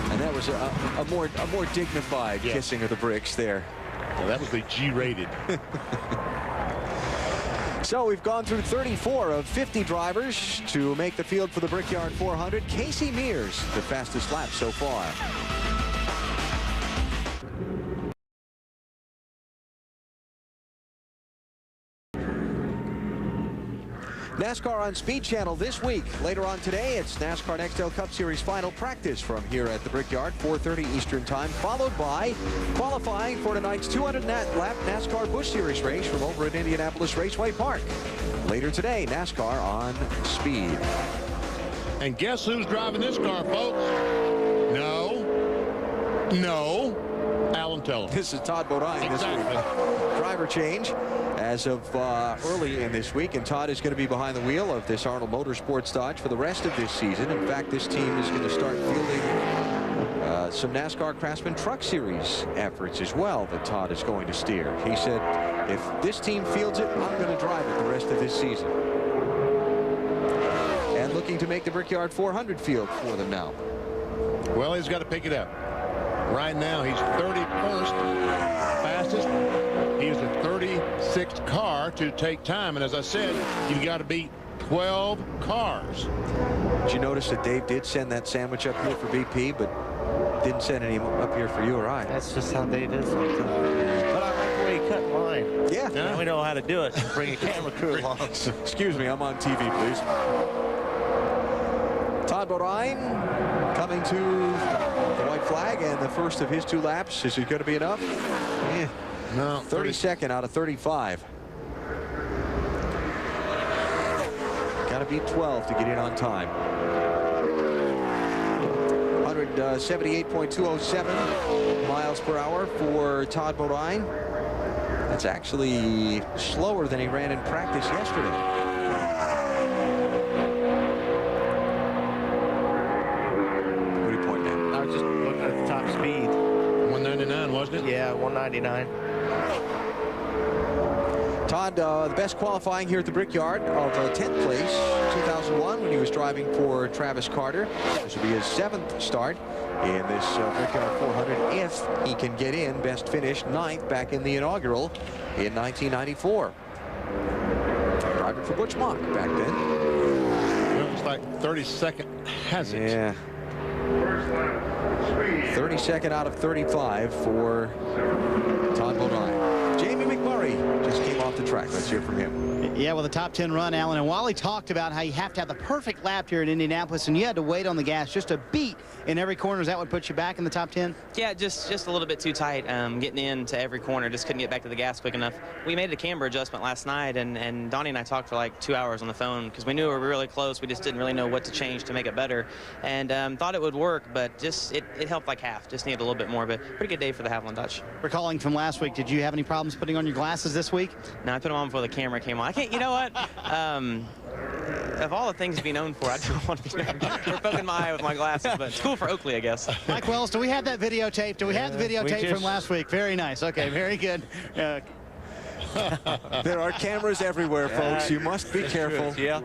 and that was a more dignified kissing of the bricks there. Well, that was the G-rated. So we've gone through 34 of 50 drivers to make the field for the Brickyard 400. Casey Mears, the fastest lap so far. NASCAR on Speed Channel this week. Later on today, it's NASCAR Nextel Cup Series final practice from here at the Brickyard, 4:30 Eastern Time, followed by qualifying for tonight's 200-lap NASCAR Busch Series race from over at Indianapolis Raceway Park. Later today, NASCAR on Speed. And guess who's driving this car, folks? No. Alan Teller. This is Todd Bodine this week. Driver change as of early in this week, and Todd is going to be behind the wheel of this Arnold Motorsports Dodge for the rest of this season. In fact, this team is going to start fielding some NASCAR Craftsman Truck Series efforts as well that Todd is going to steer. He said, if this team fields it, I'm going to drive it the rest of this season. And looking to make the Brickyard 400 field for them now. Well, he's got to pick it up. Right now, he's 31st fastest. He is the 36th car to take time. And as I said, you've got to beat 12 cars. Did you notice that Dave did send that sandwich up here for BP, but didn't send any up here for you or I? That's just how Dave is sometimes. But I like the way he cut mine. Yeah. Now we know how to do it. Bring a camera crew along. Excuse me, I'm on TV, please. Todd Bodine coming to the white flag, and the first of his 2 laps. Is it going to be enough? Yeah. No. 32nd out of 35. Got to beat 12 to get in on time. 178.207 miles per hour for Todd Bodine. That's actually slower than he ran in practice yesterday. Top speed. 199, wasn't it? Yeah, 199. Todd, the best qualifying here at the Brickyard of 10th place, 2001, when he was driving for Travis Carter. This will be his 7th start in this Brickyard 400 if he can get in. Best finish 9th back in the inaugural in 1994. Driving for Butch Mock back then. Well, it's like 32nd has it. Yeah. 32nd out of 35 for Todd Bodine. Jamie McMurray just came off the track. Let's hear from him. Yeah, well, the top 10 run, Alan. And Wally talked about how you have to have the perfect lap here in Indianapolis, and you had to wait on the gas just a beat in every corner. Is that what put you back in the top 10? Yeah, just a little bit too tight getting into every corner. Just couldn't get back to the gas quick enough. We made a camber adjustment last night, and Donnie and I talked for like 2 hours on the phone because we knew we were really close. We just didn't really know what to change to make it better, and thought it would work, but just it helped like half. Just needed a little bit more, but pretty good day for the Haviland Dutch. Recalling from last week, did you have any problems putting on your glasses this week? No, I put them on before the camera came on. I can't, you know what? Of all the things to be known for, I don't want to be known for poking my eye with my glasses, but it's cool for Oakley, I guess. Mike Wells, do we have that videotape? Do we have the videotape from last week? Very nice. Okay, very good. There are cameras everywhere, folks. You must be careful. Yeah.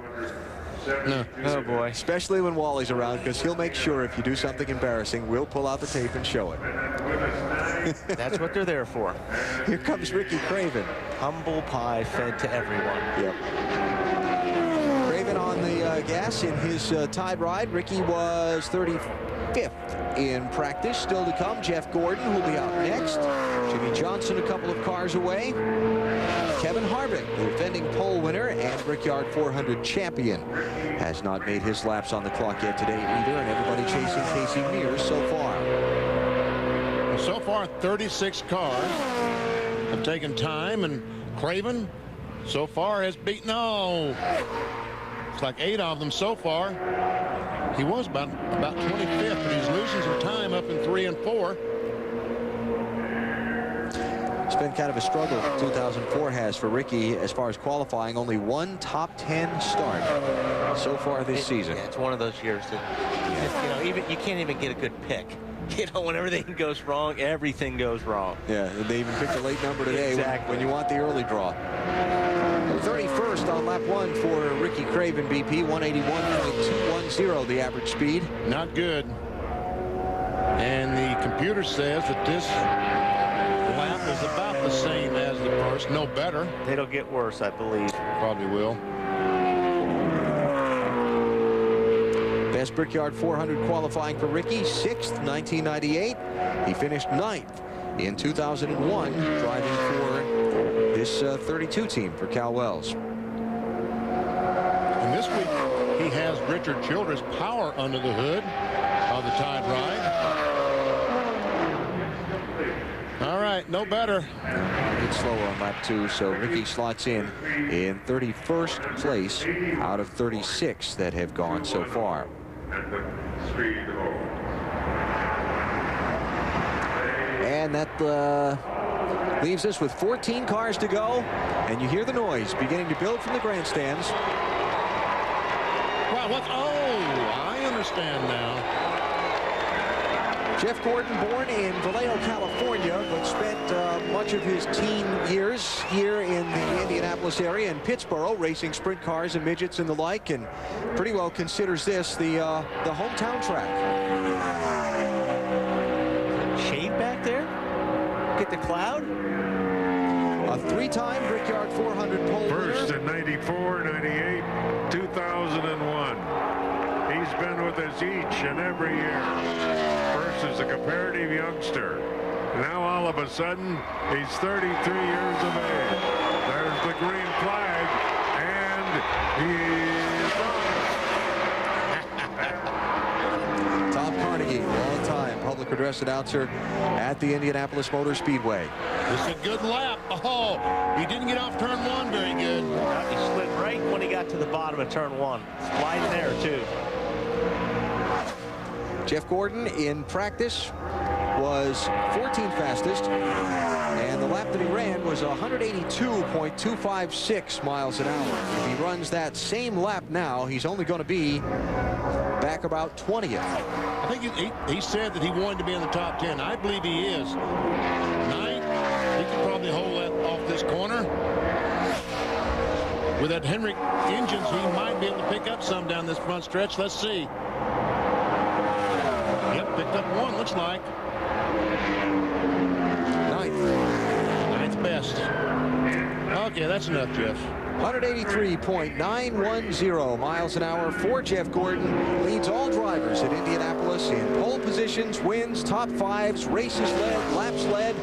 No. Oh, boy. Especially when Wally's around, because he'll make sure if you do something embarrassing, we'll pull out the tape and show it. That's what they're there for. Here comes Ricky Craven. Humble pie fed to everyone. Yep. Craven on the gas in his tied ride. Ricky was 35th in practice. Still to come, Jeff Gordon, who'll be out next. Jimmy Johnson a couple of cars away. Kevin Harvick, the defending pole winner and Brickyard 400 champion, has not made his laps on the clock yet today either, and everybody chasing Casey Mears so far. So far, 36 cars have taken time, and Craven so far has beaten it's like 8 of them so far. He was about 25th, but he's losing some time up in 3 and 4. It's been kind of a struggle 2004 has for Ricky as far as qualifying. Only one top 10 start so far this season. Yeah, it's one of those years that you can't even get a good pick. When everything goes wrong, everything goes wrong. Yeah, they even picked a late number today when you want the early draw. 31st on lap 1 for Ricky Craven, BP, 181.210 the average speed. Not good. And the computer says that this lap is about the same as the first, no better. It'll get worse, I believe. Probably will. Best Brickyard 400 qualifying for Ricky, 6th, 1998. He finished 9th in 2001, driving for this 32 team for Cal Wells. And this week, he has Richard Childress power under the hood of the tied ride. All right, no better. A bit slower on lap 2, so Ricky slots in 31st place out of 36 that have gone so far. And that leaves us with 14 cars to go, and you hear the noise beginning to build from the grandstands. Wow, I understand now. Jeff Gordon, born in Vallejo, California, but spent much of his teen years here in the Indianapolis area in Pittsburgh, racing sprint cars and midgets and the like, and pretty well considers this the hometown track. Shade back there? Get the cloud? A 3-time Brickyard 400 pole First winner. in 94, 98, 2001. He's been with us each and every year. First as a comparative youngster. Now all of a sudden, he's 33 years of age. There's the green flag, and he's Tom Carnegie, long-time public address announcer at the Indianapolis Motor Speedway. This is a good lap. Oh, he didn't get off turn 1 very good. He slid right when he got to the bottom of turn 1. Slide in there, too. Jeff Gordon in practice was 14th fastest, and the lap that he ran was 182.256 miles an hour. If he runs that same lap now, he's only going to be back about 20th. I think he said that he wanted to be in the top 10. I believe he is. 9th, he can probably hold that off this corner. With that Hendrick engines, he might be able to pick up some down this front stretch. Let's see. Yep, picked up 1, looks like. 9th best. Okay, that's enough, Jeff. 183.910 miles an hour for Jeff Gordon. Leads all drivers at Indianapolis in pole positions, wins, top 5s, races led, laps led.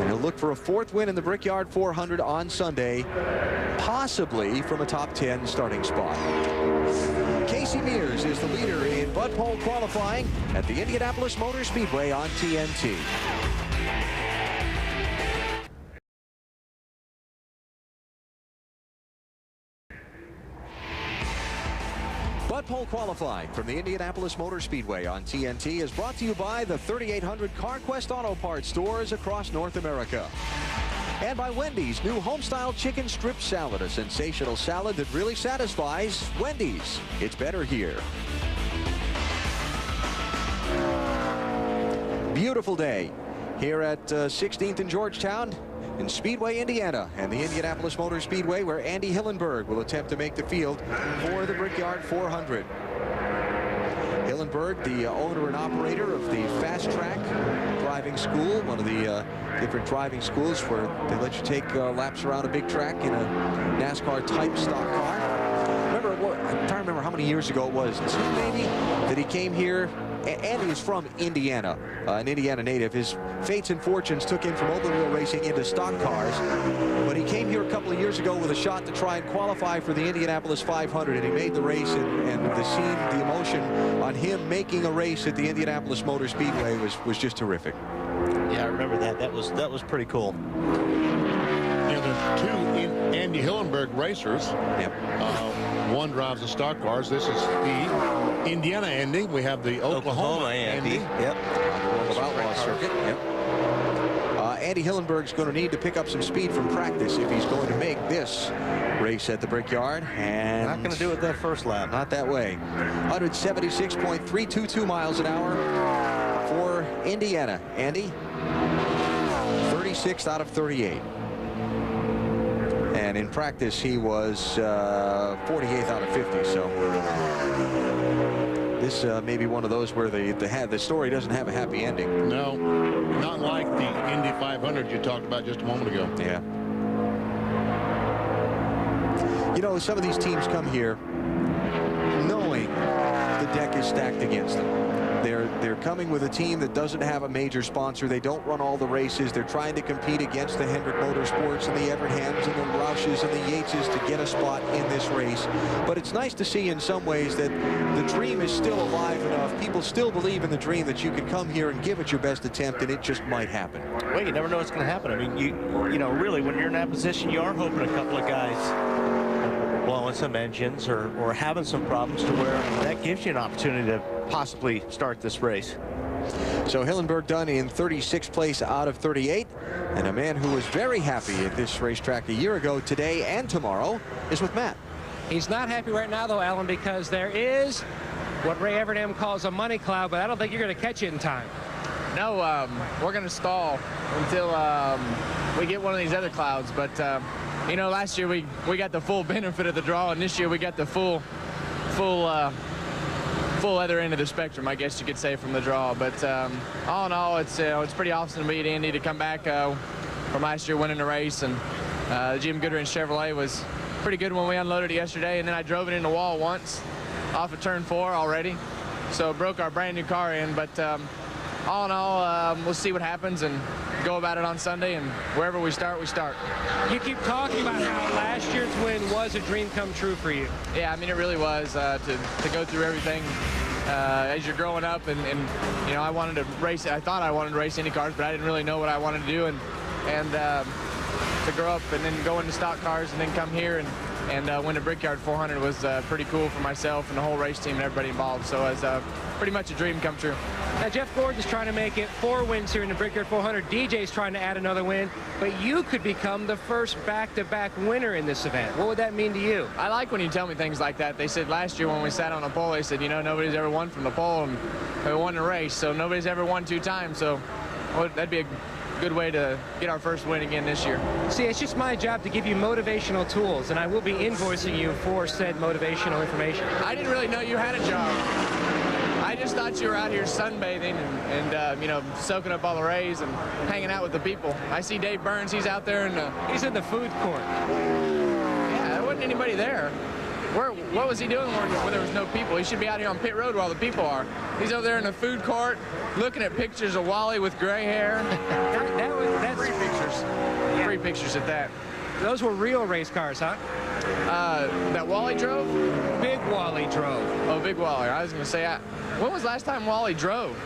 And he'll look for a 4th win in the Brickyard 400 on Sunday, possibly from a top 10 starting spot. Casey Mears is the leader in Bud Pole qualifying at the Indianapolis Motor Speedway on TNT. Bud Pole qualifying from the Indianapolis Motor Speedway on TNT is brought to you by the 3,800 CarQuest Auto Parts stores across North America. And by Wendy's new home-style chicken strip salad, a sensational salad that really satisfies. Wendy's, it's better here. Beautiful day here at 16th and Georgetown in Speedway, Indiana, and the Indianapolis Motor Speedway, where Andy Hillenberg will attempt to make the field for the Brickyard 400. Hillenberg, the owner and operator of the Fast Track driving school, one of the different driving schools where they let you take laps around a big track in a NASCAR type stock car. Remember, I'm trying to remember how many years ago it was, 2 maybe, that he came here. Andy is from Indiana, an Indiana native. His fates and fortunes took him from open wheel racing into stock cars, but he came here a couple of years ago with a shot to try and qualify for the Indianapolis 500, and he made the race, and the scene, the emotion on him making a race at the Indianapolis Motor Speedway was just terrific. Yeah, I remember that. That was pretty cool. And the 2 Andy Hillenberg racers. Yep. One drives the stock cars. This is the Indiana Andy. We have the Oklahoma Andy. Yep. World of Outlaw circuit. Yep. Andy Hillenberg's going to need to pick up some speed from practice if he's going to make this race at the Brickyard. And not going to do it that first lap. Not that way. 176.322 miles an hour for Indiana. Andy, 36th out of 38. And in practice, he was 48th out of 50. So this may be one of those where the story doesn't have a happy ending. No, not like the Indy 500 you talked about just a moment ago. Yeah. You know, some of these teams come here knowing the deck is stacked against them. They're coming with a team that doesn't have a major sponsor. They don't run all the races. They're trying to compete against the Hendrick Motorsports and the Everhams and the Roushes and the Yateses to get a spot in this race. But it's nice to see in some ways that the dream is still alive enough. People still believe in the dream that you can come here and give it your best attempt, and it just might happen. Well, you never know what's going to happen. I mean, you know, really, when you're in that position, you are hoping a couple of guys blowing some engines or having some problems to where that gives you an opportunity to possibly start this race. So Hillenberg done in 36th place out of 38, and a man who was very happy at this racetrack a year ago today and tomorrow is with Matt. He's not happy right now, though, Alan, because there is what Ray Evernham calls a money cloud, but I don't think you're going to catch it in time. No, we're going to stall until we get one of these other clouds, but you know, last year we got the full benefit of the draw, and this year we got the full other end of the spectrum, I guess you could say, from the draw. But all in all, it's pretty awesome to meet Andy, to come back from last year winning the race, and Jim Goodwrench Chevrolet was pretty good when we unloaded it yesterday, and then I drove it in the wall once off of turn 4 already, so broke our brand new car in. But all in all, we'll see what happens and go about it on Sunday, and wherever we start, we start. You keep talking about how last year's win was a dream come true for you. Yeah, I mean, it really was, to go through everything as you're growing up, and you know, I wanted to race. I thought I wanted to race Indy cars, but I didn't really know what I wanted to do, and to grow up and then go into stock cars and then come here and win the Brickyard 400 was pretty cool for myself and the whole race team and everybody involved. So it was pretty much a dream come true. Now, Jeff Gordon's trying to make it 4 wins here in the Brickyard 400. DJ's trying to add another win, but you could become the first back-to-back winner in this event. What would that mean to you? I like when you tell me things like that. They said last year when we sat on the pole, they said, you know, nobody's ever won from the pole, and we won the race, so nobody's ever won 2 times. So well, that'd be a good way to get our first win again this year. See, it's just my job to give you motivational tools, and I will be invoicing you for said motivational information. I didn't really know you had a job. I just thought you were out here sunbathing and you know, soaking up all the rays and hanging out with the people. I see Dave Burns, he's out there, and he's in the food court. Yeah, there wasn't anybody there. what was he doing when there was no people? He should be out here on pit road while the people are. He's over there in the food court looking at pictures of Wally with gray hair. That's 3 pictures. Yeah. 3 pictures at that. Those were real race cars, huh? That Wally drove? Big Wally drove. Oh, Big Wally. I was going to say, when was the last time Wally drove?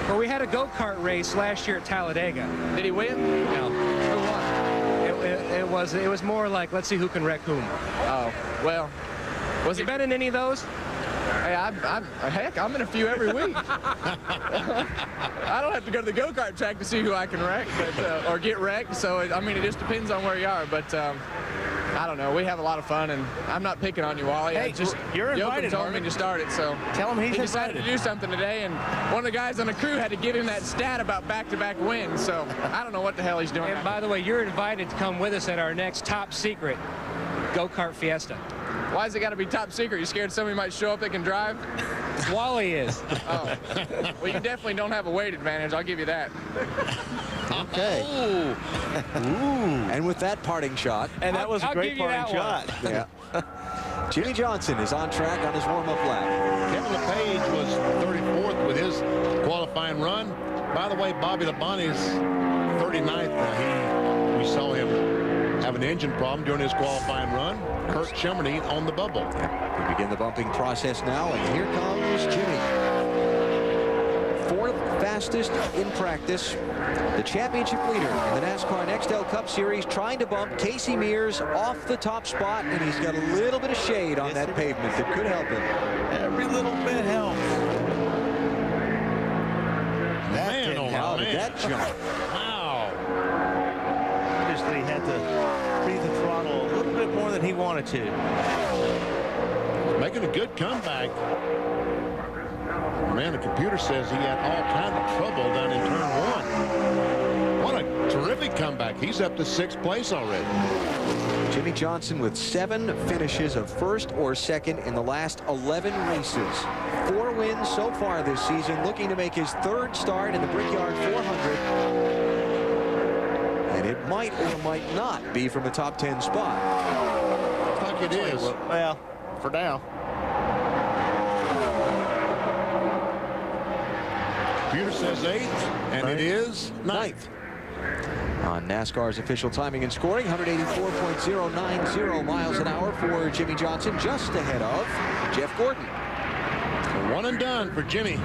Well, we had a go-kart race last year at Talladega. Did he win? No. Who won? It was more like, let's see who can wreck whom. Oh, well. Was he been in any of those? Hey, heck, I'm in a few every week. I don't have to go to the go-kart track to see who I can wreck, but, or get wrecked. So, I mean, it just depends on where you are. But I don't know. We have a lot of fun, and I'm not picking on you, Wally. Hey, you're invited. Jochen told me to start it, so tell him he decided to do something today, and one of the guys on the crew had to give him that stat about back-to-back wins. So I don't know what the hell he's doing. And by the way, you're invited to come with us at our next top secret go-kart fiesta. Why has it got to be top secret? You scared somebody might show up that can drive? Wally is. Oh. Well, you definitely don't have a weight advantage. I'll give you that. Okay. Ooh. And with that parting shot. And that was a great parting shot. Yeah. Jimmy Johnson is on track on his warm-up lap. Kevin LePage was 34th with his qualifying run. By the way, Bobby Labonte's 39th. We saw him have an engine problem during his qualifying run. Kurt Chemerney on the bubble. We begin the bumping process now, and here comes Jimmy. 4th fastest in practice. The championship leader in the NASCAR Nextel Cup Series trying to bump Casey Mears off the top spot, and he's got a little bit of shade on that pavement that could help him. Every little bit helps. How did that jump? Wow. Just that he had to breathe the throttle a little bit more than he wanted to. Making a good comeback. Man, the computer says he had all kind of trouble down in turn 1. What a terrific comeback. He's up to 6th place already. Jimmy Johnson with 7 finishes of 1st or 2nd in the last 11 races. 4 wins so far this season, looking to make his 3rd start in the Brickyard 400. And it might or might not be from a top 10 spot. Looks like it is. Well, for now. Computer says 8th, and it is 9th. On NASCAR's official timing and scoring, 184.090 miles an hour for Jimmy Johnson, just ahead of Jeff Gordon. One and done for Jimmy.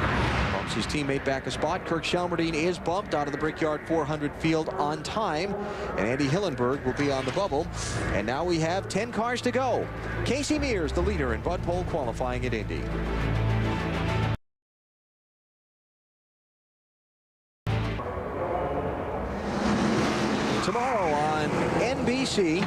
Bumps his teammate back a spot. Kirk Shelmerdine is bumped out of the Brickyard 400 field on time, and Andy Hillenberg will be on the bubble. And now we have 10 cars to go. Casey Mears, the leader in Bud Pole qualifying at Indy. Tomorrow on NBC,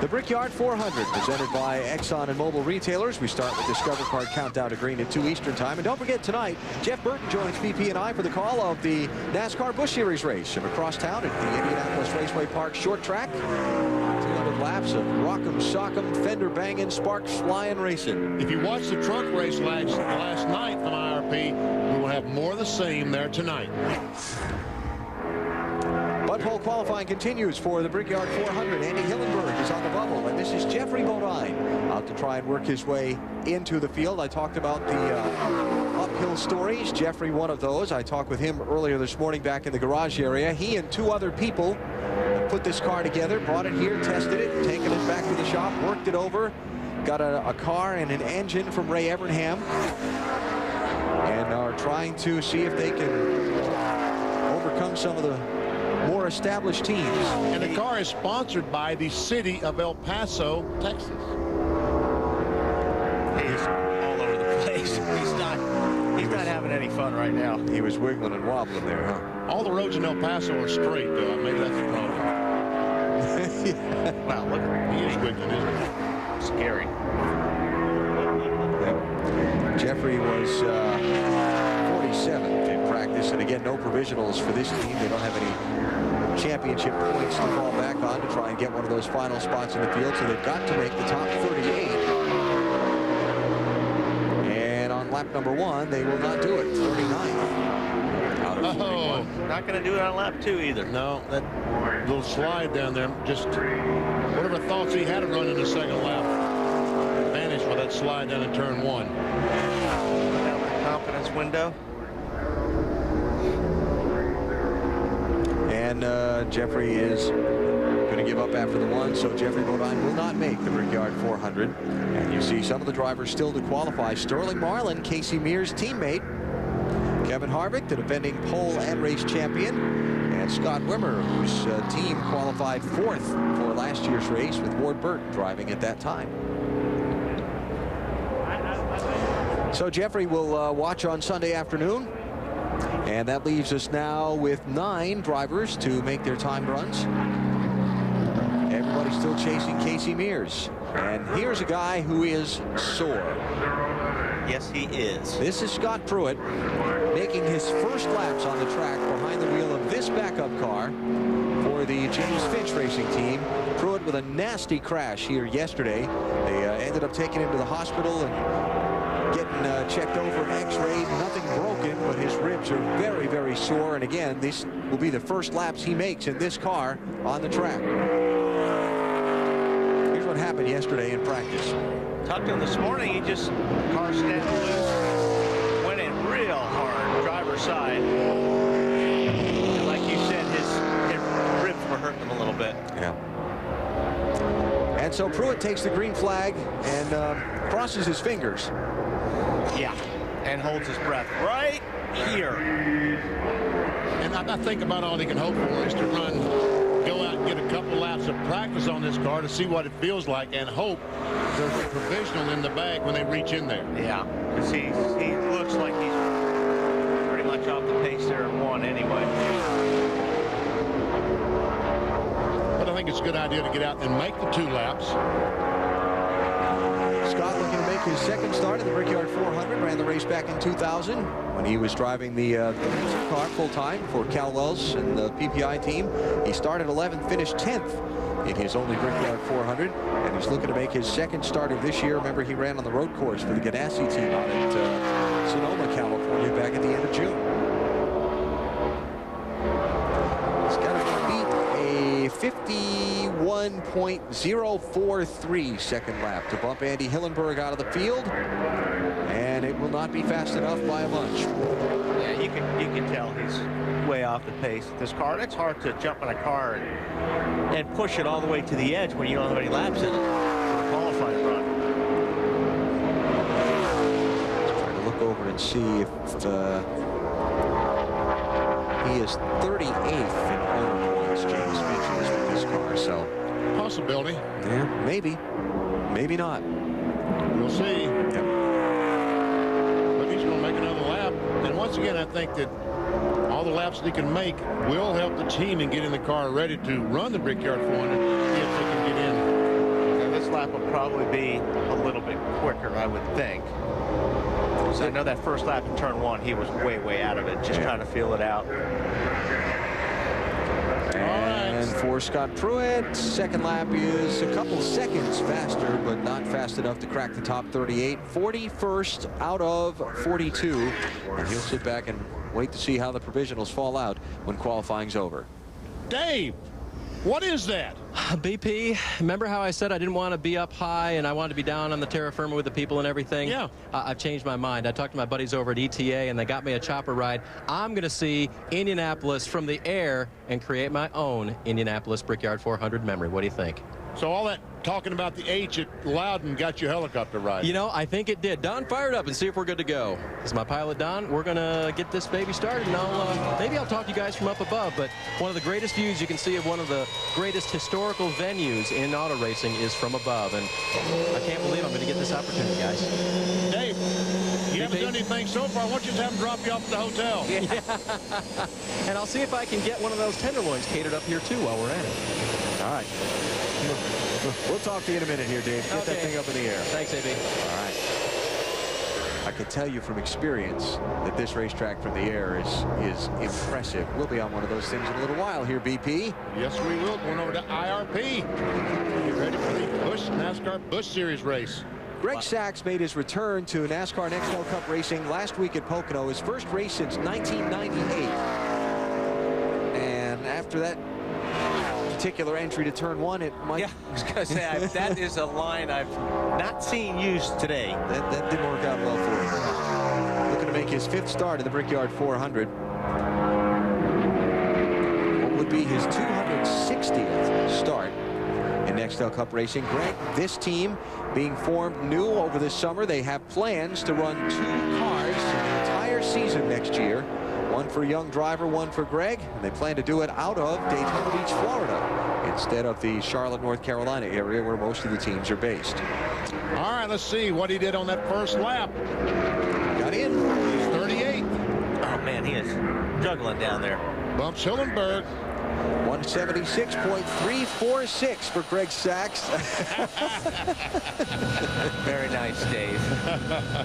the Brickyard 400, presented by Exxon and Mobil Retailers. We start with Discover Card Countdown to Green at 2 Eastern Time. And don't forget, tonight, Jeff Burton joins PP and I for the call of the NASCAR Busch Series race from across town at the Indianapolis Raceway Park short track. 200 laps of rock'em, sock'em, fender banging, sparks flying racing. If you watch the truck race last night from IRP, we will have more of the same there tonight. Bud Pole qualifying continues for the Brickyard 400. Andy Hillenberg is on the bubble, and this is Jeffrey Bodine out to try and work his way into the field. I talked about the uphill stories. Jeffrey, one of those. I talked with him earlier this morning back in the garage area. He and 2 other people put this car together, brought it here, tested it, taken it back to the shop, worked it over, got a car and an engine from Ray Evernham, and are trying to see if they can overcome some of the more established teams. And the car is sponsored by the city of El Paso, Texas. He's all over the place. He's not having any fun right now. He was wiggling and wobbling there, huh? All the roads in El Paso are straight, though. Maybe that's the problem. Yeah. Wow, look. He is wiggling, isn't he? Scary. Yep. Jeffrey was 47th in practice, and again, no provisionals for this team. They don't have any championship points to fall back on to try and get one of those final spots in the field, so they've got to make the top 38. And on lap number 1, they will not do it. 39th out of 41. Not going to do it on lap 2 either. No, that little slide down there, just whatever thoughts he had of running the second lap vanished with that that slide down in turn 1. Confidence window. And Jeffrey is going to give up after the 1, so Jeffrey Bodine will not make the Brickyard 400. And you see some of the drivers still to qualify. Sterling Marlin, Casey Mears' teammate. Kevin Harvick, the defending pole and race champion. And Scott Wimmer, whose team qualified 4th for last year's race with Ward Burton driving at that time. So Jeffrey will watch on Sunday afternoon. And that leaves us now with 9 drivers to make their time runs. Everybody's still chasing Casey Mears. And here's a guy who is sore. Yes, he is. This is Scott Pruitt making his first laps on the track behind the wheel of this backup car for the James Finch Racing team. Pruitt with a nasty crash here yesterday. They ended up taking him to the hospital and getting checked over, x-rayed. Nothing broken, but his ribs are very, very sore. And again, this will be the first laps he makes in this car on the track. Here's what happened yesterday in practice. Talked to him this morning. He just, car standing loose, went in real hard, driver's side. And like you said, his ribs were hurting him a little bit. Yeah. And so Pruitt takes the green flag and crosses his fingers. Yeah, and holds his breath right here. And I think about all he can hope for is to go out and get a couple laps of practice on this car to see what it feels like, and hope there's a provisional in the bag when they reach in there. Yeah, because he looks like he's pretty much off the pace there in 1 anyway. But I think it's a good idea to get out and make the 2 laps. Scott looking to make his second start in the Brickyard 400. Ran the race back in 2000 when he was driving the car full-time for Cal Wells and the PPI team. He started 11th, finished 10th in his only Brickyard 400. And he's looking to make his second start of this year. Remember, he ran on the road course for the Ganassi team out at Sonoma, California, back at the end of June. He's got to beat a 51.043 second lap to bump Andy Hillenberg out of the field. And it will not be fast enough by a bunch. Yeah, you can tell he's way off the pace. This car, it's hard to jump in a car and push it all the way to the edge when you don't have any laps in it for a qualifying run. Trying to look over and see if he is 38th in owner points, James Finch is with this car. So possibility. Yeah, maybe. Maybe not. We'll see. Yep. But he's going to make another lap. And once again, I think that all the laps that he can make will help the team in getting the car ready to run the Brickyard 400 if they can get in. And this lap will probably be a little bit quicker, I would think. So I know that first lap in turn 1, he was way out of it, just trying to feel it out. And for Scott Pruitt, second lap is a couple seconds faster, but not fast enough to crack the top 38. 41st out of 42. And he'll sit back and wait to see how the provisionals fall out when qualifying's over. Dave, what is that? BP, remember how I said I didn't want to be up high and I wanted to be down on the terra firma with the people and everything? Yeah. I've changed my mind. I talked to my buddies over at ETA and they got me a chopper ride. I'm going to see Indianapolis from the air and create my own Indianapolis Brickyard 400 memory. What do you think? So all that talking about the H at Loudon got you a helicopter ride. You know, I think it did. Don, fire it up and see if we're good to go. This is my pilot, Don. We're going to get this baby started, and maybe I'll talk to you guys from up above, but one of the greatest views you can see of one of the greatest historical venues in auto racing is from above, and I can't believe I'm going to get this opportunity, guys. Dave, you haven't done anything so far. Why don't you just have them drop you off at the hotel? Yeah. And I'll see if I can get one of those tenderloins catered up here, too, while we're at it. All right. We'll talk to you in a minute here, Dave. Get that thing up in the air. Thanks, AB. All right. I can tell you from experience that this racetrack from the air is impressive. We'll be on one of those things in a little while here, BP. Yes, we will. Going over to IRP. Get ready for the NASCAR Busch Series race. Greg Sachs made his return to NASCAR Nextel Cup racing last week at Pocono, his first race since 1998. And after that particular entry to turn one, it might... Yeah, I was going to say, that is a line I've not seen used today. That didn't work out well for him. Looking to make his 5th start in the Brickyard 400. What would be his 260th start in Nextel Cup racing. Greg, this team being formed new over this summer. They have plans to run 2 cars the entire season next year. One for a young driver, one for Greg. And they plan to do it out of Daytona Beach, Florida, instead of the Charlotte, North Carolina area where most of the teams are based. All right, let's see what he did on that first lap. Got in. 38. Oh, man, he is juggling down there. Bumps Hillenberg. 176.346 for Greg Sachs. Very nice, Dave.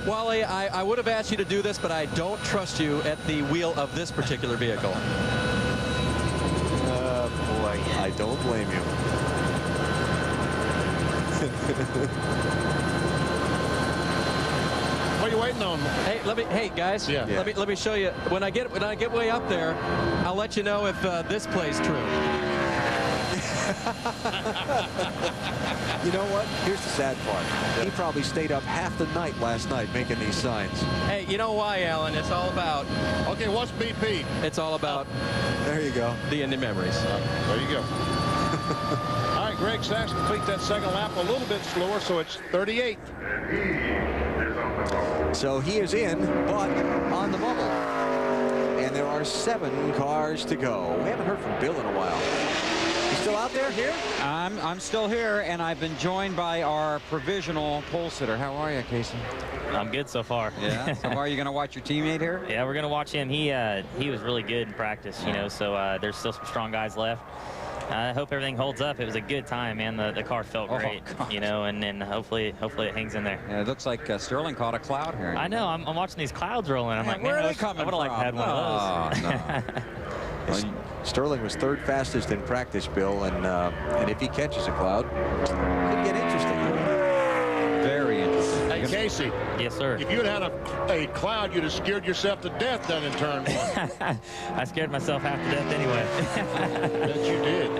Wally, I would have asked you to do this, but I don't trust you at the wheel of this particular vehicle. Boy, I don't blame you. What are you waiting on? Hey guys, let me show you. When I get way up there, I'll let you know if this plays true. You know what? Here's the sad part. He probably stayed up half the night last night making these signs. Hey, you know why, Alan? It's all about... Okay, what's BP? It's all about... There you go. The Indy memories. There you go. All right, Greg Sachs completes that second lap a little bit slower, so it's 38. So he is in, but on the bubble. And there are 7 cars to go. We haven't heard from Bill in a while. You still out there? Here? I'm still here, and I've been joined by our provisional pole sitter. How are you, Casey? I'm good so far. Yeah. So far, you going to watch your teammate here? Yeah, we're going to watch him. He was really good in practice, you know, so there's still some strong guys left. I hope everything holds up. It was a good time, man. The car felt great, you know, and then hopefully it hangs in there. Yeah, it looks like Sterling caught a cloud here. I know. I'm watching these clouds rolling. I'm like, where man, are they coming I would have liked to have one of those. No. Sterling was 3rd fastest in practice, Bill, and if he catches a cloud, it could get interesting. Very interesting. Hey, Casey. Yes, sir. If you'd had a cloud, you'd have scared yourself to death down in turn 1. I scared myself half to death anyway. Bet you did.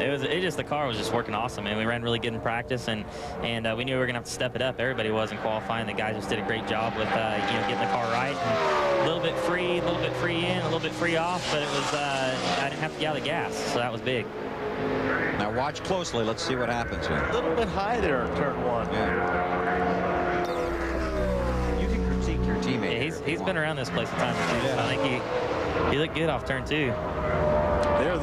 The car was just working awesome, man. We ran really good in practice, and we knew we were gonna have to step it up. Everybody was in qualifying. The guys just did a great job with getting the car right. And a little bit free in, a little bit free off, but it was I didn't have to get out of the gas, so that was big. Now watch closely. Let's see what happens here. A little bit high there in turn 1. Yeah. You can critique your teammate. Yeah, he's been around this place a time or two. Yeah. I think he looked good off turn 2.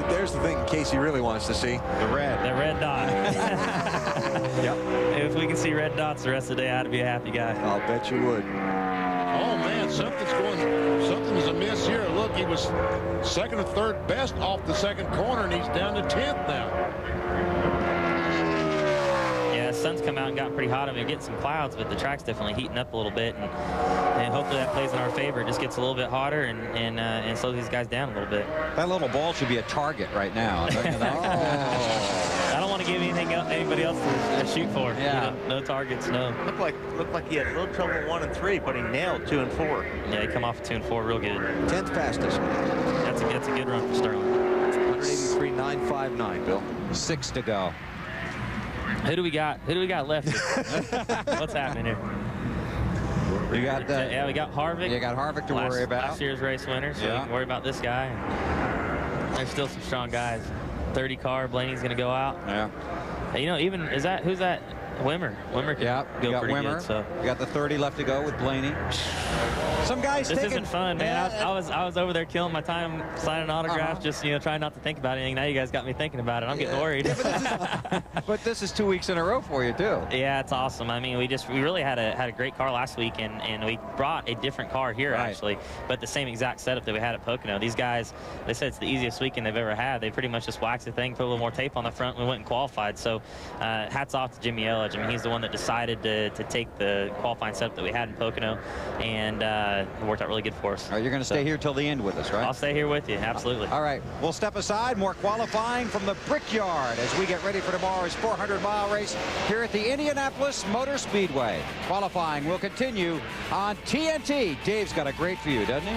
There's the thing Casey really wants to see. The red dot. Yep. If we can see red dots the rest of the day, I'd be a happy guy. I'll bet you would. Oh, man, something's amiss here. Look, he was 2nd or 3rd best off the 2nd corner, and he's down to 10th now. Yeah, the sun's come out and got pretty hot. I mean, getting some clouds, but the track's definitely heating up a little bit, and hopefully that plays in our favor. It just gets a little bit hotter and slows these guys down a little bit. That little ball should be a target right now. I don't want to give anybody else to shoot for. Yeah. You know, no targets, no. Looked like he had a little trouble 1 and 3, but he nailed 2 and 4. Yeah, he come off of 2 and 4 real good. 10th fastest. That's a good run for Sterling. 183.959, Bill. 6 to go. Who do we got left? What's happening here? We got we got Harvick. You got Harvick to worry about. Last year's race winner, so you can worry about this guy. There's still some strong guys. 30 car, Blaney's going to go out. Yeah. You know, who's that? Wimmer. Wimmer can go got pretty Wimmer. good. So We got the 30 left to go with Blaney. Some guys this isn't fun, man. I was over there killing my time signing autographs, just trying not to think about anything. Now you guys got me thinking about it. I'm getting worried. But this is 2 weeks in a row for you too. Yeah, it's awesome. I mean, we really had a great car last week, and we brought a different car here actually, but the same exact setup that we had at Pocono. These guys, they said it's the easiest weekend they've ever had. They pretty much just waxed the thing, put a little more tape on the front, and we went and qualified. So hats off to Jimmy Elledge. I mean, he's the one that decided to take the qualifying setup that we had in Pocono, and it worked out really good for us. All right, you're going to stay here till the end with us, right? I'll stay here with you, absolutely. All right, we'll step aside. More qualifying from the Brickyard as we get ready for tomorrow's 400-mile race here at the Indianapolis Motor Speedway. Qualifying will continue on TNT. Dave's got a great view, doesn't he?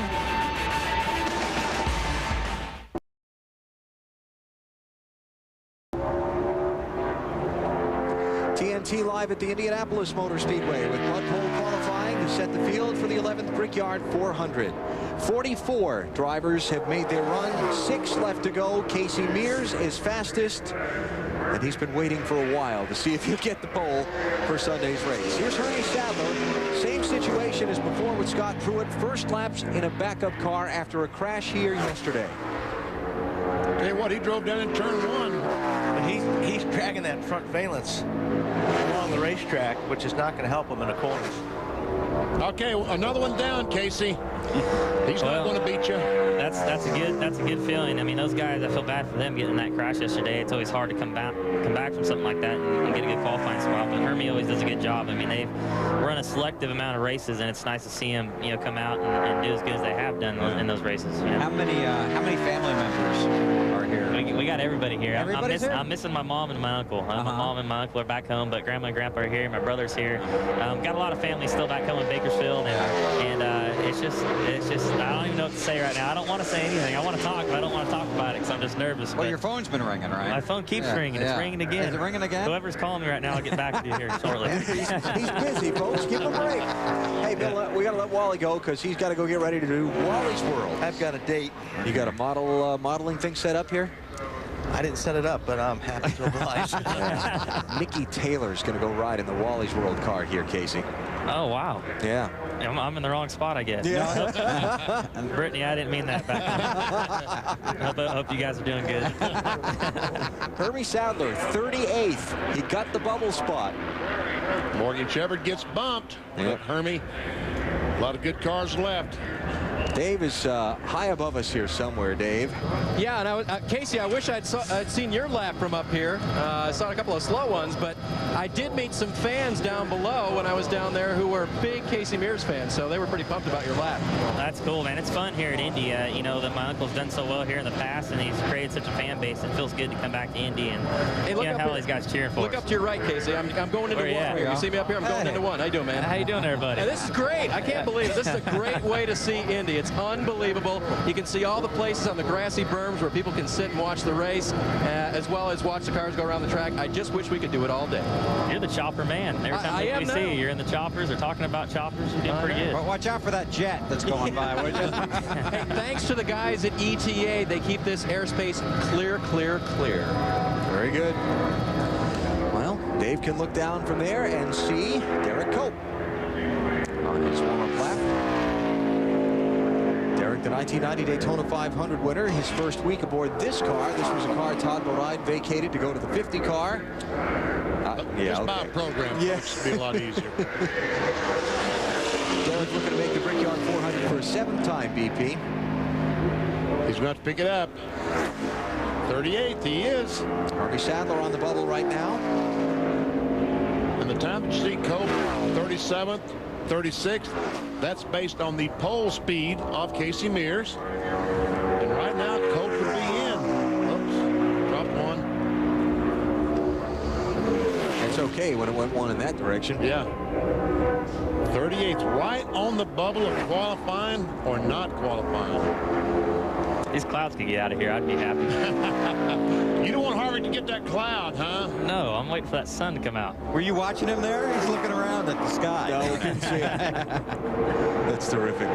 TNT live at the Indianapolis Motor Speedway with Bud Pole qualifying to set the field for the 11th Brickyard 400. 44 drivers have made their run, 6 left to go. Casey Mears is fastest, and he's been waiting for a while to see if he'll get the pole for Sunday's race. Here's Hermie Sadler. Same situation as before with Scott Pruitt. First laps in a backup car after a crash here yesterday. Tell you what, he drove down in turn 1. But he's dragging that front valence along the racetrack, which is not going to help him in the corners. Okay, another one down, Casey. He's not going to beat you. That's a good feeling. I mean, those guys, I feel bad for them getting in that crash yesterday. It's always hard to come back from something like that and get a good qualifying spot. But Hermie always does a good job. I mean, they've run a selective amount of races, and it's nice to see him, come out and do as good as they have done in those races. How many family members are here? We got everybody here. Everybody's here? I'm missing my mom and my uncle. My mom and my uncle are back home, but grandma and grandpa are here. My brother's here. Got a lot of family still back home in Bakersfield, and it's just I don't even know what to say right now. I don't want to say anything. I want to talk, but I don't want to talk about it because I'm just nervous. Well, your phone's been ringing, right? My phone keeps ringing. It's ringing again. Is it ringing again? Whoever's calling me right now, I'll get back to you here shortly. He's busy, folks. Give him a break. Hey, Bill, we got to let Wally go because he's got to go get ready to do Wally's World. I've got a date. You got a modeling thing set up here? I didn't set it up, but I'm happy to oblige. Nikki Taylor's going to go ride in the Wally's World car here, Casey. Oh, wow. Yeah. I'm in the wrong spot, I guess. Yeah. Brittany, I didn't mean that back then. I hope you guys are doing good. Hermie Sadler, 38th. He got the bubble spot. Morgan Shepard gets bumped. But Hermie, a lot of good cars left. Dave is high above us here somewhere, Dave. Yeah, and Casey, I wish I'd seen your lap from up here. I saw a couple of slow ones, but I did meet some fans down below when I was down there who were big Casey Mears fans, so they were pretty pumped about your lap. That's cool, man. It's fun here at Indy. That my uncle's done so well here in the past, and he's created such a fan base. It feels good to come back to Indy and have all these guys cheering for us. Look up to your right, Casey. I'm going into one here. You see me up here? I'm going into one. How you doing, man? How you doing, everybody? And this is great. I can't believe it. This is a great way to see Indy. It's unbelievable. You can see all the places on the grassy berms where people can sit and watch the race, as well as watch the cars go around the track. I just wish we could do it all day. You're the chopper man. Every time we see you, you're in the choppers or talking about choppers. You're doing pretty good. Well, watch out for that jet that's going by, would you? Hey, thanks to the guys at ETA, they keep this airspace clear, clear, clear. Very good. Well, Dave can look down from there and see Derek Cope on his warm-up lap. Derek, the 1990 Daytona 500 winner, his first week aboard this car. This was a car Todd Bodine vacated to go to the 50 car. It's my program. Yes, it'd be a lot easier. Derek looking to make the Brickyard 400 for a 7th time BP. He's going to have to pick it up. 38th, he is. Hermie Sadler on the bubble right now. And the time that you see Cope, 37th, 36th, that's based on the pole speed of Casey Mears. And right now, Cope would be in. Oops, dropped one. It's okay when it went one in that direction. Yeah. 38th, right on the bubble of qualifying or not qualifying. These clouds could get out of here. I'd be happy. You don't want Harvick to get that cloud, huh? No, I'm waiting for that sun to come out. Were you watching him there? He's looking around at the sky. No, we can see it. That's terrific.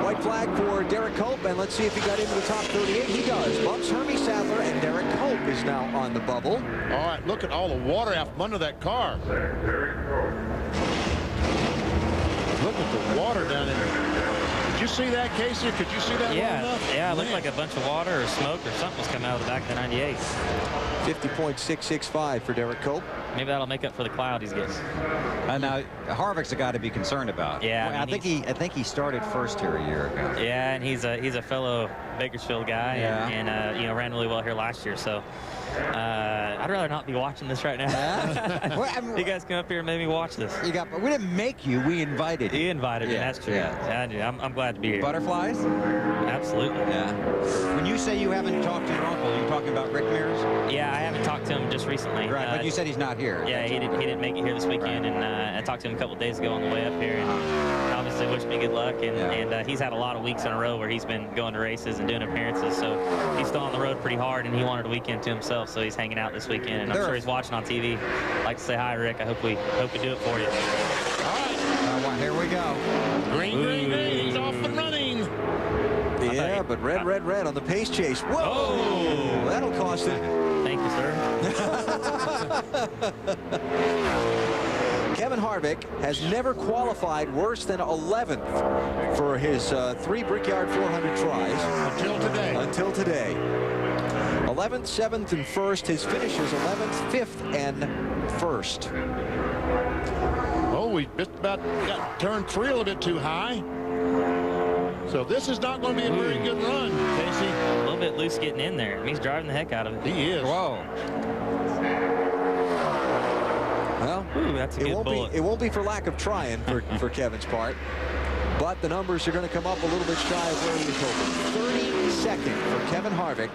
White flag for Derek Cope, and let's see if he got into the top 38. He does. Bumps Hermie Sadler, and Derek Cope is now on the bubble. All right, look at all the water out from under that car. Look at the water down in there. Did you see that, Casey? Could you see that? Yeah, it looked like a bunch of water or smoke or something was coming out of the back of the 98. 50.665 for Derek Cope. Maybe that'll make up for the cloud he's getting. Now Harvick's a guy to be concerned about. Yeah, well, I think he started first here a year ago. Yeah, and he's a fellow Bakersfield guy, yeah. and ran really well here last year. So I'd rather not be watching this right now. Yeah? Well, you guys come up here and made me watch this. We didn't make you. We invited you. You invited me. That's true. Yeah, I'm glad to be here. Butterflies? Absolutely. Yeah. When you say you haven't talked to your uncle, are you talking about Rick Mears? Yeah, I haven't talked to him just recently. Right, but you said he's not here. here. Yeah, he didn't make it here this weekend, and I talked to him a couple days ago on the way up here, and obviously wished me good luck. And he's had a lot of weeks in a row where he's been going to races and doing appearances, so he's still on the road pretty hard, and he wanted a weekend to himself, so he's hanging out this weekend, and I'm sure he's watching on TV. I'd like to say hi, Rick. I hope we do it for you. Well, here we go. Green, he's off and running. Yeah, but red on the pace chase. Whoa! Oh. That'll cost it. Thank you, sir. Kevin Harvick has never qualified worse than 11th for his 3 Brickyard 400 tries. Until today. 11th, 7th, and 1st. His finishes 11th, 5th, and 1st. Oh, we just about got turn 3 a little bit too high. So this is not going to be a very good run, Casey. A little bit loose getting in there. He's driving the heck out of it. He is. Whoa. Well, that's a good bullet. It won't be for lack of trying for Kevin's part. But the numbers are going to come up a little bit shy of where he was hoping. 32nd for Kevin Harvick.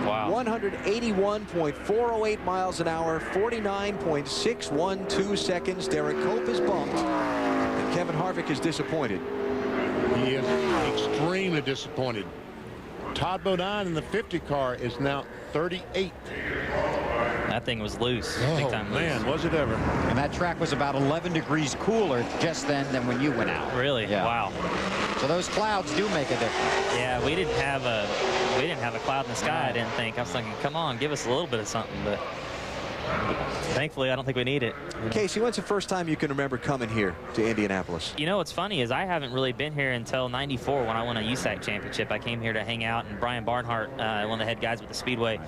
Wow. 181.408 miles an hour, 49.612 seconds. Derek Cope is bumped, and Kevin Harvick is disappointed. He is extremely disappointed. Todd Bodine in the 50 car is now 38. That thing was loose. Big time loose. Man, was it ever. And that track was about 11 degrees cooler just then than when you went out. Really? Yeah. Wow. So those clouds do make a difference. Yeah, we didn't have a cloud in the sky, I didn't think. I was thinking, come on, give us a little bit of something, but thankfully, I don't think we need it. Casey, when's the first time you can remember coming here to Indianapolis? You know, what's funny is I haven't really been here until '94 when I won a USAC championship. I came here to hang out, and Brian Barnhart, one of the head guys with the Speedway,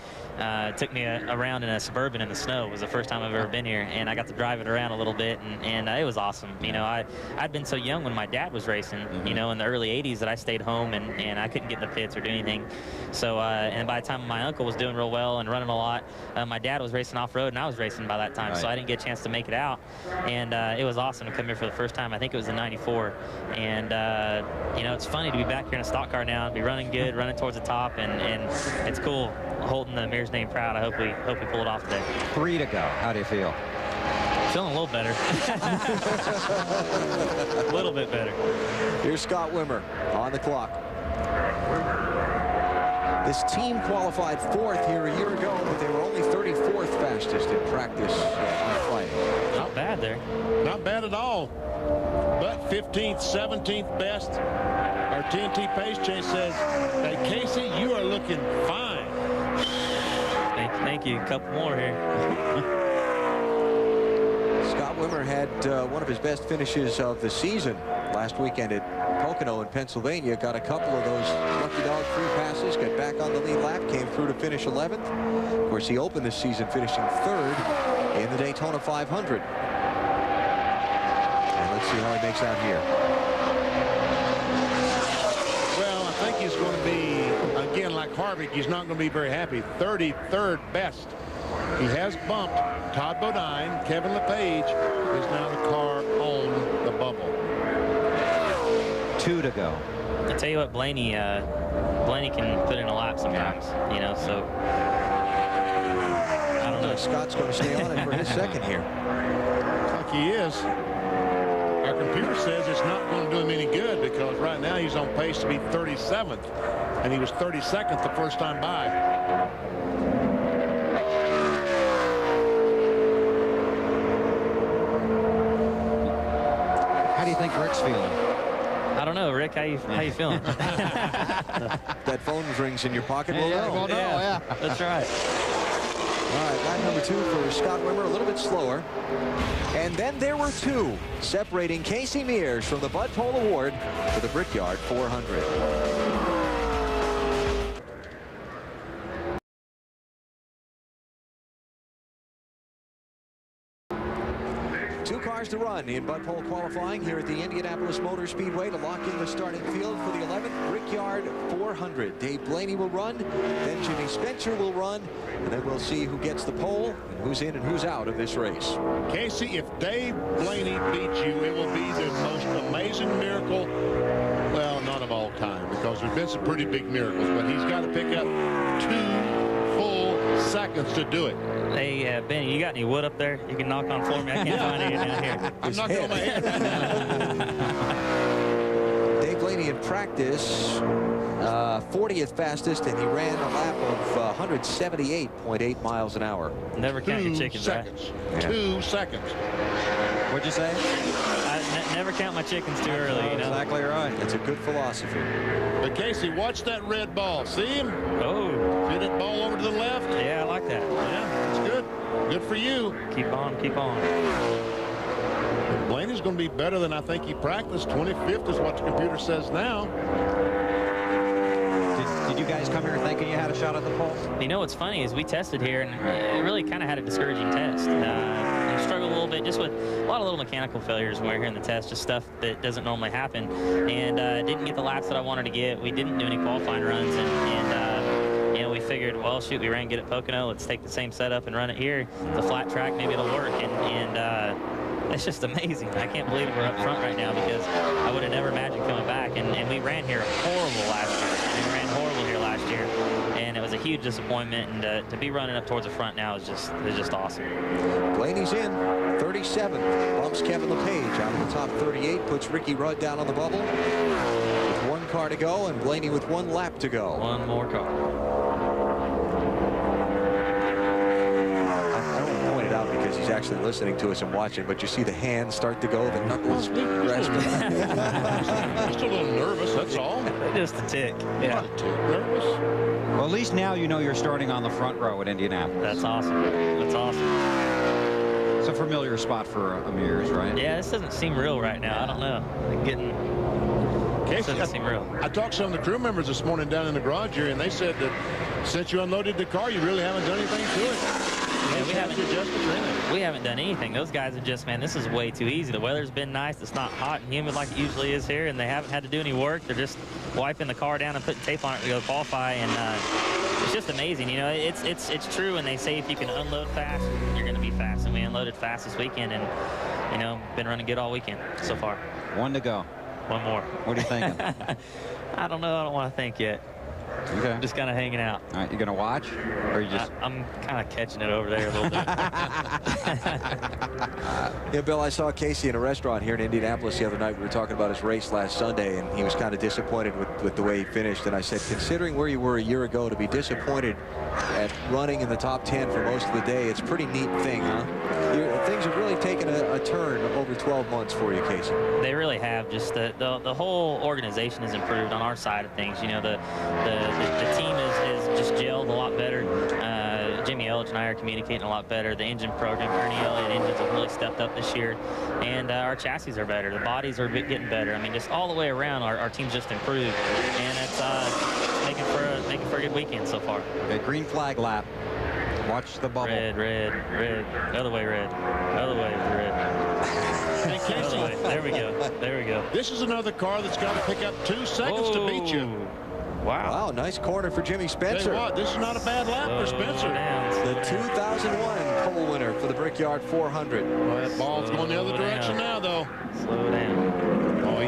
took me around in a Suburban in the snow. It was the first time I've ever been here, and I got to drive it around a little bit, and it was awesome. You know, I'd been so young when my dad was racing, you know, in the early 80s that I stayed home, and I couldn't get in the pits or do anything. So, and by the time my uncle was doing real well and running a lot, my dad was racing off-road, and I was racing by that time, so I didn't get a chance to make it out. And it was awesome to come here for the first time. I think it was in '94. And, you know, it's funny to be back here in a stock car now and be running good, running towards the top, and it's cool holding the Mears name proud. I hope we pull it off today. 3 to go. How do you feel? Feeling a little better. A little bit better. Here's Scott Wimmer on the clock. This team qualified 4th here a year ago, but they were only 34th fastest in practice on Friday. Not bad there. Not bad at all. But 15th, 17th best. Our TNT pace chase says, hey, Casey, you are looking fine. Thank you. A couple more here. Scott Wimmer had one of his best finishes of the season last weekend at Pocono in Pennsylvania. Got a couple of those lucky dog free passes, got back on the lead lap, came through to finish 11th. Of course, he opened this season finishing 3rd in the Daytona 500. And let's see how he makes out here. Well, I think he's going to be, again, like Harvick, he's not going to be very happy. 33rd best. He has bumped Todd Bodine. Kevin LePage is now the car on the bubble. 2 to go. I tell you what, Blaney can put in a lap sometimes, you know, so I don't know. Scott's going to stay on it for his second here. Looks like he is. Our computer says it's not going to do him any good because right now he's on pace to be 37th, and he was 32nd the first time by. How do you think Rick's feeling? I don't know, Rick. How you feeling? That phone rings in your pocket. We'll know. Yeah. That's right. All right, lap number 2 for Scott Wimmer, a little bit slower. And then there were 2 separating Casey Mears from the Bud Pole Award for the Brickyard 400. 2 cars to run in Bud Pole qualifying here at the Indianapolis Motor Speedway to lock in the starting field for the 11th Brickyard 400. Dave Blaney will run, then Jimmy Spencer will run, and then we'll see who gets the pole and who's in and who's out of this race. Casey, if Dave Blaney beats you, it will be the most amazing miracle, well, not of all time, because there's been some pretty big miracles, but he's got to pick up 2 full seconds to do it. Hey, Benny, you got any wood up there? You can knock on for me. I can't find any down here. I'm knocking on my head right now. Dave Blaney in practice, 40th fastest, and he ran a lap of 178.8 miles an hour. Never count your chickens, seconds. right? 2 seconds. What'd you say? Never count my chickens too early, you know? Exactly right. That's a good philosophy. But Casey, watch that red ball. See him? Oh. See that ball over to the left? Yeah, I like that. Yeah, it's good. Good for you. Keep on, keep on. Blaney's going to be better than I think he practiced. 25th is what the computer says now. Did you guys come here thinking you had a shot at the pole? You know what's funny is we tested here, and it really kind of had a discouraging test. We struggled a little bit just with a lot of little mechanical failures when we were here in the test, just stuff that doesn't normally happen. And didn't get the laps that I wanted to get. We didn't do any qualifying runs, and you know, we figured, well, shoot, we ran good at Pocono. Let's take the same setup and run it here. The flat track, maybe it'll work. And it's just amazing. I can't believe we're up front right now because I would have never imagined coming back. And we ran here horrible last year. We ran horrible here last year, and it was a huge disappointment. And to be running up towards the front now is just awesome. Blaney's in 37th, bumps Kevin LePage out of the top 38, puts Ricky Rudd down on the bubble with 1 car to go, and Blaney with 1 lap to go. One more car. Because he's actually listening to us and watching, but you see the hands start to go, the knuckles rest. Just a little nervous, that's all. Just a tick. Yeah. Nervous. Well, at least now you know you're starting on the front row at Indianapolis. That's awesome. That's awesome. It's a familiar spot for Amirs, right? Yeah, this doesn't seem real right now. I don't know. Casey, doesn't seem real. I talked to some of the crew members this morning down in the garage here, and they said that since you unloaded the car, you really haven't done anything to it. Yeah, we haven't done anything. Those guys are just, man, this is way too easy. The weather's been nice. It's not hot and humid like it usually is here, and they haven't had to do any work. They're just wiping the car down and putting tape on it to go qualify, and it's just amazing. You know, it's true when they say if you can unload fast, you're going to be fast. And we unloaded fast this weekend, and you know, been running good all weekend so far. 1 to go. 1 more. What are you thinking? I don't know. I don't want to think yet. Okay. I'm just kind of hanging out. All right, you gonna watch, or you just? I'm kind of catching it over there a little bit. Yeah, Bill, I saw Casey in a restaurant here in Indianapolis the other night. We were talking about his race last Sunday, and he was kind of disappointed with the way he finished. And I said, considering where you were a year ago, to be disappointed at running in the top 10 for most of the day, it's a pretty neat thing, huh? Things have really taken a turn over 12 months for you, Casey. They really have. Just the whole organization has improved on our side of things. You know, the team is just gelled a lot better. Jimmy Elledge and I are communicating a lot better. The engine program, Ernie Elliott engines have really stepped up this year, and our chassis are better. The bodies are getting better. I mean, just all the way around, our team's just improved, and it's making for a good weekend so far. Okay, green flag lap. Watch the bubble. Red. Other way, red. Other way, red. Hey, Casey. There we go. This is another car that's got to pick up 2 seconds to beat you. Wow, nice corner for Jimmy Spencer. Tell you what, this is not a bad lap for Spencer. The 2001 pole winner for the Brickyard 400. Well, that ball's going the other direction now, though. Slow down. Oh,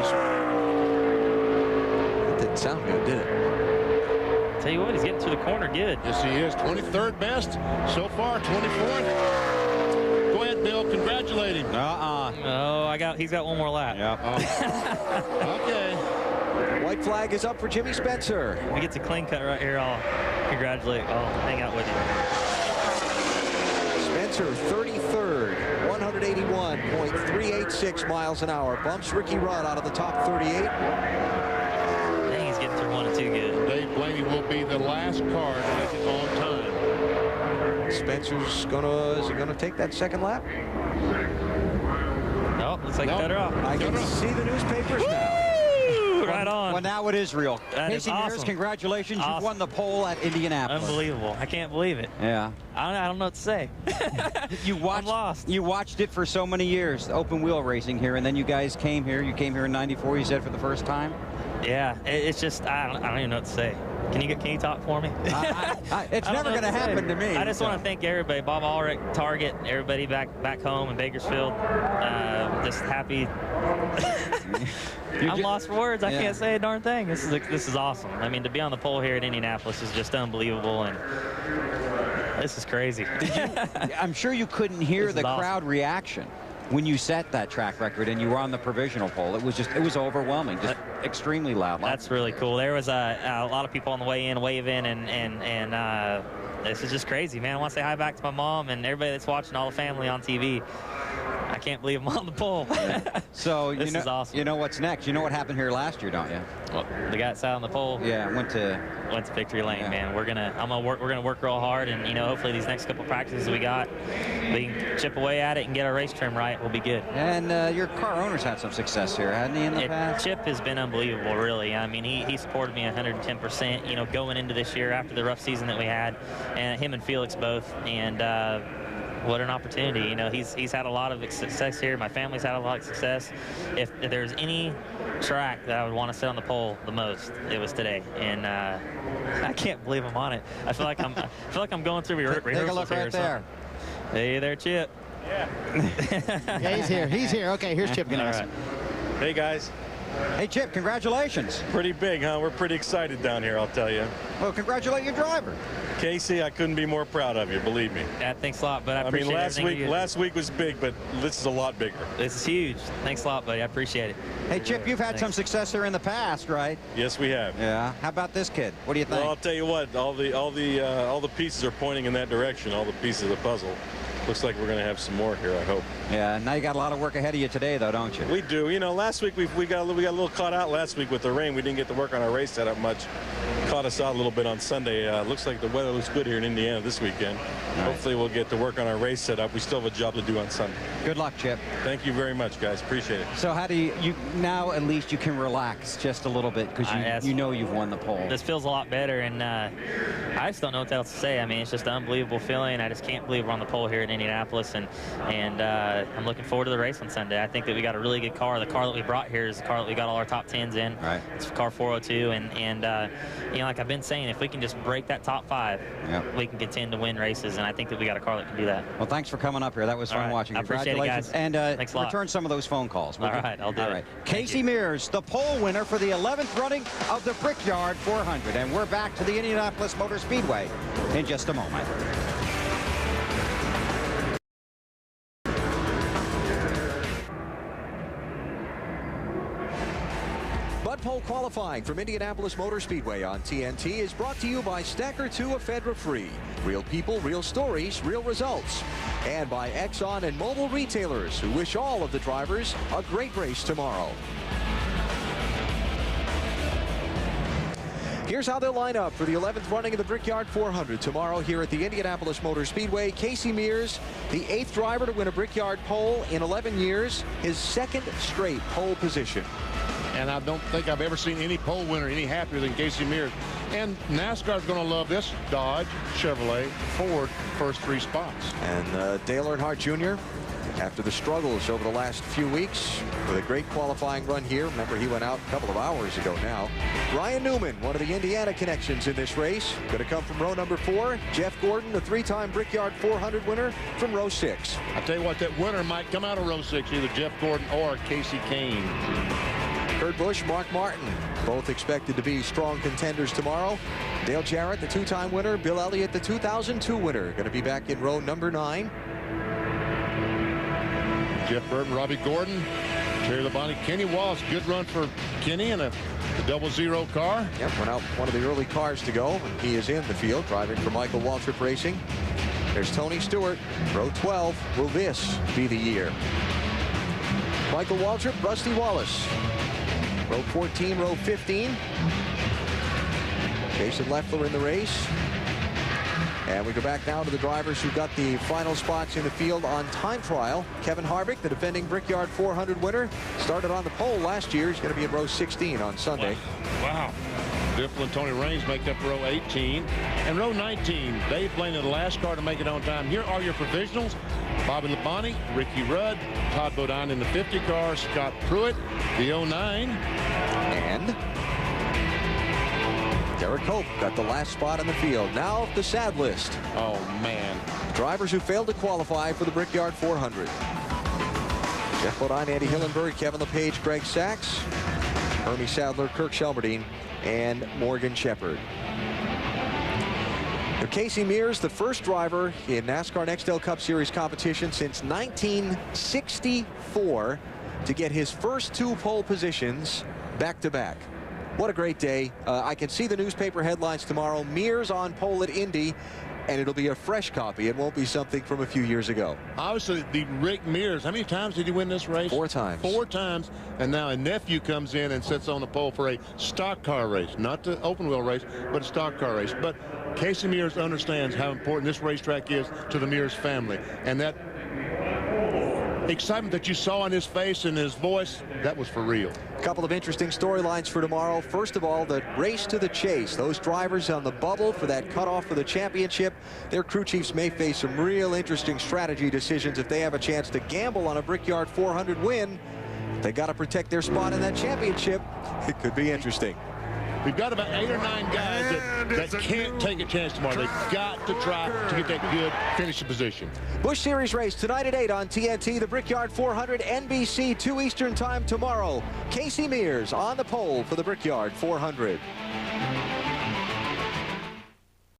That didn't sound good, did it? Tell you what, he's getting through the corner good. Yes, he is. 23rd best so far, 24th. Go ahead, Bill. Congratulate him. Oh, he's got 1 more lap. Yep. Okay. White flag is up for Jimmy Spencer. If he gets a clean cut right here, I'll hang out with you. Spencer, 33rd, 181.386 miles an hour. Bumps Ricky Rudd out of the top 38. I think he's getting through 1 and 2 good. Dave Blaney will be the last car to make it on time. Spencer's is he gonna take that second lap? No, looks like better off. I can see the newspapers now. Right on. Well, now it is real. Casey Mears, congratulations. You've won the pole at Indianapolis. Unbelievable. I can't believe it. Yeah. I don't know what to say. I'm lost. You watched it for so many years, open wheel racing here, and then you guys came here. You came here in '94, you said, for the first time? Yeah. It's just, I don't even know what to say. Can you talk for me? It's never going to happen to me. I just want to thank everybody, Bob Ulrich, Target, everybody back home in Bakersfield. Just happy. I'm lost for words. I can't say a darn thing. This is awesome. I mean, to be on the pole here at Indianapolis is just unbelievable, and This is crazy. I'm sure you couldn't hear the crowd reaction when you set that track record and you were on the provisional pole. It was overwhelming, just extremely loud. That's really cool. There was a lot of people on the way in, waving, and this is just crazy, man. I want to say hi back to my mom and everybody that's watching, all the family on TV. I can't believe I'm on the pole. So this is awesome. You know what's next? You know what happened here last year, don't you? Well, the guy that sat on the pole. Yeah, went to victory lane, man. We're gonna work real hard, and hopefully these next couple practices we got, we can chip away at it and get our race trim right. We'll be good. And your car owner's had some success here, hasn't he, in the past? Chip has been unbelievable, really. I mean, he supported me 110%. Going into this year after the rough season that we had, and him and Felix both, and. What an opportunity. He's had a lot of success here. My family's had a lot of success. If there's any track that I would want to sit on the pole the most, it was today. And I can't believe I'm on it. I feel like I'm going through rehearsals. Take a look right there. Hey there, Chip. Yeah, he's here. He's here. Okay, here's Chip Ganassi. Right. Hey, guys. Hey, Chip, congratulations. Pretty big, huh? We're pretty excited down here, I'll tell you. Well, congratulate your driver. Casey, I couldn't be more proud of you, believe me. Yeah, thanks a lot, but I appreciate it. Last week was big, but this is a lot bigger. This is huge. Thanks a lot, buddy. I appreciate it. Hey, Chip, you've had some success here in the past, right? Yes, we have. Yeah. How about this kid? What do you think? Well, I'll tell you what. All the pieces are pointing in that direction. All the pieces of the puzzle. Looks like we're going to have some more here, I hope. Yeah, now you got a lot of work ahead of you today, though, don't you? We do. Last week we got a little caught out last week with the rain. We didn't get to work on our race setup much. Caught us out a little bit on Sunday. Looks like the weather looks good here in Indiana this weekend. Right. Hopefully we'll get to work on our race setup. We still have a job to do on Sunday. Good luck, Chip. Thank you very much, guys. Appreciate it. So how do you now at least you can relax just a little bit because you know you've won the pole. This feels a lot better, and I just don't know what else to say. I mean, it's just an unbelievable feeling. I just can't believe we're on the pole here in Indianapolis, and I'm looking forward to the race on Sunday. I think that we got a really good car. The car that we brought here is the car that we got all our top 10s in. Right. It's car 402, and like I've been saying, if we can just break that top 5, we can continue to win races, and I think that we got a car that can do that. Well, thanks for coming up here. That was fun watching. I appreciate it, guys. And thanks a lot. Return some of those phone calls. All right, I'll do it. Casey Mears, the pole winner for the 11th running of the Brickyard 400. And we're back to the Indianapolis Motor Speedway in just a moment. Bud Pole qualifying from Indianapolis Motor Speedway on TNT is brought to you by Stacker 2 of Fedra Free. Real people, real stories, real results. And by Exxon and Mobil retailers who wish all of the drivers a great race tomorrow. Here's how they'll line up for the 11th running of the Brickyard 400 tomorrow here at the Indianapolis Motor Speedway. Casey Mears, the 8th driver to win a Brickyard pole in 11 years, his 2nd straight pole position. And I don't think I've ever seen any pole winner any happier than Casey Mears. And NASCAR's going to love this. Dodge, Chevrolet, Ford, first 3 spots. And Dale Earnhardt Jr., after the struggles over the last few weeks with a great qualifying run here. Remember, he went out a couple of hours ago now. Ryan Newman, one of the Indiana connections in this race, going to come from row number 4. Jeff Gordon, the 3-time Brickyard 400 winner, from row 6. I'll tell you what, that winner might come out of row 6, either Jeff Gordon or Casey Kane. Kurt Busch, Mark Martin, both expected to be strong contenders tomorrow. Dale Jarrett, the 2-time winner. Bill Elliott, the 2002 winner, going to be back in row number 9. Jeff Burton, Robbie Gordon, Terry Labonte, Kenny Wallace. Good run for Kenny in a 00 car. Yep, went out one of the early cars to go. And he is in the field, driving for Michael Waltrip Racing. There's Tony Stewart, row 12. Will this be the year? Michael Waltrip, Rusty Wallace. Row 14, row 15. Jason Leffler in the race. And we go back now to the drivers who got the final spots in the field on time trial. Kevin Harvick, the defending Brickyard 400 winner, started on the pole last year. He's going to be in row 16 on Sunday. Wow. Difflin and Tony Raines make up row 18. And row 19, Dave Blaine in the last car to make it on time. Here are your provisionals. Bobby Labonte, Ricky Rudd, Todd Bodine in the 50 car, Scott Pruitt, the 09. And Derek Hope got the last spot in the field. Now the sad list. Oh, man. Drivers who failed to qualify for the Brickyard 400. Jeff Bodine, Andy Hillenberg, Kevin LePage, Greg Sachs, Hermie Sadler, Kirk Shelmerdine, and Morgan Shepherd. Casey Mears, the first driver in NASCAR Nextel Cup Series competition since 1964 to get his first 2 pole positions back-to-back. What a great day. I can see the newspaper headlines tomorrow. Mears on pole at Indy, and it'll be a fresh copy. It won't be something from a few years ago. Obviously, the Rick Mears, how many times did he win this race? 4 times. 4 times, and now a nephew comes in and sits on the pole for a stock car race, not the open wheel race, but a stock car race. But Casey Mears understands how important this racetrack is to the Mears family, and that excitement that you saw in his face and his voice, that was for real. A couple of interesting storylines for tomorrow. First of all, the race to the chase. Those drivers on the bubble for that cutoff for the championship, their crew chiefs may face some real interesting strategy decisions if they have a chance to gamble on a Brickyard 400 win. They got to protect their spot in that championship. It could be interesting. We've got about 8 or 9 guys that can't take a chance tomorrow. They've got to try to get that good finishing position. Busch Series race tonight at 8 on TNT. The Brickyard 400, NBC, 2 Eastern time tomorrow. Casey Mears on the pole for the Brickyard 400.